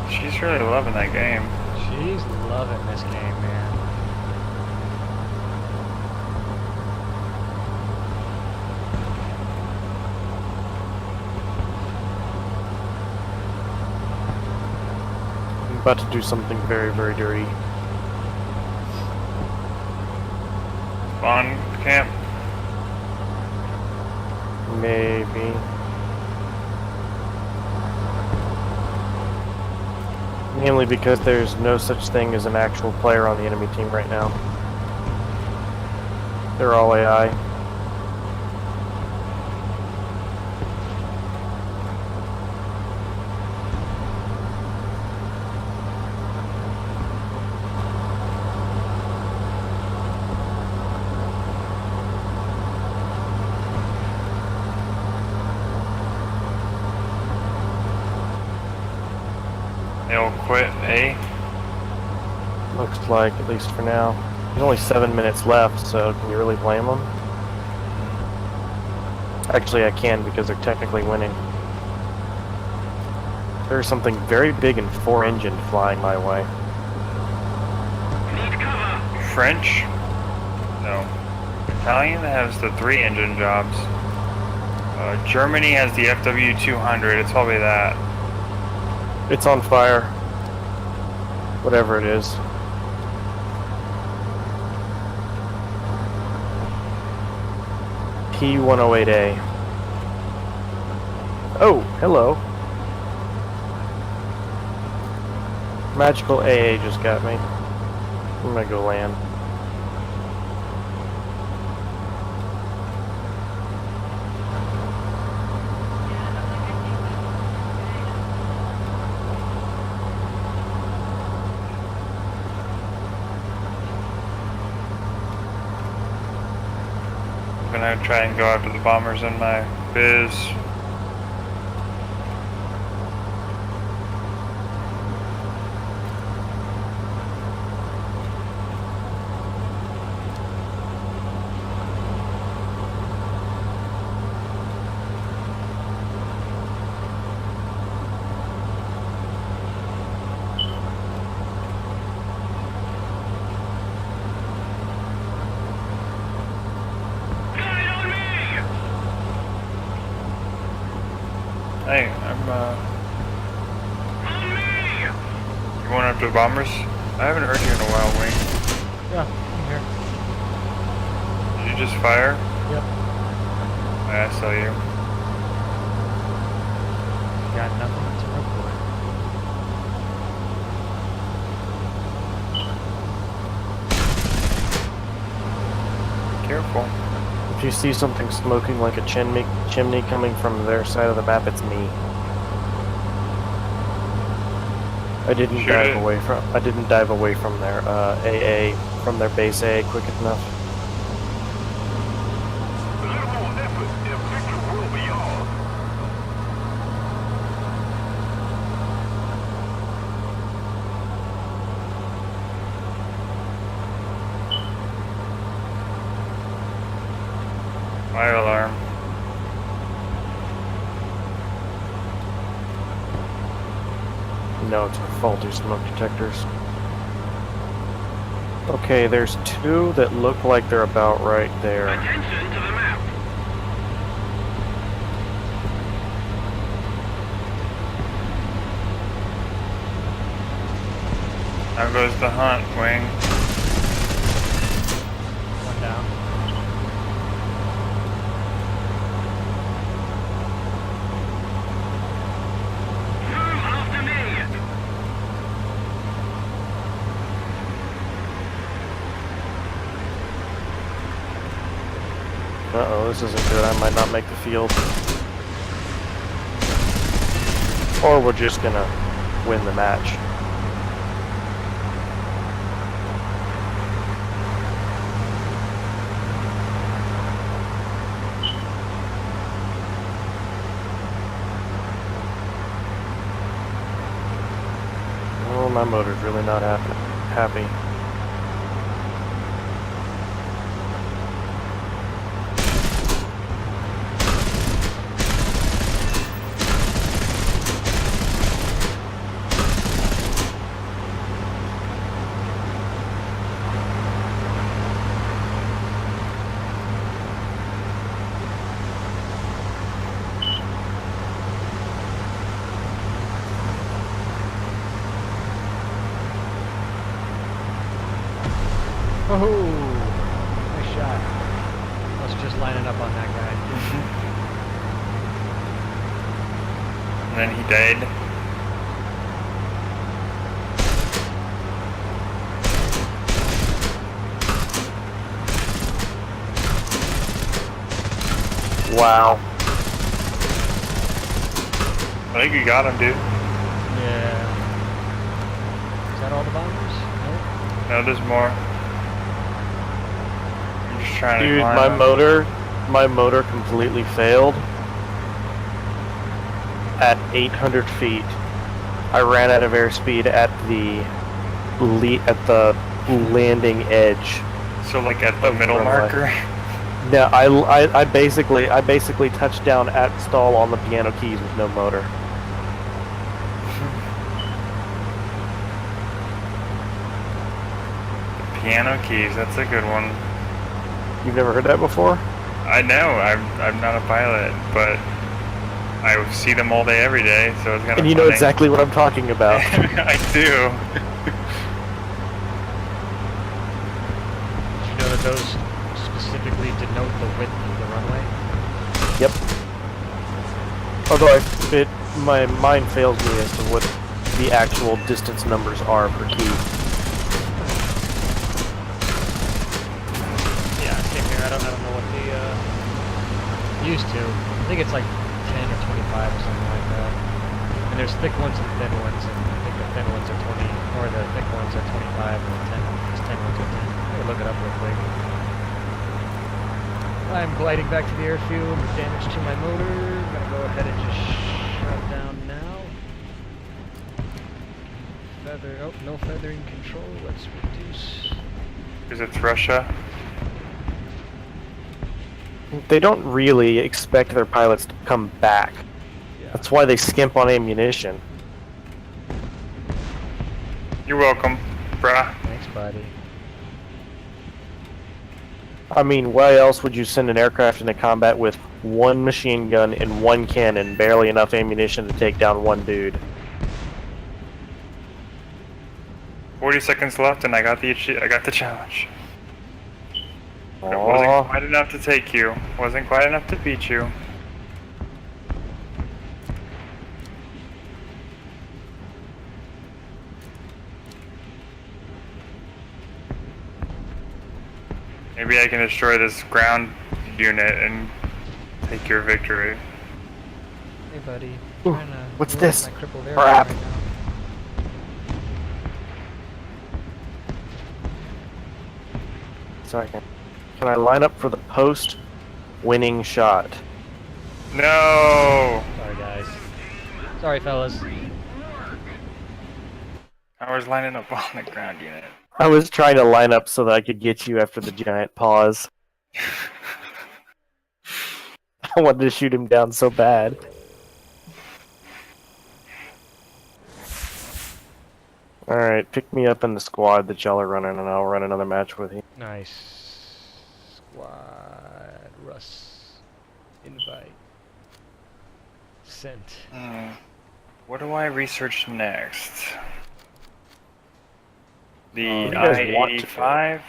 [SPEAKER 1] She's really loving that game.
[SPEAKER 2] She's loving this game, man.
[SPEAKER 5] I'm about to do something very, very dirty.
[SPEAKER 1] Spawn camp.
[SPEAKER 5] Maybe. Mainly because there's no such thing as an actual player on the enemy team right now. They're all AI.
[SPEAKER 1] They'll quit A.
[SPEAKER 5] Looks like, at least for now. There's only 7 minutes left, so can you really blame them? Actually, I can because they're technically winning. There's something very big and 4-engine flying my way.
[SPEAKER 3] Need cover.
[SPEAKER 1] French? No. Italian has the 3-engine jobs. Germany has the FW200. It's probably that.
[SPEAKER 5] It's on fire. Whatever it is. P108A. Oh, hello. Magical AA just got me. I'm gonna go land.
[SPEAKER 1] I'm gonna try and go after the bombers in my biz. Hey, I'm You going after the bombers? I haven't heard you in a while, Wing.
[SPEAKER 2] Yeah, I'm here.
[SPEAKER 1] Did you just fire?
[SPEAKER 2] Yep.
[SPEAKER 1] I saw you.
[SPEAKER 2] Got nothing to report.
[SPEAKER 1] Careful.
[SPEAKER 5] If you see something smoking like a chimney coming from their side of the map, it's me. I didn't
[SPEAKER 1] Shoot
[SPEAKER 5] dive
[SPEAKER 1] it.
[SPEAKER 5] away from. I didn't dive away from their AA from their base AA quick enough.
[SPEAKER 3] Little more effort and victory will be ours.
[SPEAKER 1] Fire alarm.
[SPEAKER 5] No, it's our faulty smoke detectors. Okay, there's 2 that look like they're about right there.
[SPEAKER 3] Attention to the map.
[SPEAKER 1] Now goes the hunt, Wing.
[SPEAKER 2] One down.
[SPEAKER 3] Zoom after me.
[SPEAKER 5] Uh-oh, this isn't good. I might not make the field. Or we're just gonna win the match. Oh, my motor's really not happy.
[SPEAKER 2] Oh, nice shot. I was just lining up on that guy.
[SPEAKER 1] And then he died.
[SPEAKER 5] Wow.
[SPEAKER 1] I think you got him, dude.
[SPEAKER 2] Yeah. Is that all the bombers? Nope.
[SPEAKER 1] No, there's more. I'm just trying to
[SPEAKER 5] Dude,
[SPEAKER 1] climb
[SPEAKER 5] my motor completely failed at 800 feet I ran out of airspeed at the landing edge.
[SPEAKER 1] So like at the
[SPEAKER 5] Of
[SPEAKER 1] middle
[SPEAKER 5] runway.
[SPEAKER 1] marker.
[SPEAKER 5] No, I basically touched down at stall on the piano keys with no motor.
[SPEAKER 1] Piano keys, that's a good one.
[SPEAKER 5] You've never heard that before?
[SPEAKER 1] I know, I'm not a pilot, but I see them all day, every day, so it's kind of
[SPEAKER 5] And you know exactly what I'm talking about.
[SPEAKER 1] I do.
[SPEAKER 2] Did you know that those specifically denote the width of the runway?
[SPEAKER 5] Yep. Although my mind fails me as to what the actual distance numbers are per key.
[SPEAKER 2] Yeah, same here. I don't know what the used to. I think it's like 10 or 25 or something like that. And there's thick ones and thin ones, and I think the thin ones are 20, or the thick ones are 25, and the 10 ones are 10. I'm gonna look it up real quick. I'm gliding back to the airfield with damage to my motor. I'm gonna go ahead and just shut down now. No feathering control. Let's reduce.
[SPEAKER 1] Because it's Russia.
[SPEAKER 5] They don't really expect their pilots to come back.
[SPEAKER 2] Yeah.
[SPEAKER 5] That's why they skimp on ammunition.
[SPEAKER 1] You're welcome, bruh.
[SPEAKER 2] Thanks, buddy.
[SPEAKER 5] I mean, why else would you send an aircraft into combat with one machine gun and one cannon, barely enough ammunition to take down one dude?
[SPEAKER 1] 40 seconds left, and I got the challenge. But it
[SPEAKER 5] Aw.
[SPEAKER 1] wasn't quite enough to take you. Wasn't quite enough to beat you. Maybe I can destroy this ground unit and take your victory.
[SPEAKER 2] Hey, buddy.
[SPEAKER 5] Ooh,
[SPEAKER 2] Trying to
[SPEAKER 5] what's
[SPEAKER 2] load
[SPEAKER 5] this?
[SPEAKER 2] my crippled
[SPEAKER 5] Crap.
[SPEAKER 2] airplane right now.
[SPEAKER 5] Second. Can I line up for the post winning shot?
[SPEAKER 1] No!
[SPEAKER 2] Sorry, guys. Sorry, fellas.
[SPEAKER 1] I was lining up on the ground unit.
[SPEAKER 5] I was trying to line up so that I could get you after the giant pause. I wanted to shoot him down so bad. Alright, pick me up in the squad that y'all are running and I'll run another match with you.
[SPEAKER 2] Nice. Squad. Russ. Invite. Sent.
[SPEAKER 1] What do I research next? The
[SPEAKER 5] you guys want to
[SPEAKER 1] I-85,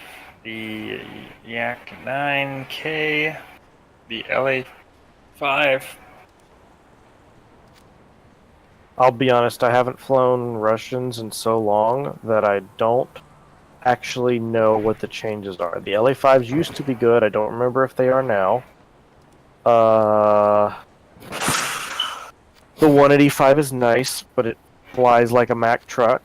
[SPEAKER 1] the Yak 9K, the LA-5.
[SPEAKER 5] I'll be honest, I haven't flown Russians in so long that I don't actually know what the changes are. The LA-5s used to be good, I don't remember if they are now. The 185 is nice, but it flies like a Mack truck.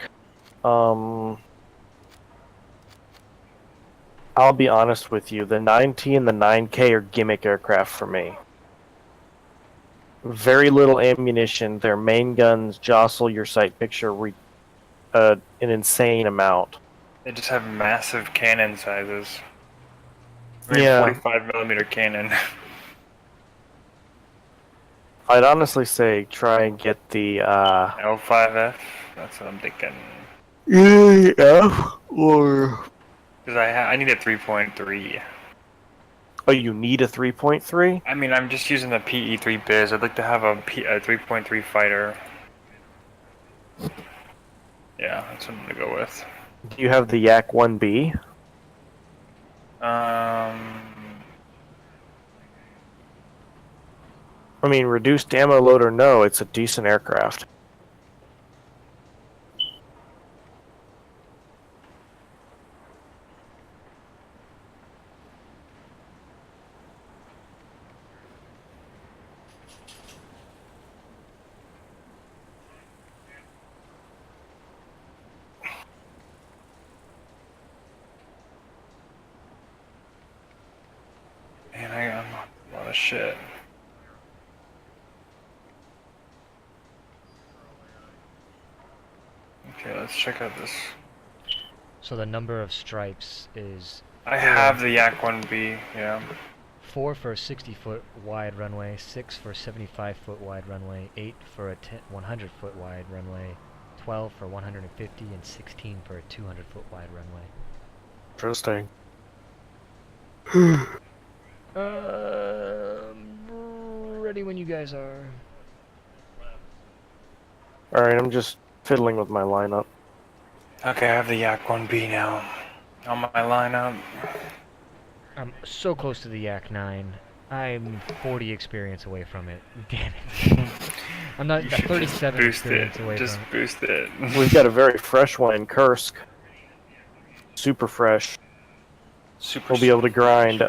[SPEAKER 5] I'll be honest with you, the 9T and the 9K are gimmick aircraft for me. Very little ammunition, their main guns jostle your sight picture an insane amount.
[SPEAKER 1] They just have massive cannon sizes.
[SPEAKER 5] Yeah.
[SPEAKER 1] 45mm cannon.
[SPEAKER 5] I'd honestly say try and get the
[SPEAKER 1] L5F, that's what I'm thinking.
[SPEAKER 5] EF or
[SPEAKER 1] Because I need a 3.3.
[SPEAKER 5] oh, you need a 3.3?
[SPEAKER 1] I mean, I'm just using the PE3 biz. I'd like to have a 3.3 fighter. Yeah, that's what I'm gonna go with.
[SPEAKER 5] Do you have the Yak 1B? I mean, reduced ammo load or no, it's a decent aircraft.
[SPEAKER 1] Man, I got a lot of shit. let's check out this.
[SPEAKER 2] So the number of stripes is
[SPEAKER 1] I have the Yak 1B, yeah.
[SPEAKER 2] 4 for a 60-foot wide runway, 6 for a 75-foot wide runway, 8 for a 100-foot wide runway, 12 for 150, and 16 for a 200-foot wide runway.
[SPEAKER 5] Interesting.
[SPEAKER 2] Ready when you guys are.
[SPEAKER 5] Alright, I'm just fiddling with my lineup.
[SPEAKER 1] Okay, I have the Yak 1B now on my lineup.
[SPEAKER 2] I'm so close to the Yak 9. I'm 40 experience away from it. Damn it. I'm not
[SPEAKER 1] You should
[SPEAKER 2] 37
[SPEAKER 1] just boost
[SPEAKER 2] experience
[SPEAKER 1] it.
[SPEAKER 2] away
[SPEAKER 1] Just
[SPEAKER 2] from it.
[SPEAKER 1] boost it.
[SPEAKER 5] We've got a very fresh one in Kursk. Super fresh.
[SPEAKER 1] Super.
[SPEAKER 5] We'll be able to grind.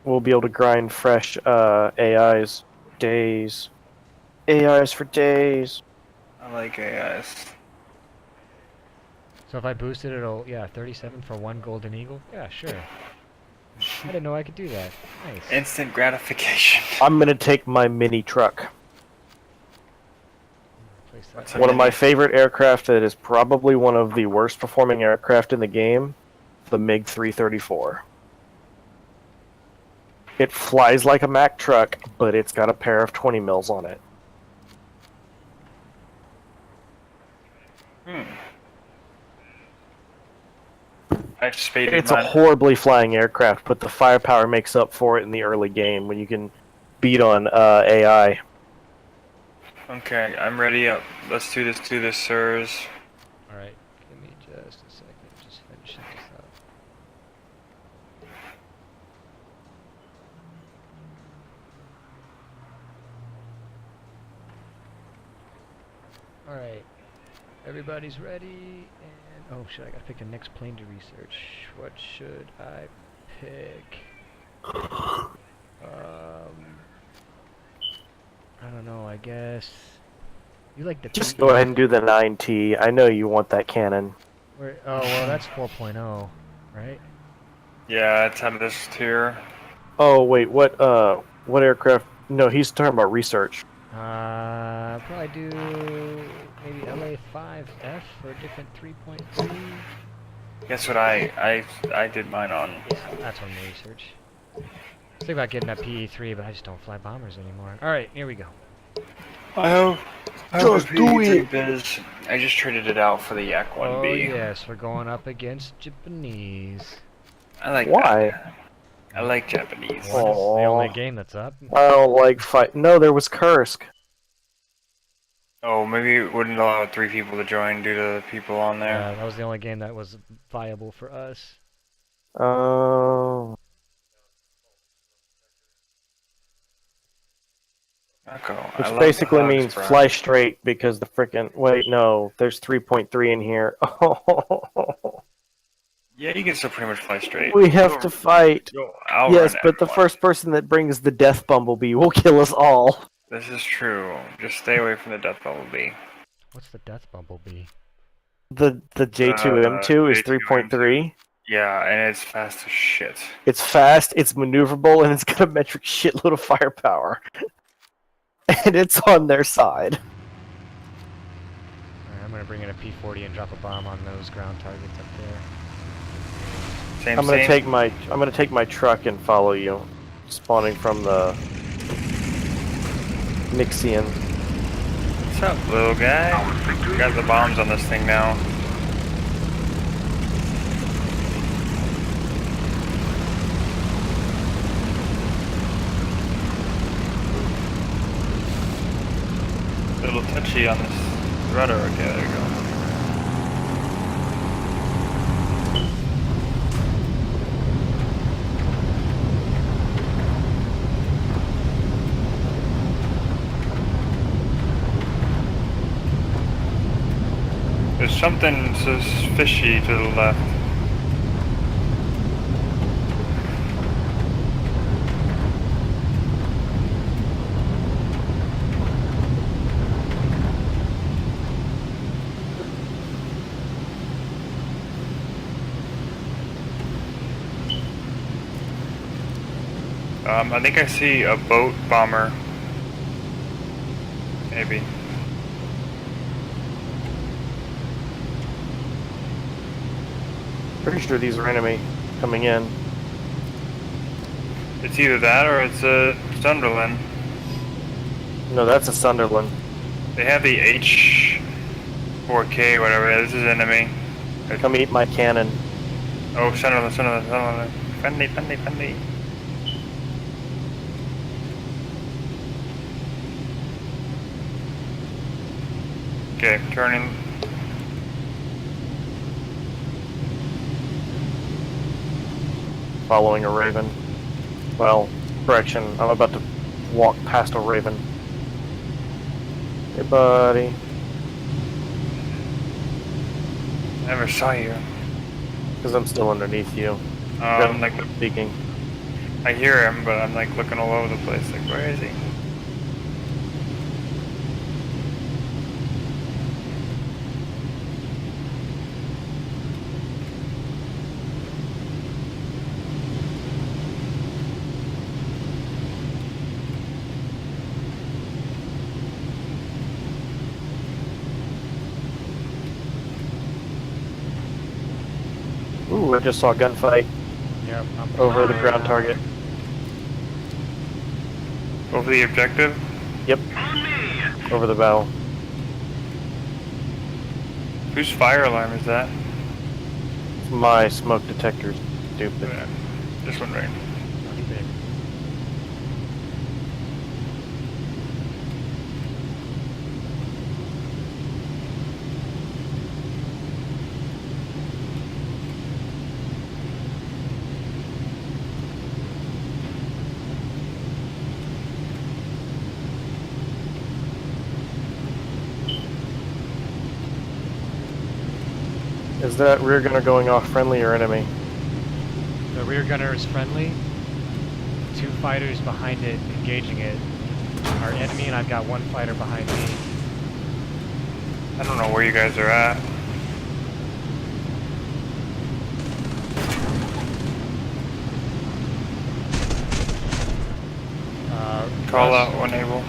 [SPEAKER 5] We'll be able to grind fresh AIs days. AIs for days.
[SPEAKER 1] I like AIs.
[SPEAKER 2] So if I boost it, it'll, yeah, 37 for 1 golden eagle? Yeah, sure. I didn't know I could do that. Nice.
[SPEAKER 1] Instant gratification.
[SPEAKER 5] I'm gonna take my mini truck.
[SPEAKER 2] Place that
[SPEAKER 1] What's
[SPEAKER 2] back.
[SPEAKER 5] One of my favorite aircraft that is probably one of the worst performing aircraft in the game, the MiG 334. It flies like a Mack truck, but it's got a pair of 20 mils on it.
[SPEAKER 1] I spaded
[SPEAKER 5] It's a
[SPEAKER 1] mine.
[SPEAKER 5] horribly flying aircraft, but the firepower makes up for it in the early game when you can beat on AI.
[SPEAKER 1] Okay, I'm ready up. Let's do this, sirs.
[SPEAKER 2] Alright, give me just a second. Just finishing this up. Alright, everybody's ready, and oh shit, I gotta pick the next plane to research. What should I pick? I don't know, I guess. You like the
[SPEAKER 5] Just
[SPEAKER 2] PE?
[SPEAKER 5] go ahead and do the 9T. I know you want that cannon.
[SPEAKER 2] Oh, well, that's 4.0, right?
[SPEAKER 1] Yeah, it's out of this tier.
[SPEAKER 5] Oh wait, what aircraft? No, he's talking about research.
[SPEAKER 2] Probably do maybe LA5F for a different 3.3.
[SPEAKER 1] Guess what I did mine on.
[SPEAKER 2] Yeah, that's on the research. I was thinking about getting that PE3, but I just don't fly bombers anymore. Alright, here we go.
[SPEAKER 1] I
[SPEAKER 5] Just do it.
[SPEAKER 1] Biz. I just traded it out for the Yak 1B.
[SPEAKER 2] Oh yes, we're going up against Japanese.
[SPEAKER 1] I like
[SPEAKER 5] Why?
[SPEAKER 1] that. I like Japanese.
[SPEAKER 2] Well, this is the only
[SPEAKER 5] Aw.
[SPEAKER 2] game that's up.
[SPEAKER 5] I don't like fight. No, there was Kursk.
[SPEAKER 1] Oh, maybe it wouldn't allow 3 people to join due to the people on there.
[SPEAKER 2] Yeah, that was the only game that was viable for us.
[SPEAKER 5] Oh.
[SPEAKER 1] Echo.
[SPEAKER 5] Which
[SPEAKER 1] I love
[SPEAKER 5] basically
[SPEAKER 1] the hugs,
[SPEAKER 5] means
[SPEAKER 1] bro.
[SPEAKER 5] fly straight because the frickin' wait, no, there's 3.3 in here.
[SPEAKER 1] Yeah, you can still pretty much fly straight.
[SPEAKER 5] We have to fight.
[SPEAKER 1] I'll
[SPEAKER 5] Yes,
[SPEAKER 1] run
[SPEAKER 5] but the
[SPEAKER 1] everyone.
[SPEAKER 5] first person that brings the death bumblebee will kill us all.
[SPEAKER 1] This is true. Just stay away from the death bumblebee.
[SPEAKER 2] What's the Death Bumblebee?
[SPEAKER 5] The J2M2 is
[SPEAKER 1] J2M2.
[SPEAKER 5] 3.3.
[SPEAKER 1] Yeah, and it's fast as shit.
[SPEAKER 5] It's fast, it's maneuverable, and it's got a metric shitload of firepower. And it's on their side.
[SPEAKER 2] Alright, I'm gonna bring in a P-40 and drop a bomb on those ground targets up there.
[SPEAKER 1] Same,
[SPEAKER 5] I'm gonna
[SPEAKER 1] same.
[SPEAKER 5] take my truck and follow you, spawning from the Nixian.
[SPEAKER 1] What's up, little guy? Got the bombs on this thing now. A little touchy on this rudder. Okay, there you go. There's something fishy to the left. I think I see a boat bomber. Maybe.
[SPEAKER 5] Pretty sure these are enemy coming in.
[SPEAKER 1] It's either that or it's a Sunderland.
[SPEAKER 5] No, that's a Sunderland.
[SPEAKER 1] They have the H4K, whatever. This is enemy.
[SPEAKER 5] Come eat my cannon.
[SPEAKER 1] Oh, Sunderland, Sunderland, Sunderland. Friendly, friendly, friendly. Okay, turning.
[SPEAKER 5] Following a raven. Well, correction. I'm about to walk past a raven. Hey, buddy.
[SPEAKER 1] Never saw you.
[SPEAKER 5] Because I'm still underneath you.
[SPEAKER 1] I'm like,
[SPEAKER 5] Speaking.
[SPEAKER 1] I hear him, but I'm like looking all over the place. Like, where is he?
[SPEAKER 5] Ooh, I just saw a gunfight
[SPEAKER 2] Yep.
[SPEAKER 5] over the ground target.
[SPEAKER 1] Over the objective?
[SPEAKER 5] Yep.
[SPEAKER 3] On me!
[SPEAKER 5] Over the bow.
[SPEAKER 1] Whose fire alarm is that?
[SPEAKER 5] My smoke detector's stupid.
[SPEAKER 1] Yeah, this one right.
[SPEAKER 5] Is that rear gunner going off friendly or enemy?
[SPEAKER 2] The rear gunner is friendly. 2 fighters behind it engaging it are enemy, and I've got 1 fighter behind me.
[SPEAKER 1] I don't know where you guys are at. Call
[SPEAKER 2] Russ,
[SPEAKER 1] out when able.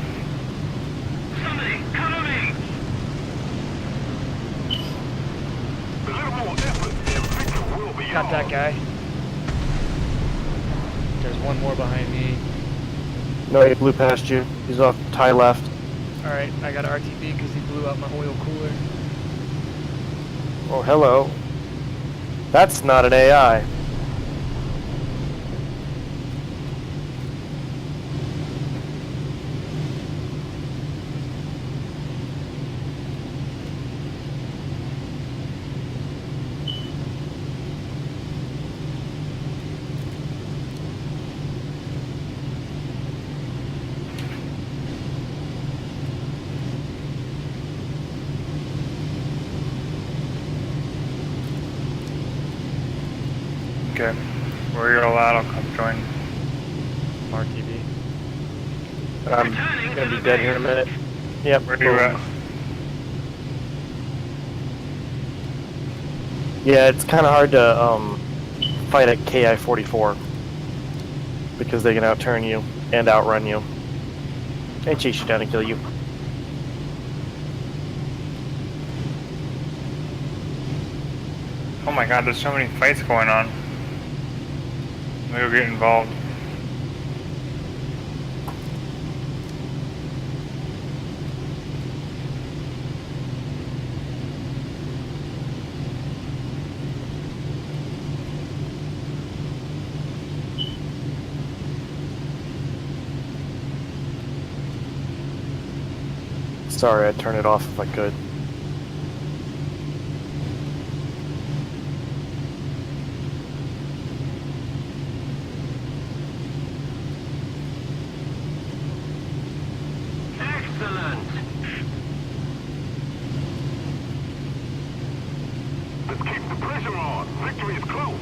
[SPEAKER 3] Somebody, cover me! A little more effort and victory will be
[SPEAKER 2] got that guy. There's 1 more behind me.
[SPEAKER 5] No, he blew past you. He's off tie left.
[SPEAKER 2] Alright, I got an RTB because he blew out my oil cooler.
[SPEAKER 5] Oh, hello. That's not an AI.
[SPEAKER 1] Okay. Where you're allowed, I'll come join.
[SPEAKER 2] RTB.
[SPEAKER 5] But I'm gonna be dead here in a minute. Yep.
[SPEAKER 1] Where are you at?
[SPEAKER 5] Yeah, it's kind of hard to fight at KI-44 because they can outturn you and outrun you and chase you down and kill you.
[SPEAKER 1] Oh my god, there's so many fights going on. We'll get involved.
[SPEAKER 5] Sorry, I'd turn it off if I could.
[SPEAKER 3] Excellent! Let's keep the pressure on. Victory is close.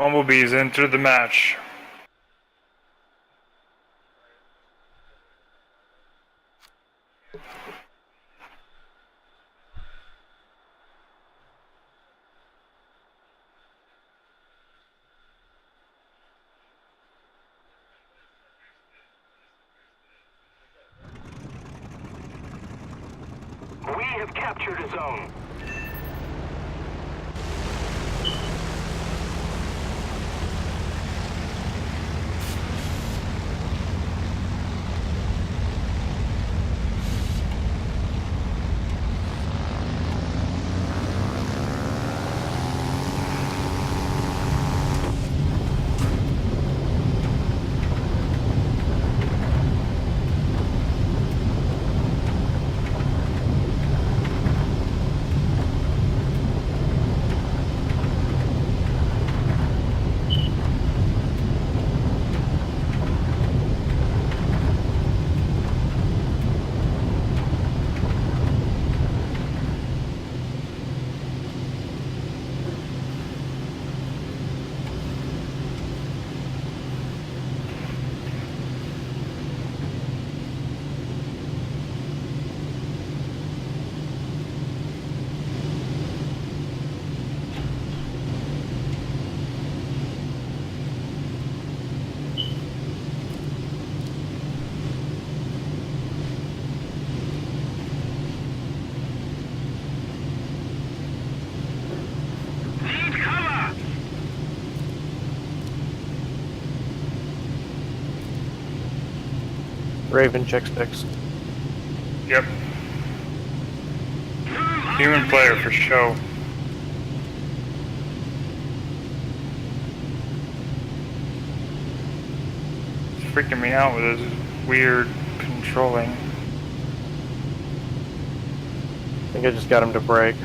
[SPEAKER 1] Bumblebees entered the match.
[SPEAKER 3] We have captured a zone. Need cover!
[SPEAKER 5] Raven, check sticks.
[SPEAKER 1] Yep. Human player for show. It's freaking me out with his weird controlling.
[SPEAKER 5] I think I just got him to break.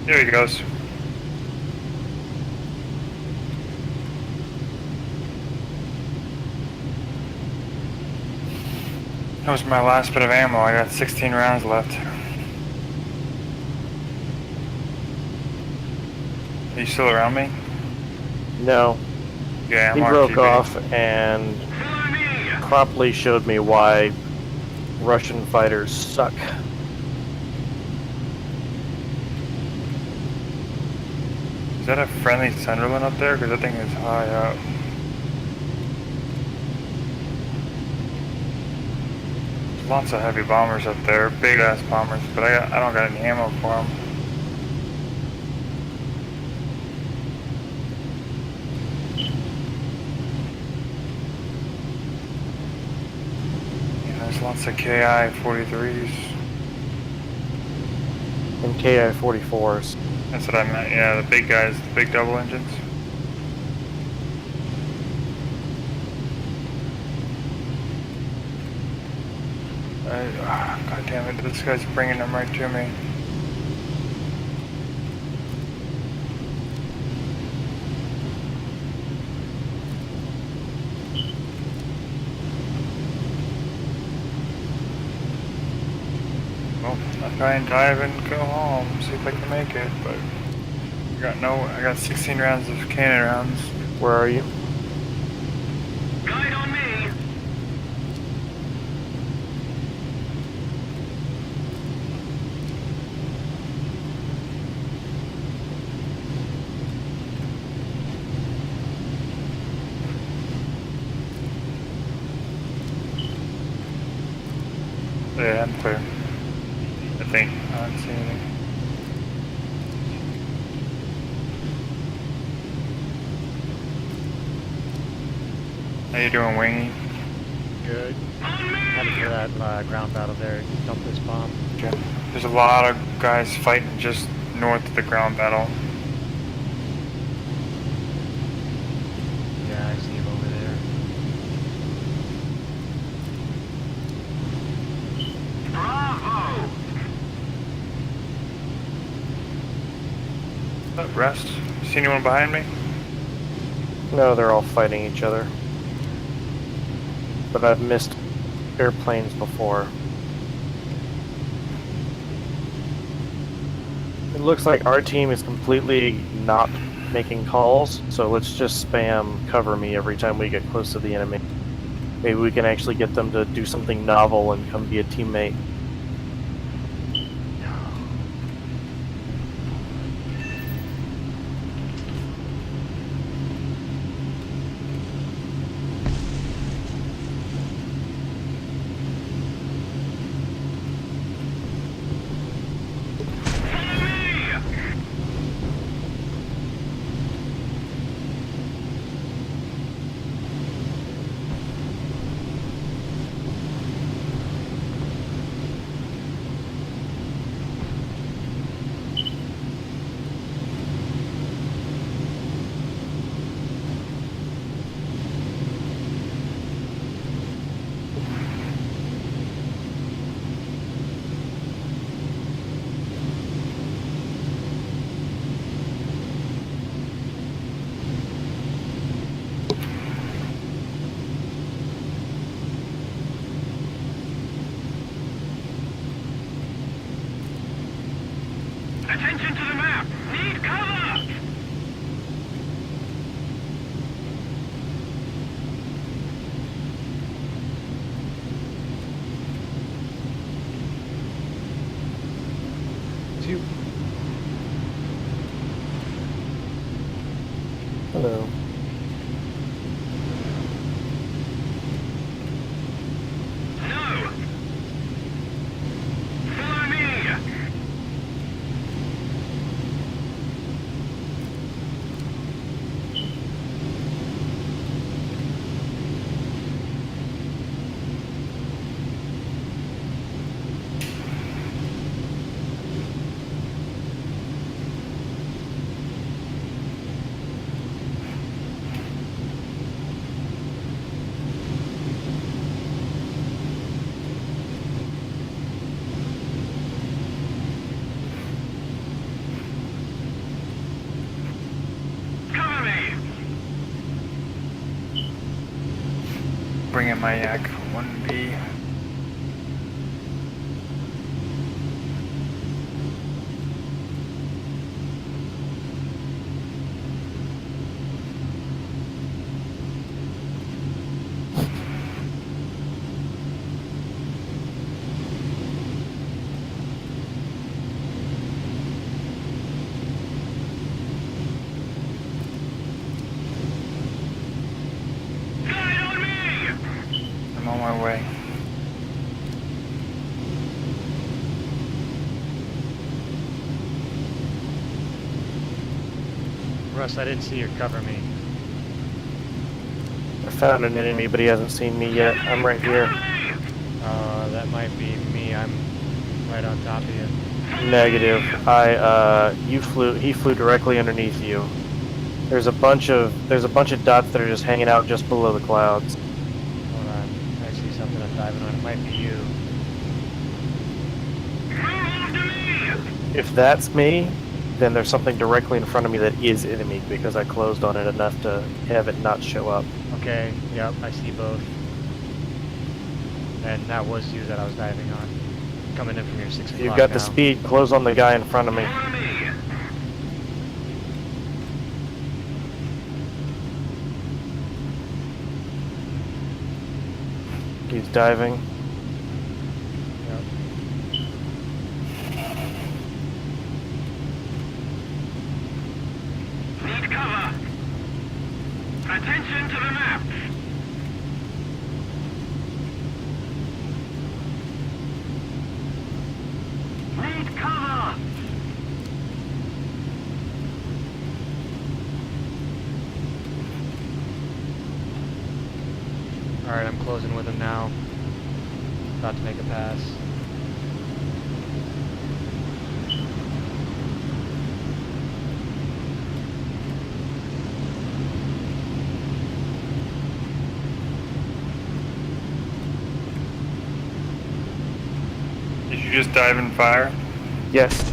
[SPEAKER 1] There he goes. That was my last bit of ammo. I got 16 rounds left. Are you still around me?
[SPEAKER 5] No.
[SPEAKER 1] Yeah, I'm
[SPEAKER 5] He
[SPEAKER 1] on
[SPEAKER 5] broke
[SPEAKER 1] TV.
[SPEAKER 5] off and promptly showed me why Russian fighters suck.
[SPEAKER 1] Is that a friendly Sunderland up there? Because that thing is high up. Lots of heavy bombers up there, big ass bombers, but I don't got any ammo for them. Yeah, there's lots of KI-43s.
[SPEAKER 5] And KI-44s.
[SPEAKER 1] That's what I meant. Yeah, the big guys, the big double engines. God damn it! This guy's bringing them right to me. Well, I'll try and dive and go home, see if I can make it, but I got 16 rounds of cannon rounds.
[SPEAKER 5] Where are you?
[SPEAKER 3] Guide on me!
[SPEAKER 1] Yeah, I'm clear. I think. I don't see anything. How you doing, Wingy?
[SPEAKER 2] Good. Heading for that ground battle there. Dump this bomb.
[SPEAKER 1] Okay. There's a lot of guys fighting just north of the ground battle.
[SPEAKER 2] Yeah, I see him over there.
[SPEAKER 3] Bravo!
[SPEAKER 1] Rest. See anyone behind me?
[SPEAKER 5] No, they're all fighting each other. But I've missed airplanes before. It looks like our team is completely not making calls, so let's just spam cover me every time we get close to the enemy. Maybe we can actually get them to do something novel and come be a teammate.
[SPEAKER 3] Attention to the map! Need cover!
[SPEAKER 2] Two.
[SPEAKER 5] Hello.
[SPEAKER 3] No! Follow me! Cover me!
[SPEAKER 1] Bring in my yak 1B.
[SPEAKER 3] Guide on me!
[SPEAKER 1] I'm on my way.
[SPEAKER 2] Russ, I didn't see your cover me.
[SPEAKER 5] I found an enemy, but he hasn't seen me yet. I'm right here.
[SPEAKER 2] That might be me. I'm right on top of you.
[SPEAKER 5] Negative. He flew directly underneath you. There's a bunch of dots that are just hanging out just below the clouds.
[SPEAKER 2] Hold on. I see something I'm diving on. It might be you.
[SPEAKER 3] Move after me!
[SPEAKER 5] If that's me, then there's something directly in front of me that is enemy because I closed on it enough to have it not show up.
[SPEAKER 2] Okay, yep, I see both. And that was you that I was diving on. Coming in from your 6 o'clock
[SPEAKER 5] You've got
[SPEAKER 2] now.
[SPEAKER 5] the speed, close on the guy in front of me.
[SPEAKER 3] Follow me!
[SPEAKER 5] He's diving.
[SPEAKER 2] Yep.
[SPEAKER 3] Need cover! Attention to the map! Need cover!
[SPEAKER 2] Alright, I'm closing with him now. About to make a pass.
[SPEAKER 1] Did you just dive in fire?
[SPEAKER 5] Yes.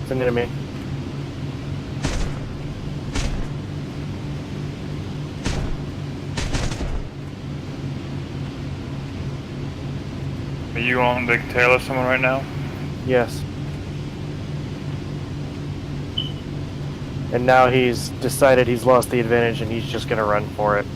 [SPEAKER 5] It's an enemy.
[SPEAKER 1] Are you on the tail of someone right now?
[SPEAKER 5] Yes. And now he's decided he's lost the advantage and he's just gonna run for it.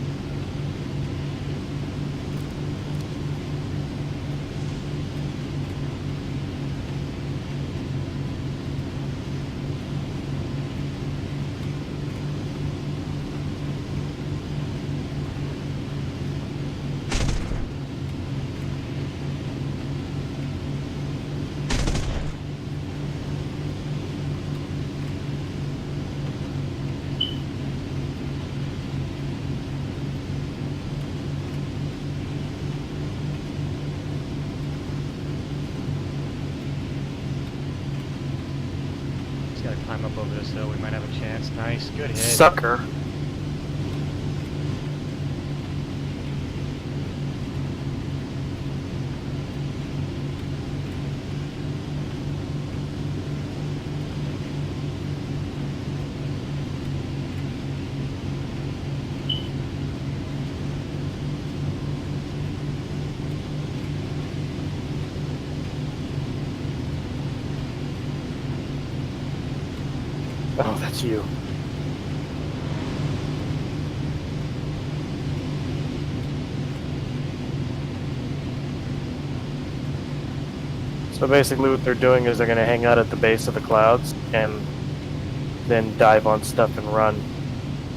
[SPEAKER 2] Just gotta climb up over this hill. We might have a chance. Nice. Good hit.
[SPEAKER 5] Sucker. Oh, that's you. So basically what they're doing is they're going to hang out at the base of the clouds and then dive on stuff and run.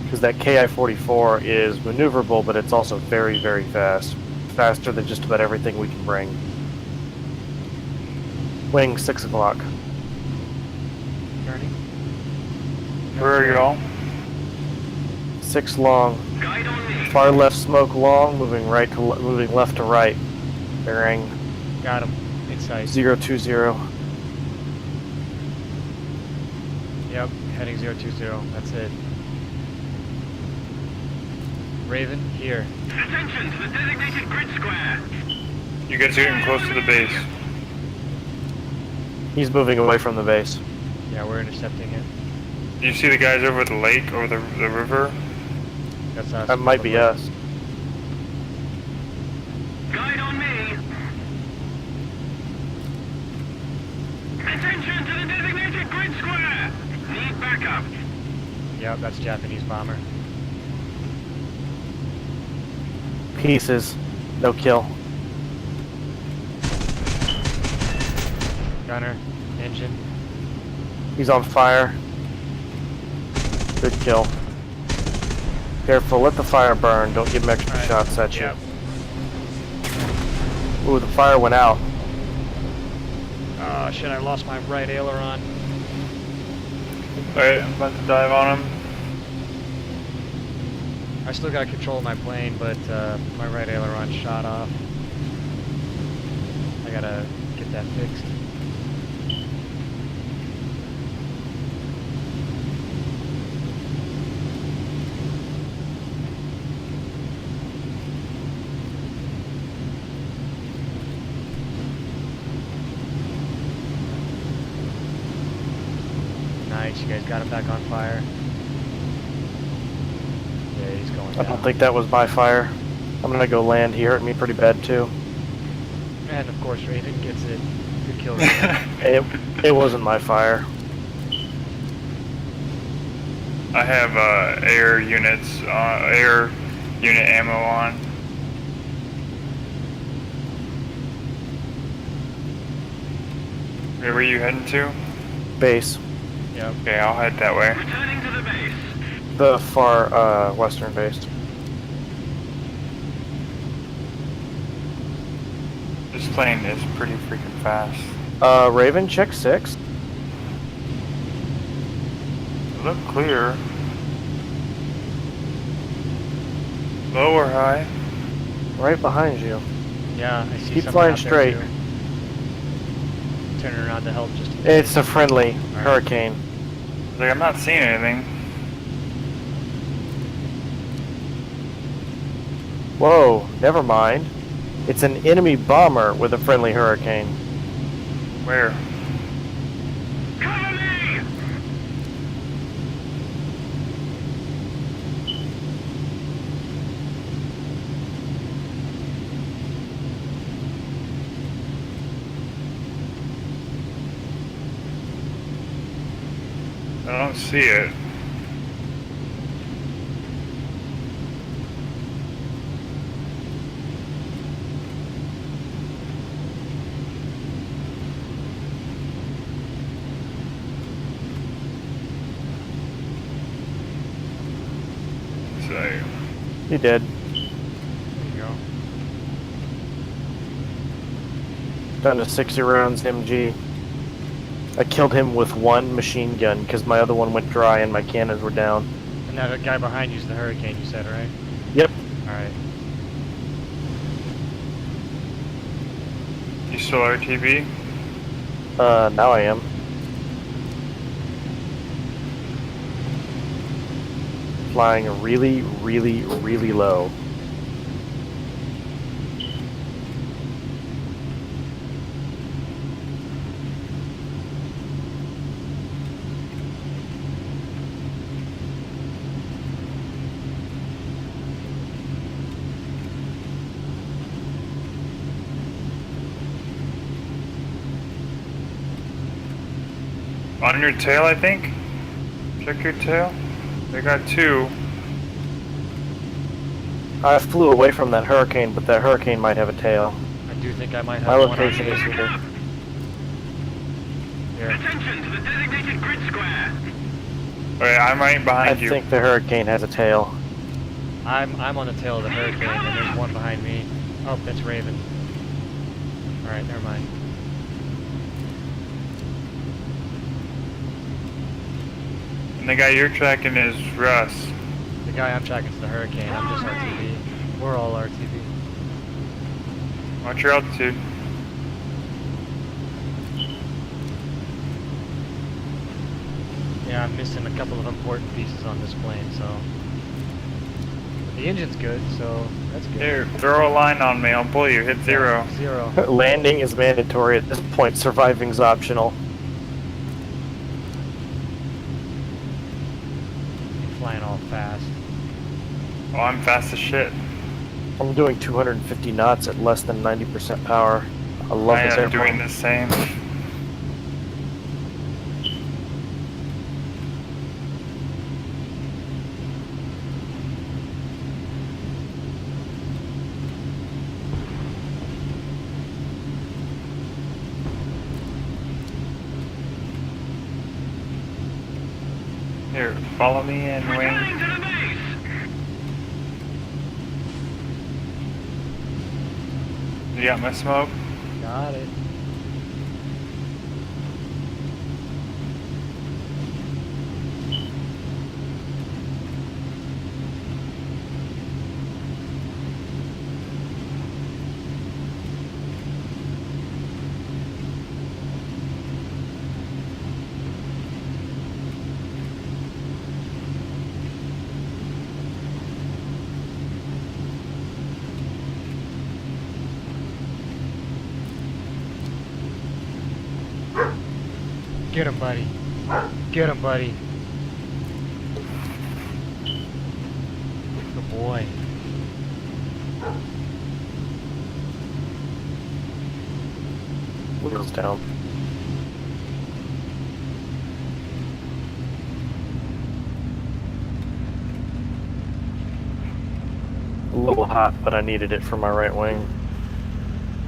[SPEAKER 5] Because that KI-44 is maneuverable, but it's also very, very fast. Faster than just about everything we can bring. Wing 6 o'clock.
[SPEAKER 2] Turning.
[SPEAKER 1] Where are y'all?
[SPEAKER 5] 6 long.
[SPEAKER 3] Guide on me.
[SPEAKER 5] Far left smoke long, moving left to right. Bearing
[SPEAKER 2] Got him. Inside.
[SPEAKER 5] 020.
[SPEAKER 2] Yep. Heading 020. That's it. Raven, here.
[SPEAKER 3] Attention to the designated grid square.
[SPEAKER 1] You guys are getting close to the base.
[SPEAKER 5] He's moving away from the base.
[SPEAKER 2] Yeah, we're intercepting it.
[SPEAKER 1] Do you see the guys over the lake, over the river?
[SPEAKER 2] That's us.
[SPEAKER 5] That might be us.
[SPEAKER 3] Guide on me. Attention to the designated grid square. Need backup.
[SPEAKER 2] Yep, that's Japanese bomber.
[SPEAKER 5] Pieces. No kill.
[SPEAKER 2] Gunner, engine.
[SPEAKER 5] He's on fire. Good kill. Careful, let the fire burn. Don't give him extra
[SPEAKER 2] Alright,
[SPEAKER 5] shots at you.
[SPEAKER 2] Yep.
[SPEAKER 5] Ooh, the fire went out.
[SPEAKER 2] Oh shit, I lost my right aileron.
[SPEAKER 1] Alright, I'm about to dive on him.
[SPEAKER 2] I still got control of my plane, but my right aileron shot off. I gotta get that fixed. Nice, you guys got him back on fire. Yeah, he's going down.
[SPEAKER 5] I don't think that was my fire. I'm gonna go land. He hurt me pretty bad too.
[SPEAKER 2] And of course, Raven gets it. Good kill, Raven.
[SPEAKER 5] It wasn't my fire.
[SPEAKER 1] I have air unit ammo on. Where are you heading to?
[SPEAKER 5] Base.
[SPEAKER 2] Yep.
[SPEAKER 1] Okay, I'll head that way.
[SPEAKER 3] Returning to the base.
[SPEAKER 5] The far western base.
[SPEAKER 1] This plane is pretty freaking fast.
[SPEAKER 5] Raven, check 6.
[SPEAKER 1] Look clear. Low or high?
[SPEAKER 5] Right behind you.
[SPEAKER 2] Yeah, I see
[SPEAKER 5] Keep
[SPEAKER 2] something
[SPEAKER 5] flying
[SPEAKER 2] out there,
[SPEAKER 5] straight.
[SPEAKER 2] too. Turning around to help just in case.
[SPEAKER 5] It's a friendly
[SPEAKER 2] Alright.
[SPEAKER 5] hurricane.
[SPEAKER 1] Like, I'm not seeing anything.
[SPEAKER 5] Whoa, never mind. It's an enemy bomber with a friendly hurricane.
[SPEAKER 1] Where?
[SPEAKER 3] Cover me!
[SPEAKER 1] I don't see it. So,
[SPEAKER 5] He did.
[SPEAKER 2] There you go.
[SPEAKER 5] Down to 60 rounds MG. I killed him with one machine gun because my other one went dry and my cannons were down.
[SPEAKER 2] And that guy behind you's the Hurricane, you said, right?
[SPEAKER 5] Yep.
[SPEAKER 2] Alright.
[SPEAKER 1] you still RTV?
[SPEAKER 5] Now I am. Flying really, really, really low.
[SPEAKER 1] On your tail, I think? Check your tail. They got two.
[SPEAKER 5] I flew away from that hurricane, but that hurricane might have a tail.
[SPEAKER 2] I do think I might have
[SPEAKER 5] My
[SPEAKER 2] one
[SPEAKER 5] location
[SPEAKER 2] on
[SPEAKER 5] is
[SPEAKER 2] me.
[SPEAKER 5] here.
[SPEAKER 2] Here.
[SPEAKER 3] Attention to the designated grid square.
[SPEAKER 1] Alright, I'm right
[SPEAKER 5] I
[SPEAKER 1] behind you.
[SPEAKER 5] think the hurricane has a tail.
[SPEAKER 2] I'm on the tail of the Hurricane, and there's one behind me. Oh, that's Raven. Alright, never mind.
[SPEAKER 1] And the guy you're tracking is Russ.
[SPEAKER 2] The guy I'm tracking is the Hurricane. I'm just RTV. We're all RTV.
[SPEAKER 1] Watch your altitude.
[SPEAKER 2] Yeah, I'm missing a couple of important pieces on this plane, so... But the engine's good, so that's good.
[SPEAKER 1] Here, throw a line on me. I'll pull you. Hit zero.
[SPEAKER 2] Zero.
[SPEAKER 5] Landing is mandatory at this point. Surviving's optional.
[SPEAKER 2] Flying all fast.
[SPEAKER 1] Oh, I'm fast as shit.
[SPEAKER 5] I'm doing 250 knots at less than 90% power. I love
[SPEAKER 1] I
[SPEAKER 5] this
[SPEAKER 1] am
[SPEAKER 5] airplane.
[SPEAKER 1] doing the same. Here, follow me in, Wing.
[SPEAKER 3] Returning to the base.
[SPEAKER 1] You got my smoke?
[SPEAKER 2] Got it. Get him, buddy. Get him, buddy. Good boy.
[SPEAKER 5] Wheels down. A little hot, but I needed it for my right wing.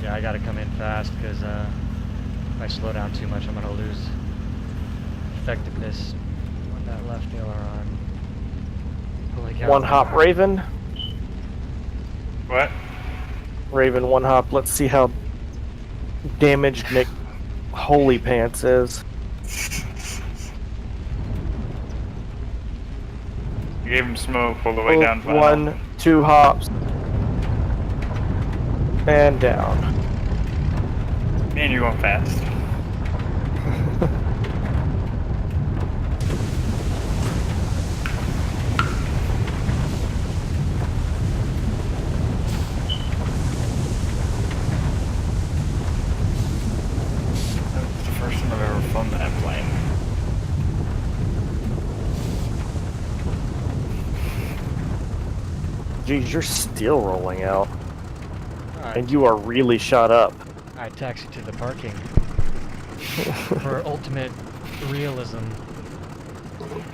[SPEAKER 2] Yeah, I gotta come in fast, because if I slow down too much, I'm gonna lose effectiveness on that left aileron. Holy cow.
[SPEAKER 5] One hop, Raven.
[SPEAKER 1] What?
[SPEAKER 5] Raven, one hop. Let's see how damaged Nick Holy Pants is.
[SPEAKER 1] You gave him smoke all the way
[SPEAKER 5] Oh,
[SPEAKER 1] down. Final.
[SPEAKER 5] 1, 2 hops. And down.
[SPEAKER 1] Man, you're going fast. That's the first time I've ever flown that plane.
[SPEAKER 5] Geez, you're still rolling out.
[SPEAKER 2] Alright,
[SPEAKER 5] And you are really shot up.
[SPEAKER 2] I taxi to the parking for ultimate realism.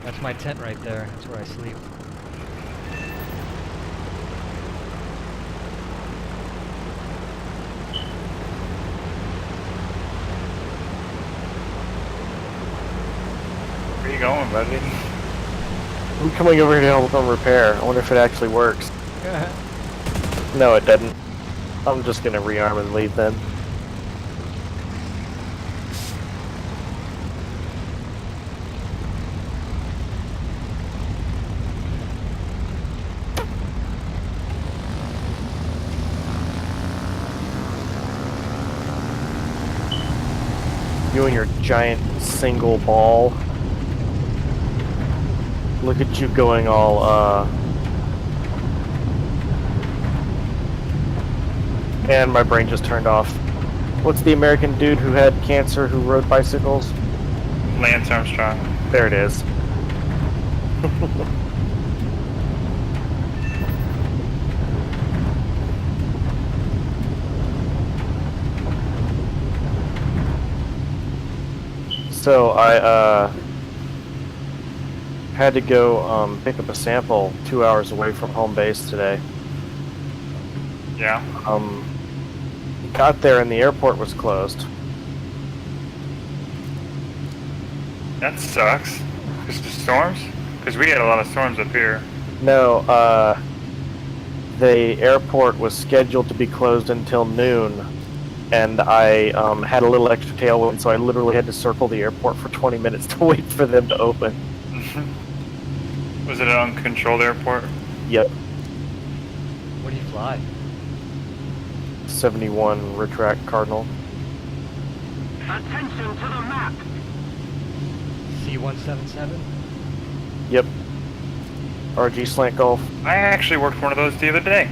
[SPEAKER 2] That's my tent right there. That's where I sleep.
[SPEAKER 1] Where you going, buddy?
[SPEAKER 5] I'm coming over here to help them repair. I wonder if it actually works. No, it didn't. I'm just gonna rearm and leave then. You and your giant single ball. Look at you going all, And my brain just turned off. What's the American dude who had cancer who rode bicycles?
[SPEAKER 1] Lance Armstrong.
[SPEAKER 5] There it is. So I had to go pick up a sample 2 hours away from home base today.
[SPEAKER 1] Yeah.
[SPEAKER 5] Got there and the airport was closed.
[SPEAKER 1] That sucks. Just the storms? Because we had a lot of storms up here.
[SPEAKER 5] No, the airport was scheduled to be closed until noon, and I had a little extra tailwind, so I literally had to circle the airport for 20 minutes to wait for them to open.
[SPEAKER 1] Was it an uncontrolled airport?
[SPEAKER 5] Yep,
[SPEAKER 2] What do you fly?
[SPEAKER 5] 71 retract Cardinal.
[SPEAKER 3] Attention to the map.
[SPEAKER 2] C-177?
[SPEAKER 5] Yep. RG Slant Golf.
[SPEAKER 1] I actually worked one of those the other day.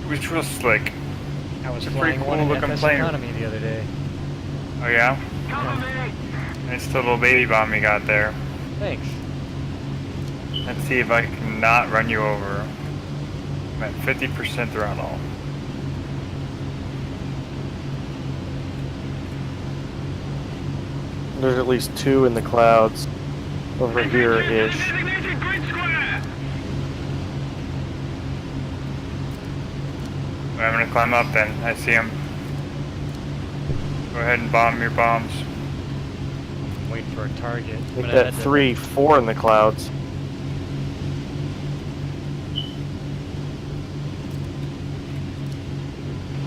[SPEAKER 1] It was real slick.
[SPEAKER 2] I was
[SPEAKER 1] It's a pretty
[SPEAKER 2] flying
[SPEAKER 1] cool
[SPEAKER 2] one in
[SPEAKER 1] looking
[SPEAKER 2] FS
[SPEAKER 1] plane.
[SPEAKER 2] Economy the other day.
[SPEAKER 1] Oh yeah?
[SPEAKER 3] Cover me.
[SPEAKER 1] Nice little baby bomb you got there.
[SPEAKER 2] Thanks.
[SPEAKER 1] Let's see if I can not run you over. I'm at 50% throttle.
[SPEAKER 5] There's at least 2 in the clouds over here-ish.
[SPEAKER 3] Designated grid square.
[SPEAKER 1] I'm gonna climb up then. I see him. Go ahead and bomb your bombs.
[SPEAKER 2] Wait for a target. I'm
[SPEAKER 5] Look
[SPEAKER 2] gonna
[SPEAKER 5] at
[SPEAKER 2] head to-
[SPEAKER 5] 3, 4 in the clouds.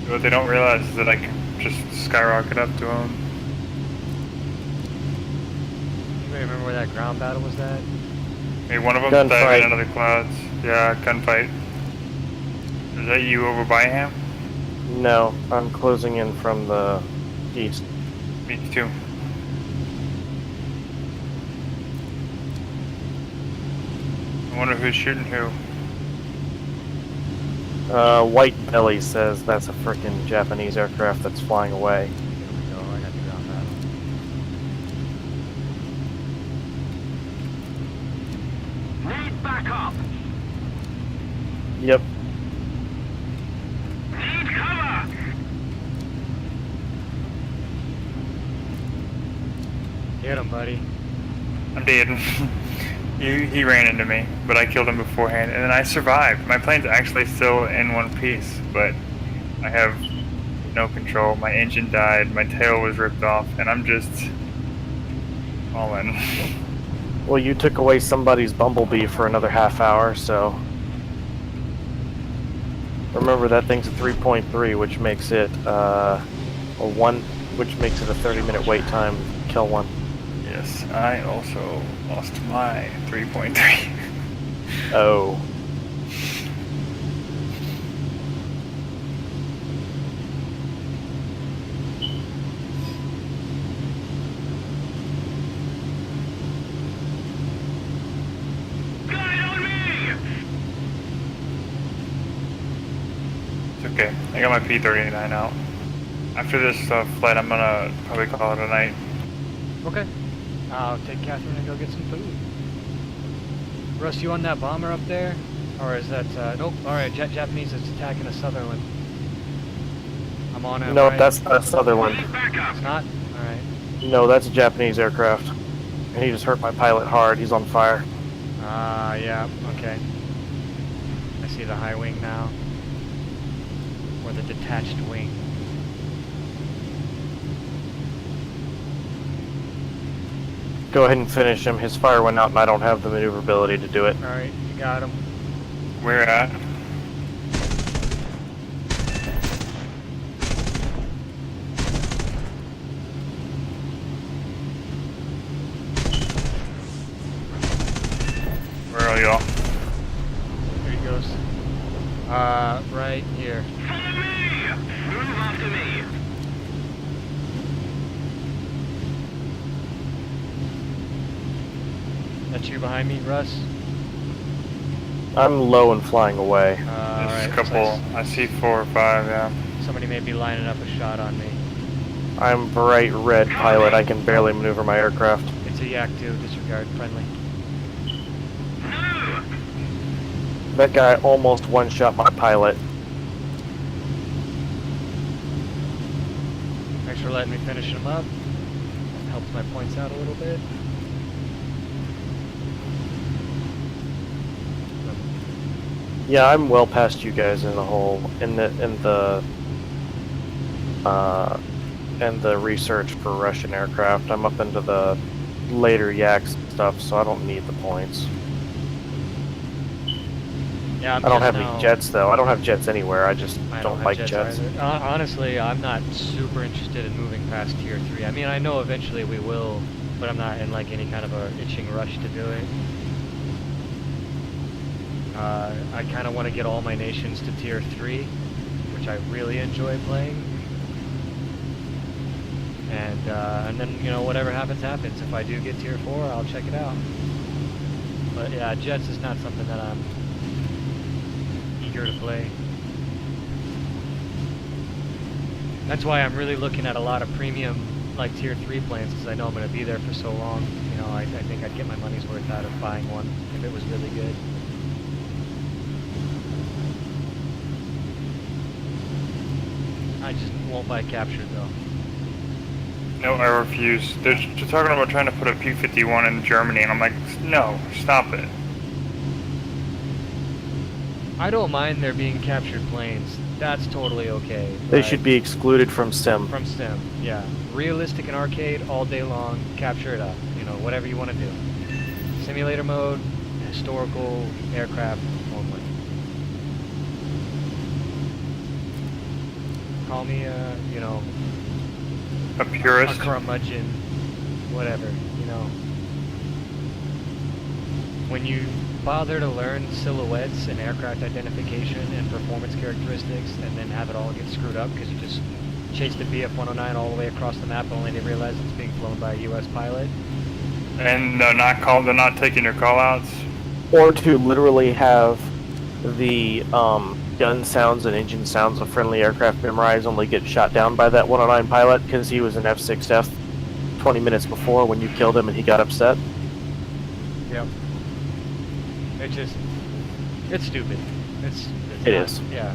[SPEAKER 1] What they don't realize is that I can just skyrocket up to them.
[SPEAKER 2] You remember where that ground battle was at?
[SPEAKER 1] Maybe one of them
[SPEAKER 5] Gunfight.
[SPEAKER 1] died in other clouds. Yeah, gunfight. Is that you over by him?
[SPEAKER 5] No, I'm closing in from the east.
[SPEAKER 1] Me too. I wonder who's shooting who.
[SPEAKER 5] White Belly says that's a frickin' Japanese aircraft that's flying away.
[SPEAKER 2] Here we go, I got the ground battle.
[SPEAKER 3] Need backup.
[SPEAKER 5] Yep.
[SPEAKER 3] Need cover.
[SPEAKER 2] Get him, buddy.
[SPEAKER 1] I'm dead. he ran into me, but I killed him beforehand, and then I survived. My plane's actually still in one piece, but I have no control. My engine died, my tail was ripped off, and I'm just falling.
[SPEAKER 5] Well, you took away somebody's bumblebee for another half hour, so... Remember, that thing's a 3.3, which makes it, which makes it a 30-minute wait time to kill one.
[SPEAKER 1] Yes, I also lost my 3.3.
[SPEAKER 5] Oh.
[SPEAKER 1] Okay, I got my P-39 out. After this flight, I'm gonna probably call it a night.
[SPEAKER 2] Okay. I'll take Catherine and go get some food. Russ, you on that bomber up there? Or is that, nope, alright, Japanese is attacking a Sutherland. I'm on him,
[SPEAKER 5] No,
[SPEAKER 2] right?
[SPEAKER 5] that's not Sutherland.
[SPEAKER 3] Backup.
[SPEAKER 2] It's not? Alright.
[SPEAKER 5] No, that's a Japanese aircraft. And he just hurt my pilot hard. He's on fire.
[SPEAKER 2] Ah, yeah, okay. I see the high wing now. Or the detached wing.
[SPEAKER 5] Go ahead and finish him. His fire went out and I don't have the maneuverability to do it.
[SPEAKER 2] Alright, you got him.
[SPEAKER 1] Where at? Where are y'all?
[SPEAKER 2] There he goes. Right here.
[SPEAKER 3] Follow me! Move after me!
[SPEAKER 2] That's you behind me, Russ?
[SPEAKER 5] I'm low and flying away.
[SPEAKER 1] There's
[SPEAKER 2] Alright,
[SPEAKER 1] a couple. I see 4 or 5, yeah.
[SPEAKER 2] somebody may be lining up a shot on me.
[SPEAKER 5] I'm bright red pilot. I can barely maneuver my aircraft.
[SPEAKER 2] It's a Yak 2, disregard, friendly.
[SPEAKER 3] No!
[SPEAKER 5] That guy almost one-shot my pilot.
[SPEAKER 2] Thanks for letting me finish him up. Helps my points out a little bit.
[SPEAKER 5] Yeah, I'm well past you guys in the whole in the research for Russian aircraft. I'm up into the later Yaks stuff, so I don't need the points.
[SPEAKER 2] Yeah, I'm
[SPEAKER 5] I don't
[SPEAKER 2] just
[SPEAKER 5] have
[SPEAKER 2] now-
[SPEAKER 5] any jets though. I don't have jets anywhere. I just
[SPEAKER 2] I
[SPEAKER 5] don't
[SPEAKER 2] have
[SPEAKER 5] like jets.
[SPEAKER 2] either. Honestly, I'm not super interested in moving past tier 3. I mean, I know eventually we will, but I'm not in like any kind of a itching rush to do it. I kind of want to get all my nations to tier 3, which I really enjoy playing. And then, you know, whatever happens, happens. If I do get tier 4, I'll check it out. But yeah, jets is not something that I'm eager to play. That's why I'm really looking at a lot of premium, like tier 3 planes, because I know I'm going to be there for so long. You know, I think I'd get my money's worth out of buying one if it was really good. I just won't buy captured though.
[SPEAKER 1] No, I refuse. They're talking about trying to put a P-51 in Germany, and I'm like, no, stop it.
[SPEAKER 2] I don't mind there being captured planes. That's totally okay.
[SPEAKER 5] They
[SPEAKER 2] but
[SPEAKER 5] should be excluded from STEM.
[SPEAKER 2] from STEM. Yeah, realistic and arcade all day long. Capture it up. You know, whatever you want to do. Simulator mode, historical aircraft only. Call me a, you know,
[SPEAKER 1] A
[SPEAKER 2] a
[SPEAKER 1] purist.
[SPEAKER 2] curmudgeon, whatever, you know. When you bother to learn silhouettes and aircraft identification and performance characteristics and then have it all get screwed up because you just chased the BF-109 all the way across the map only to realize it's being flown by a US pilot.
[SPEAKER 1] And they're not taking your callouts.
[SPEAKER 5] Or to literally have the gun sounds and engine sounds of friendly aircraft memorized, only get shot down by that 109 pilot because he was an F6F 20 minutes before when you killed him and he got upset.
[SPEAKER 2] Yep. It's stupid.
[SPEAKER 5] It is.
[SPEAKER 2] Yeah.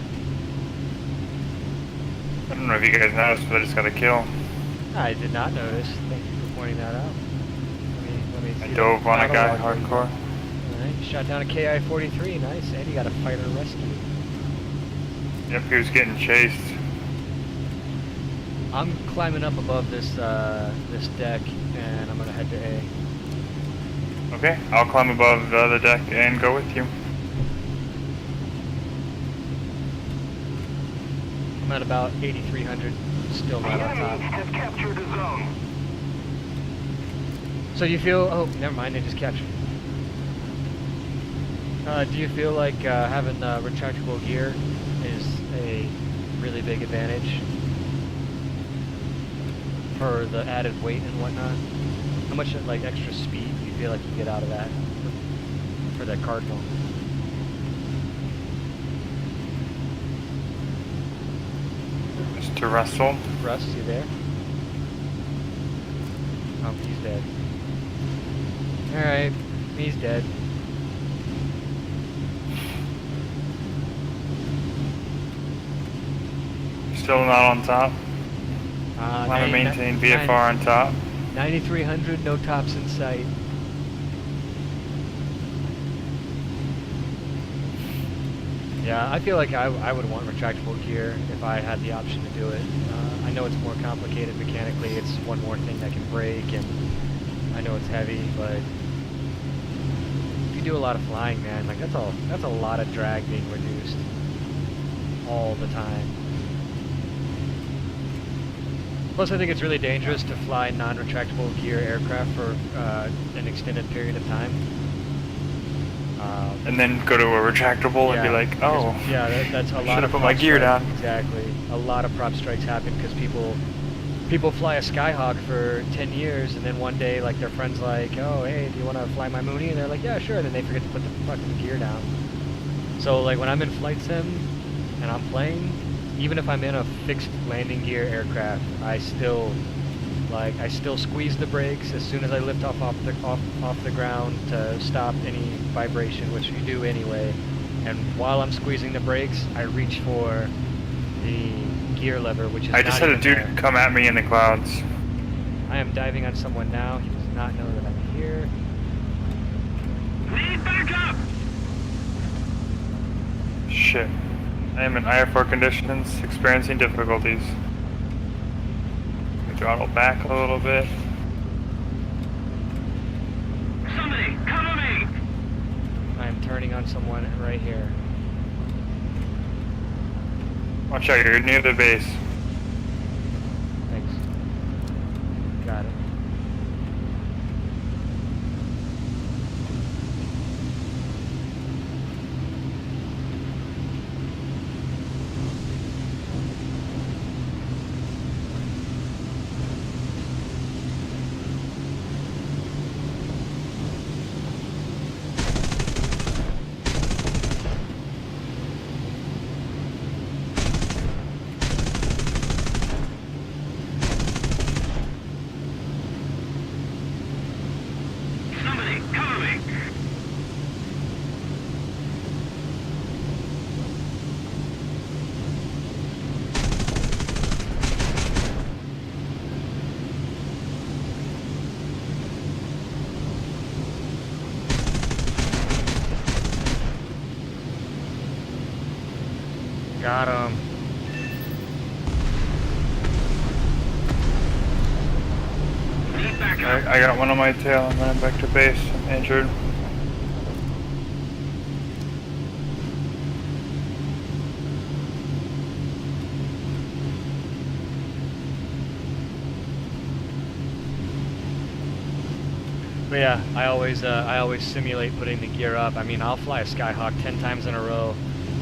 [SPEAKER 1] I don't know if you guys noticed, but I just got a kill.
[SPEAKER 2] I did not notice. Thank you for pointing that out. Let me
[SPEAKER 1] I
[SPEAKER 2] see
[SPEAKER 1] dove
[SPEAKER 2] the
[SPEAKER 1] on a
[SPEAKER 2] battle
[SPEAKER 1] guy
[SPEAKER 2] log.
[SPEAKER 1] hardcore.
[SPEAKER 2] Alright, shot down a KI-43. Nice. And you got a fighter rescue.
[SPEAKER 1] Yep, he was getting chased.
[SPEAKER 2] I'm climbing up above this this deck, and I'm gonna head to A.
[SPEAKER 1] Okay, I'll climb above the other deck and go with you.
[SPEAKER 2] I'm at about 8,300, still not on top.
[SPEAKER 3] Has captured a zone.
[SPEAKER 2] So you feel? Oh, never mind. They just captured. Do you feel like having retractable gear is a really big advantage for the added weight and whatnot? How much like extra speed do you feel like you get out of that for that Cardinal?
[SPEAKER 1] Just to Russell.
[SPEAKER 2] Russ, you there? Oh, he's dead. Alright, he's dead.
[SPEAKER 1] Still not on top. Want to
[SPEAKER 2] 90
[SPEAKER 1] maintain VFR on top.
[SPEAKER 2] 9,300, no tops in sight. Yeah, I feel like I would want retractable gear if I had the option to do it. I know it's more complicated mechanically, it's one more thing that can break, and I know it's heavy, but if you do a lot of flying, man, like that's a lot of drag being reduced all the time. Plus, I think it's really dangerous to fly non-retractable gear aircraft for an extended period of time.
[SPEAKER 1] And then go to a retractable and be like, oh,
[SPEAKER 2] yeah, that's a lot.
[SPEAKER 1] Should have
[SPEAKER 2] of
[SPEAKER 1] put my
[SPEAKER 2] prop
[SPEAKER 1] gear
[SPEAKER 2] strike-
[SPEAKER 1] down.
[SPEAKER 2] Exactly. A lot of prop strikes happen because people fly a Skyhawk for 10 years, and then one day, like, their friend's like, oh, hey, do you want to fly my Mooney? And they're like, yeah, sure. Then they forget to put the fucking gear down. So, like, when I'm in flight sim and I'm playing, even if I'm in a fixed landing gear aircraft, I still squeeze the brakes as soon as I lift off the ground to stop any vibration, which you do anyway. And while I'm squeezing the brakes, I reach for the gear lever, which is
[SPEAKER 1] I just had a
[SPEAKER 2] not
[SPEAKER 1] dude
[SPEAKER 2] even there.
[SPEAKER 1] come at me in the clouds.
[SPEAKER 2] I am diving on someone now. He does not know that I'm here.
[SPEAKER 3] Need backup!
[SPEAKER 1] Shit. I am in IFR conditions, experiencing difficulties. Throttle back a little bit.
[SPEAKER 3] Somebody, cover me!
[SPEAKER 2] I am turning on someone right here.
[SPEAKER 1] Watch out, you're near the base.
[SPEAKER 2] Thanks. Got it.
[SPEAKER 3] Somebody, cover me!
[SPEAKER 2] Got him.
[SPEAKER 3] Need backup!
[SPEAKER 1] I got one on my tail. I'm running back to base. I'm injured.
[SPEAKER 2] But yeah, I always simulate putting the gear up. I mean, I'll fly a Skyhawk 10 times in a row,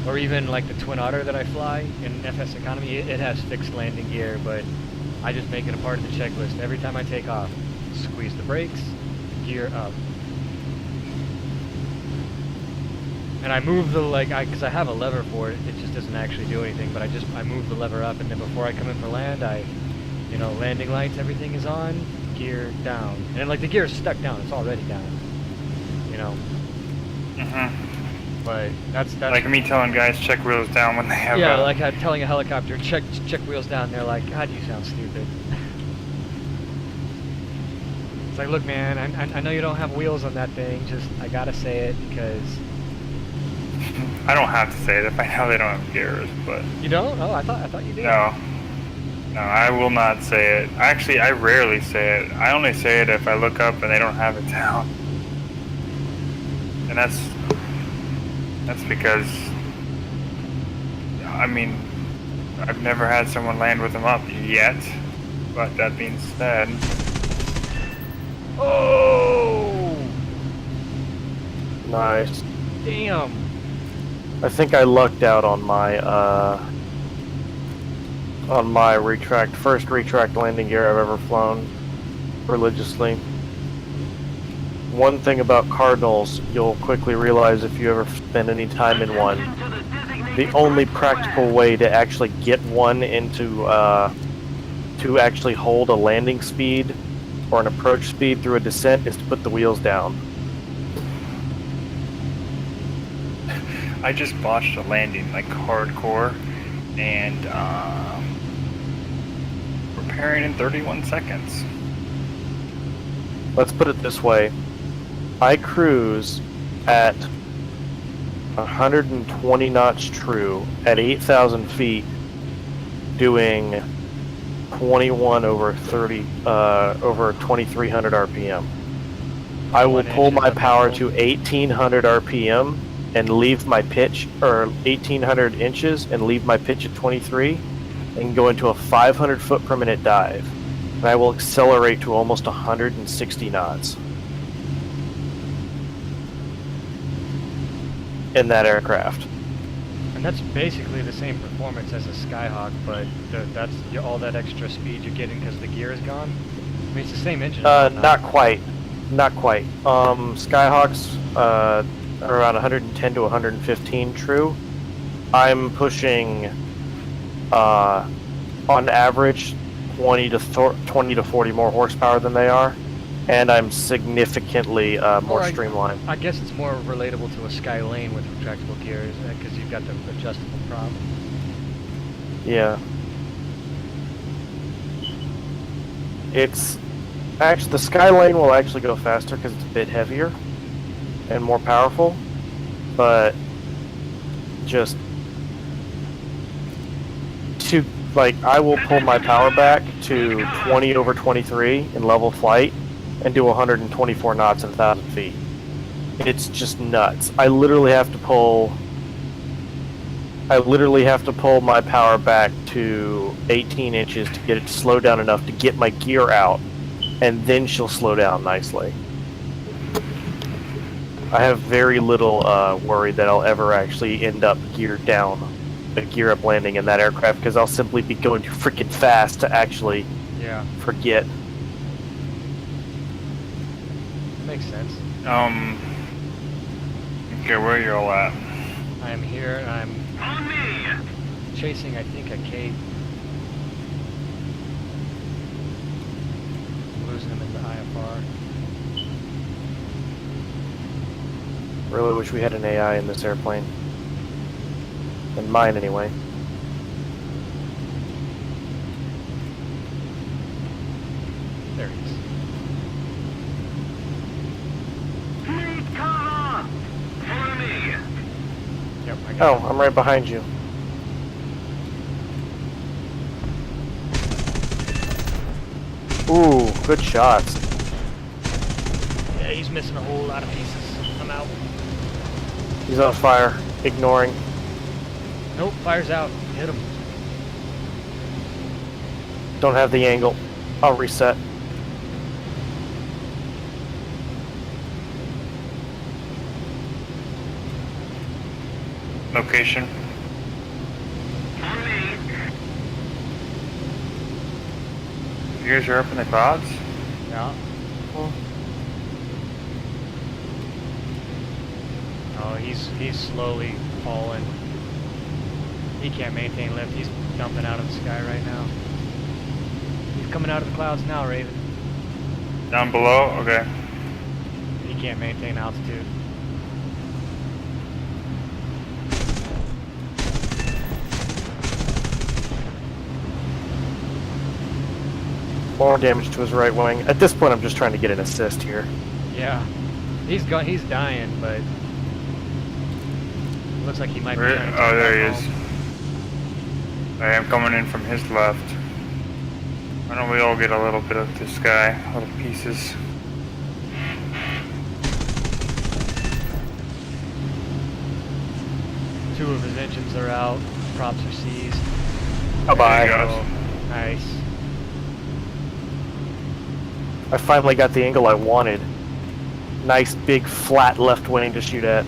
[SPEAKER 2] or even like the Twin Otter that I fly in FS Economy. It has fixed landing gear, but I just make it a part of the checklist. Every time I take off, squeeze the brakes, gear up. And I move the, because I have a lever for it, it just doesn't actually do anything, but I move the lever up, and then before I come in for land, landing lights, everything is on, gear down. And then, the gear is stuck down, it's already down, But that's
[SPEAKER 1] Like me telling guys check wheels down when they have
[SPEAKER 2] yeah, like I'm telling a helicopter, check wheels down, they're like, God, you sound stupid. It's like, look, man, I know you don't have wheels on that thing, just, I gotta say it because...
[SPEAKER 1] I don't have to say it if I know they don't have gears, but...
[SPEAKER 2] You don't? Oh, I thought you did.
[SPEAKER 1] No. No, I will not say it. Actually, I rarely say it. I only say it if I look up and they don't have it down. And that's because, I mean, I've never had someone land with them up yet. But that being said...
[SPEAKER 2] Oh!
[SPEAKER 5] Nice.
[SPEAKER 2] Damn.
[SPEAKER 5] I think I lucked out on my first retract landing gear I've ever flown religiously. One thing about Cardinals, you'll quickly realize if you ever spend any time in one.
[SPEAKER 3] Attention to the designated
[SPEAKER 5] the only practical way to actually get one into to actually hold a landing speed or an approach speed through a descent is to put the wheels down.
[SPEAKER 1] I just botched a landing like hardcore, and repairing in 31 seconds.
[SPEAKER 5] Let's put it this way. I cruise at 120 knots true at 8,000 feet doing 21 over 30 over 2300 RPM. I will pull my power to 1800 RPM and leave my pitch, or 1800 inches and leave my pitch at 23 and go into a 500 foot per minute dive. And I will accelerate to almost 160 knots in that aircraft.
[SPEAKER 2] And that's basically the same performance as a Skyhawk, but that's all that extra speed you're getting because the gear is gone. I mean, it's the same engine.
[SPEAKER 5] Not quite. Not quite. Skyhawks are around 110 to 115 true. I'm pushing, on average, 20 to 40 more horsepower than they are, and I'm significantly more streamlined.
[SPEAKER 2] I guess it's more relatable to a Skylane with retractable gears because you've got the adjustable prop.
[SPEAKER 5] Yeah. It's actually, the Skylane will actually go faster because it's a bit heavier and more powerful, but just to, like, I will pull my power back to 20 over 23 in level flight and do 124 knots at 1,000 feet. It's just nuts. I literally have to pull my power back to 18 inches to get it to slow down enough to get my gear out, and then she'll slow down nicely. I have very little worry that I'll ever actually end up geared down, a gear up landing in that aircraft, because I'll simply be going too freaking fast to actually forget.
[SPEAKER 2] Makes sense.
[SPEAKER 1] Okay, where are you all at?
[SPEAKER 2] I am here, and I'm
[SPEAKER 3] On me!
[SPEAKER 2] chasing, I think, a Cape. Losing him in the IFR.
[SPEAKER 5] Really wish we had an AI in this airplane. In mine, anyway.
[SPEAKER 2] There he is.
[SPEAKER 3] Need cover! Follow me!
[SPEAKER 2] Yep, I got
[SPEAKER 5] Oh, I'm right behind you. Ooh, good shots.
[SPEAKER 2] Yeah, he's missing a whole lot of pieces. I'm out.
[SPEAKER 5] He's on fire, ignoring.
[SPEAKER 2] Nope, fire's out. Hit him.
[SPEAKER 5] Don't have the angle. I'll reset.
[SPEAKER 1] Location.
[SPEAKER 3] On me!
[SPEAKER 1] You guys are up in the clouds?
[SPEAKER 2] Yeah. Oh, he's slowly falling. He can't maintain lift. He's dumping out of the sky right now. He's coming out of the clouds now, Raven.
[SPEAKER 1] Down below? Okay.
[SPEAKER 2] He can't maintain altitude.
[SPEAKER 5] More damage to his right wing. At this point, I'm just trying to get an assist here.
[SPEAKER 2] Yeah. He's dying, but looks like he might be
[SPEAKER 1] Where?
[SPEAKER 2] trying to
[SPEAKER 1] Oh,
[SPEAKER 2] turn
[SPEAKER 1] there he
[SPEAKER 2] back
[SPEAKER 1] is.
[SPEAKER 2] home.
[SPEAKER 1] I am coming in from his left. Why don't we all get a little bit of this guy, little pieces.
[SPEAKER 2] Two of his engines are out. Props are seized.
[SPEAKER 5] Bye-bye.
[SPEAKER 1] There you go.
[SPEAKER 2] Oh, nice.
[SPEAKER 5] I finally got the angle I wanted. Nice big flat left wing to shoot at.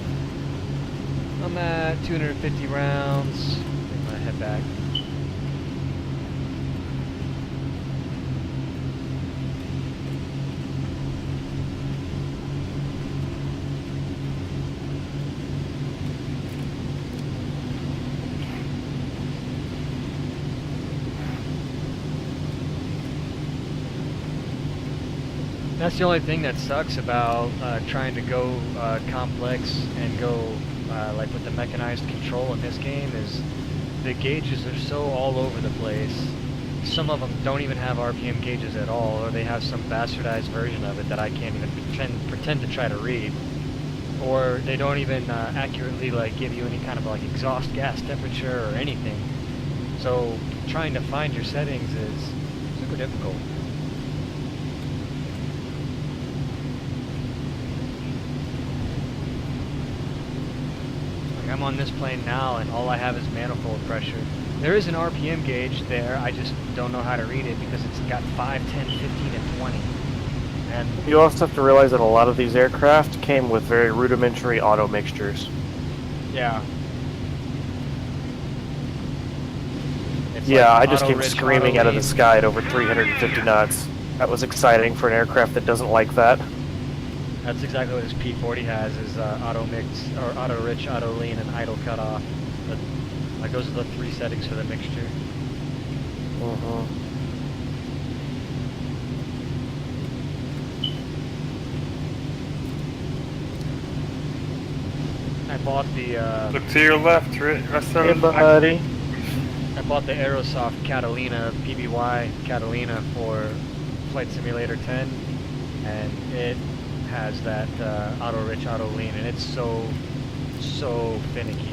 [SPEAKER 2] I'm at 250 rounds. I'm gonna head back. That's the only thing that sucks about trying to go complex and go like with the mechanized control in this game is the gauges are so all over the place. Some of them don't even have RPM gauges at all, or they have some bastardized version of it that I can't even pretend to try to read. Or they don't even accurately like give you any kind of like exhaust gas temperature or anything. So trying to find your settings is super difficult. Like I'm on this plane now and all I have is manifold pressure. There is an RPM gauge there, I just don't know how to read it because it's got 5, 10, 15, and 20. And
[SPEAKER 5] You also have to realize that a lot of these aircraft came with very rudimentary auto mixtures.
[SPEAKER 2] yeah. It's
[SPEAKER 5] Yeah,
[SPEAKER 2] like
[SPEAKER 5] I just came
[SPEAKER 2] auto-rich,
[SPEAKER 5] screaming out of the
[SPEAKER 2] auto-lean.
[SPEAKER 5] sky at over 350 knots. That was exciting for an aircraft that doesn't like that.
[SPEAKER 2] That's exactly what this P40 has, is auto mix, or auto rich, auto lean, and idle cutoff. But, like those are the 3 settings for the mixture. I bought the
[SPEAKER 1] Look to your left, rest of
[SPEAKER 5] Hey,
[SPEAKER 1] it.
[SPEAKER 5] buddy.
[SPEAKER 2] I bought the Aerosoft Catalina PBY Catalina for Flight Simulator 10, and it has that auto rich, auto lean, and it's so finicky.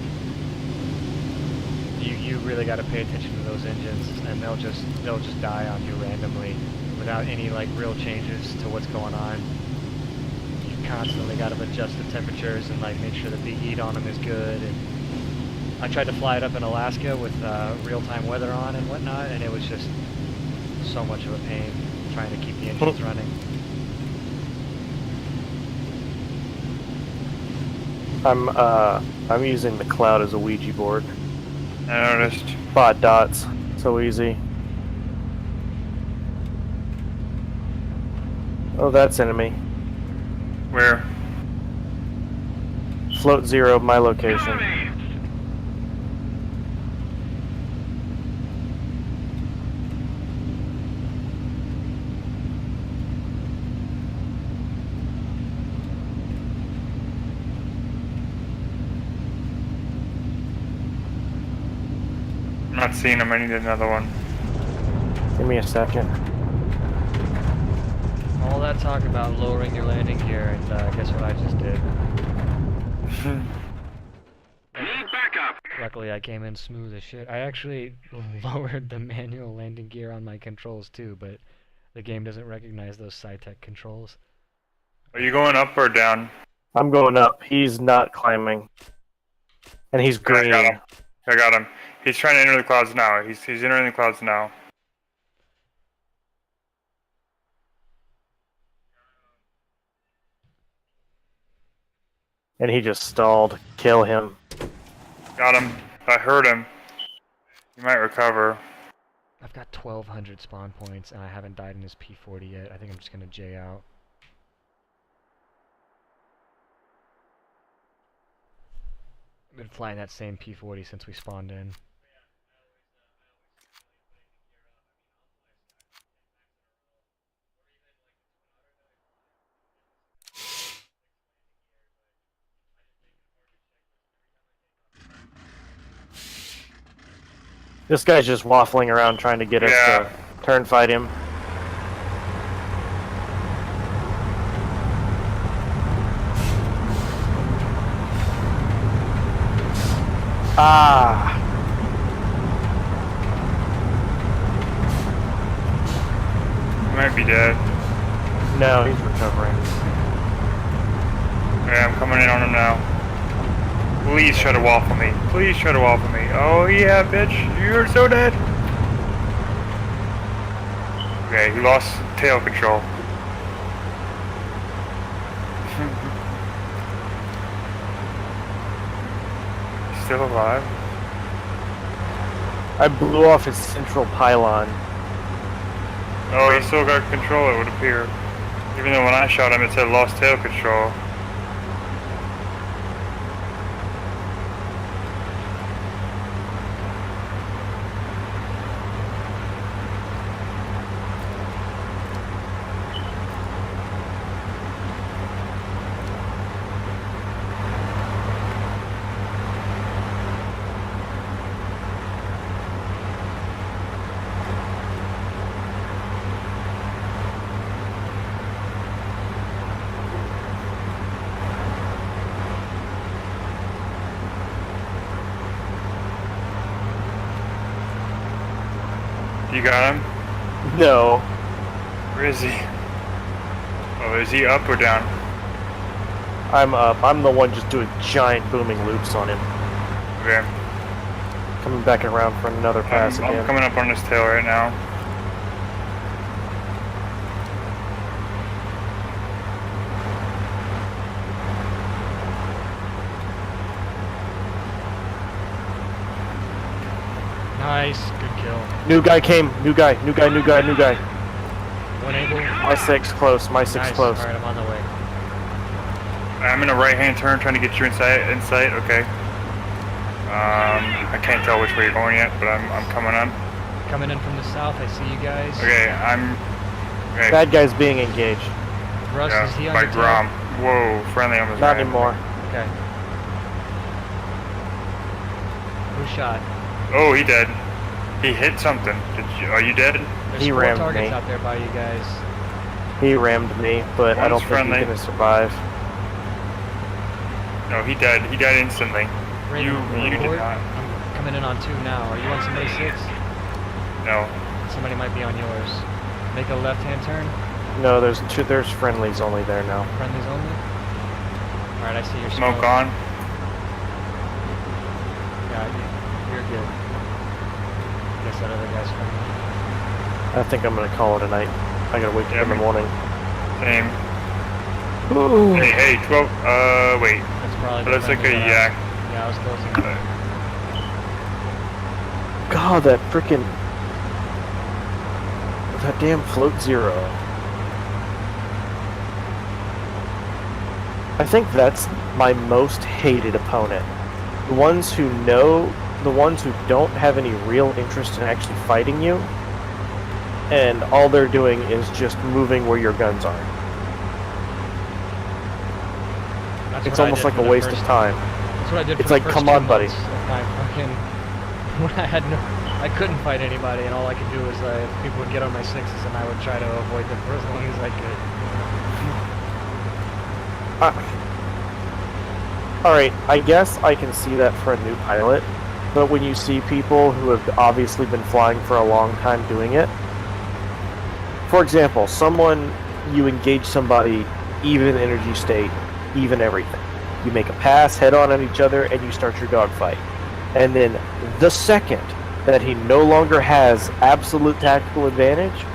[SPEAKER 2] You really got to pay attention to those engines, and they'll just die on you randomly without any like real changes to what's going on. You constantly got to adjust the temperatures and like make sure that the heat on them is good. And I tried to fly it up in Alaska with real-time weather on and whatnot, and it was just so much of a pain trying to keep the engines running.
[SPEAKER 5] I'm using the cloud as a Ouija board.
[SPEAKER 1] I noticed.
[SPEAKER 5] Spot dots. So easy. Oh, that's enemy.
[SPEAKER 1] Where?
[SPEAKER 5] Float 0, my location.
[SPEAKER 3] Enemy!
[SPEAKER 1] I'm not seeing him. I need another one.
[SPEAKER 5] Give me a second.
[SPEAKER 2] All that talk about lowering your landing gear, and guess what I just did?
[SPEAKER 3] Need backup!
[SPEAKER 2] Luckily, I came in smooth as shit. I actually lowered the manual landing gear on my controls too, but the game doesn't recognize those SciTech controls.
[SPEAKER 1] Are you going up or down?
[SPEAKER 5] I'm going up. He's not climbing. And he's
[SPEAKER 1] I
[SPEAKER 5] green.
[SPEAKER 1] got him. I got him. He's trying to enter the clouds now. He's entering the clouds now.
[SPEAKER 5] And he just stalled. Kill him.
[SPEAKER 1] Got him. I heard him. He might recover.
[SPEAKER 2] I've got 1,200 spawn points, and I haven't died in this P40 yet. I think I'm just gonna J out. I've been flying that same P40 since we spawned in.
[SPEAKER 5] This guy's just waffling around trying to get us to turn fight him. Ah!
[SPEAKER 1] He might be dead.
[SPEAKER 5] No, he's recovering.
[SPEAKER 1] Yeah, I'm coming in on him now. Please try to waffle me. Please try to waffle me. Oh yeah, bitch. You're so dead. Okay, he lost tail control. Still alive?
[SPEAKER 5] I blew off his central pylon.
[SPEAKER 1] Oh, he still got control, it would appear. Even though when I shot him, it said lost tail control. You got him?
[SPEAKER 5] No.
[SPEAKER 1] Where is he? Oh, is he up or down?
[SPEAKER 5] I'm up. I'm the one just doing giant booming loops on him.
[SPEAKER 1] Okay.
[SPEAKER 5] Coming back around for another pass
[SPEAKER 1] I'm
[SPEAKER 5] again.
[SPEAKER 1] coming up on his tail right now.
[SPEAKER 2] Nice, good kill.
[SPEAKER 5] New guy came. New guy. New guy. New guy. New guy.
[SPEAKER 2] One able.
[SPEAKER 5] My six close. My six
[SPEAKER 2] Nice.
[SPEAKER 5] close.
[SPEAKER 2] All right, I'm on the way.
[SPEAKER 1] I'm in a right-hand turn trying to get you inside. Okay. I can't tell which way you're going yet, but I'm coming on.
[SPEAKER 2] Coming in from the south, I see you guys.
[SPEAKER 1] Okay, okay.
[SPEAKER 5] Bad guy's being engaged.
[SPEAKER 2] Russ,
[SPEAKER 1] Yeah,
[SPEAKER 2] is he on
[SPEAKER 1] by
[SPEAKER 2] your tail?
[SPEAKER 1] Grom. Whoa, friendly almost.
[SPEAKER 5] Not
[SPEAKER 1] ran into me.
[SPEAKER 5] anymore.
[SPEAKER 2] Okay. Who shot?
[SPEAKER 1] Oh, he dead. He hit something. Are you dead?
[SPEAKER 2] There's
[SPEAKER 5] He
[SPEAKER 2] 4
[SPEAKER 5] rammed
[SPEAKER 2] targets
[SPEAKER 5] me.
[SPEAKER 2] out there by you guys.
[SPEAKER 5] He rammed me, but I don't
[SPEAKER 1] One's
[SPEAKER 5] think
[SPEAKER 1] friendly.
[SPEAKER 5] he's gonna survive.
[SPEAKER 1] No, he died. He died instantly.
[SPEAKER 2] Raven,
[SPEAKER 1] You did
[SPEAKER 2] report.
[SPEAKER 1] not.
[SPEAKER 2] I'm coming in on 2 now. Are you on somebody's 6?
[SPEAKER 1] No.
[SPEAKER 2] Somebody might be on yours. Make a left-hand turn.
[SPEAKER 5] No, there's two. There's friendlies only there now.
[SPEAKER 2] Friendlies only. All right, I see your
[SPEAKER 1] Smoke on.
[SPEAKER 2] Yeah, you're good. Guess that other guy's friendly.
[SPEAKER 5] I think I'm gonna call it a night. I gotta wake up in the
[SPEAKER 1] me-
[SPEAKER 5] morning.
[SPEAKER 1] Same.
[SPEAKER 5] Ooh.
[SPEAKER 1] Hey, 12. Wait.
[SPEAKER 2] That's probably.
[SPEAKER 1] But
[SPEAKER 2] the
[SPEAKER 1] it's like a
[SPEAKER 2] friendly that
[SPEAKER 1] yak.
[SPEAKER 2] Yeah, I was closing.
[SPEAKER 5] God, that frickin' that damn float zero. I think that's my most hated opponent. The ones who know, the ones who don't have any real interest in actually fighting you, and all they're doing is just moving where your guns are.
[SPEAKER 2] That's
[SPEAKER 5] It's
[SPEAKER 2] what I
[SPEAKER 5] almost
[SPEAKER 2] did
[SPEAKER 5] like
[SPEAKER 2] for
[SPEAKER 5] a
[SPEAKER 2] the
[SPEAKER 5] waste of
[SPEAKER 2] first-
[SPEAKER 5] time.
[SPEAKER 2] That's what I did.
[SPEAKER 5] It's
[SPEAKER 2] for
[SPEAKER 5] like,
[SPEAKER 2] the first
[SPEAKER 5] come
[SPEAKER 2] 2
[SPEAKER 5] on, buddy.
[SPEAKER 2] months of my fucking when I had no, I couldn't fight anybody, and all I could do was people would get on my 6s, and I would try to avoid them for as long as I could.
[SPEAKER 5] Alright, I guess I can see that for a new pilot, but when you see people who have obviously been flying for a long time doing it, for example, you engage somebody, even energy state, even everything. You make a pass, head on each other, and you start your dogfight. And then the second that he no longer has absolute tactical advantage,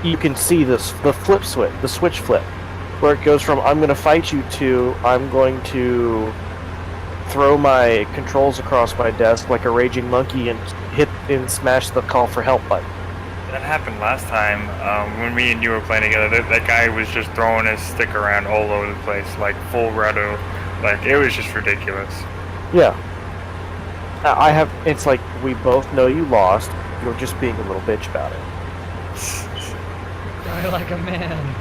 [SPEAKER 5] you can see the flip switch, the switch flip, where it goes from I'm going to fight you to I'm going to throw my controls across my desk like a raging monkey and hit and smash the call for help button.
[SPEAKER 1] That happened last time when me and you were playing together. That guy was just throwing his stick around all over the place, like full rudder. Like, it was just ridiculous.
[SPEAKER 5] Yeah. It's like, we both know you lost, you're just being a little bitch about it.
[SPEAKER 2] Die like a man.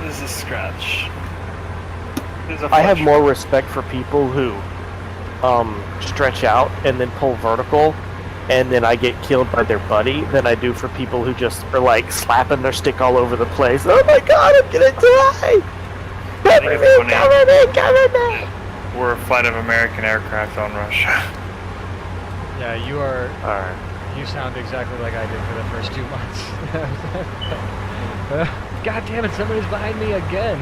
[SPEAKER 1] This is a scratch.
[SPEAKER 5] I have more respect for people who stretch out and then pull vertical, and then I get killed by their buddy than I do for people who just are like slapping their stick all over the place. Oh my god, I'm gonna die! Cover me, cover me, cover me!
[SPEAKER 1] We're a flight of American aircraft on Russia.
[SPEAKER 2] Yeah, you are.
[SPEAKER 5] Alright.
[SPEAKER 2] You sound exactly like I did for the first 2 months. God damn it! Somebody's behind me again.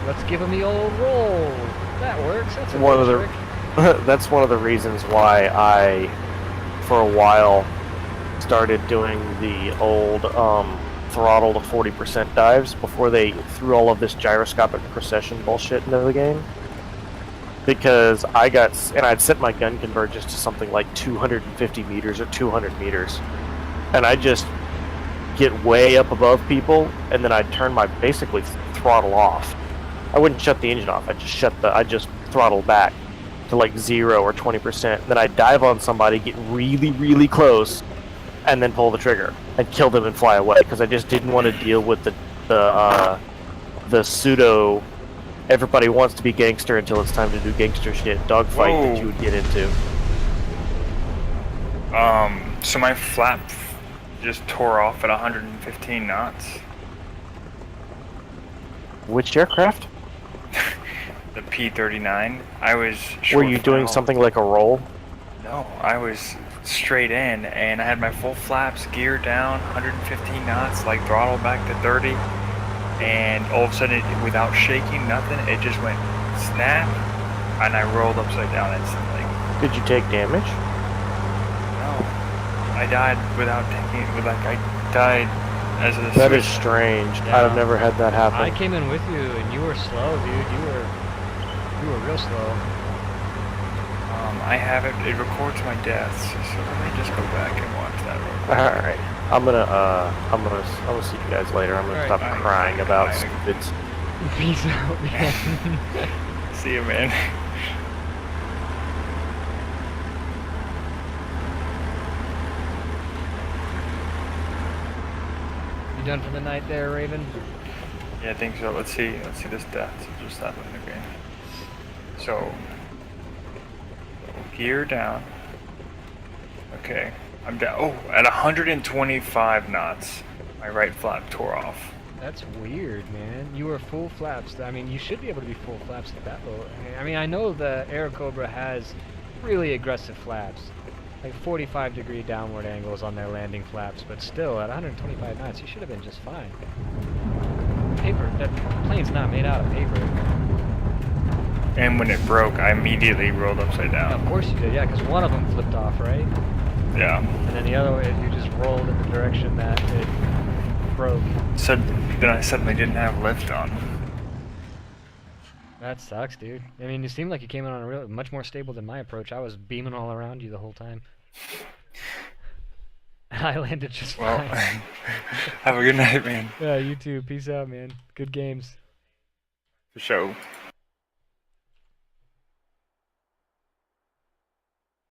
[SPEAKER 2] Let's give him the old roll. That works. That's a
[SPEAKER 5] One of
[SPEAKER 2] good
[SPEAKER 5] the
[SPEAKER 2] trick.
[SPEAKER 5] that's one of the reasons why I, for a while, started doing the old throttle to 40% dives before they threw all of this gyroscopic precession bullshit into the game. Because I'd set my gun convergence to something like 250 meters or 200 meters, and I just get way up above people, and then I'd turn my basically throttle off. I wouldn't shut the engine off. I just throttle back to like 0 or 20%. Then I'd dive on somebody, get really, really close, and then pull the trigger and kill them and fly away because I just didn't want to deal with the pseudo. Everybody wants to be gangster until it's time to do gangster shit dogfight that
[SPEAKER 1] Whoa.
[SPEAKER 5] you would get into.
[SPEAKER 1] So my flap just tore off at 115 knots.
[SPEAKER 5] Which aircraft?
[SPEAKER 1] The P-39. I was.
[SPEAKER 5] Were you doing something like a roll?
[SPEAKER 1] No, I was straight in, and I had my full flaps, gear down, 115 knots, like throttle back to 30, and all of a sudden, without shaking, nothing, it just went snap, and I rolled upside down instantly.
[SPEAKER 5] Did you take damage?
[SPEAKER 1] No, I died without taking it. I died as a.
[SPEAKER 5] That is strange.
[SPEAKER 2] Yeah.
[SPEAKER 5] I've never had that happen.
[SPEAKER 2] I came in with you, and you were slow, dude. You were real slow.
[SPEAKER 1] I have it. It records my deaths, so let me just go back and watch that real quick.
[SPEAKER 5] All right. I'm gonna see you guys later. I'm gonna
[SPEAKER 2] All right.
[SPEAKER 5] stop crying about
[SPEAKER 1] Bye.
[SPEAKER 5] stupids.
[SPEAKER 2] Peace out, man.
[SPEAKER 1] See you, man.
[SPEAKER 2] You done for the night there, Raven?
[SPEAKER 1] Yeah, I think so. Let's see this death. Just that one again. So, gear down. Okay, I'm down. Oh, at 125 knots, my right flap tore off.
[SPEAKER 2] That's weird, man. You were full flaps. I mean, you should be able to be full flaps at that low. I mean, I know the Air Cobra has really aggressive flaps, like 45-degree downward angles on their landing flaps, but still, at 125 knots, you should have been just fine. Paper, that plane's not made out of paper.
[SPEAKER 1] And when it broke, I immediately rolled upside
[SPEAKER 2] Yeah,
[SPEAKER 1] down.
[SPEAKER 2] of course you did, yeah, because one of them flipped off, right?
[SPEAKER 1] Yeah.
[SPEAKER 2] And then the other way, you just rolled in the direction that it broke.
[SPEAKER 1] So then I suddenly didn't have lift on.
[SPEAKER 2] That sucks, dude. I mean, you seemed like you came in on a much more stable than my approach. I was beaming all around you the whole time. I landed just
[SPEAKER 1] Well,
[SPEAKER 2] fine.
[SPEAKER 1] have a good night, man.
[SPEAKER 2] Yeah, you too. Peace out, man. Good games.
[SPEAKER 1] For sure.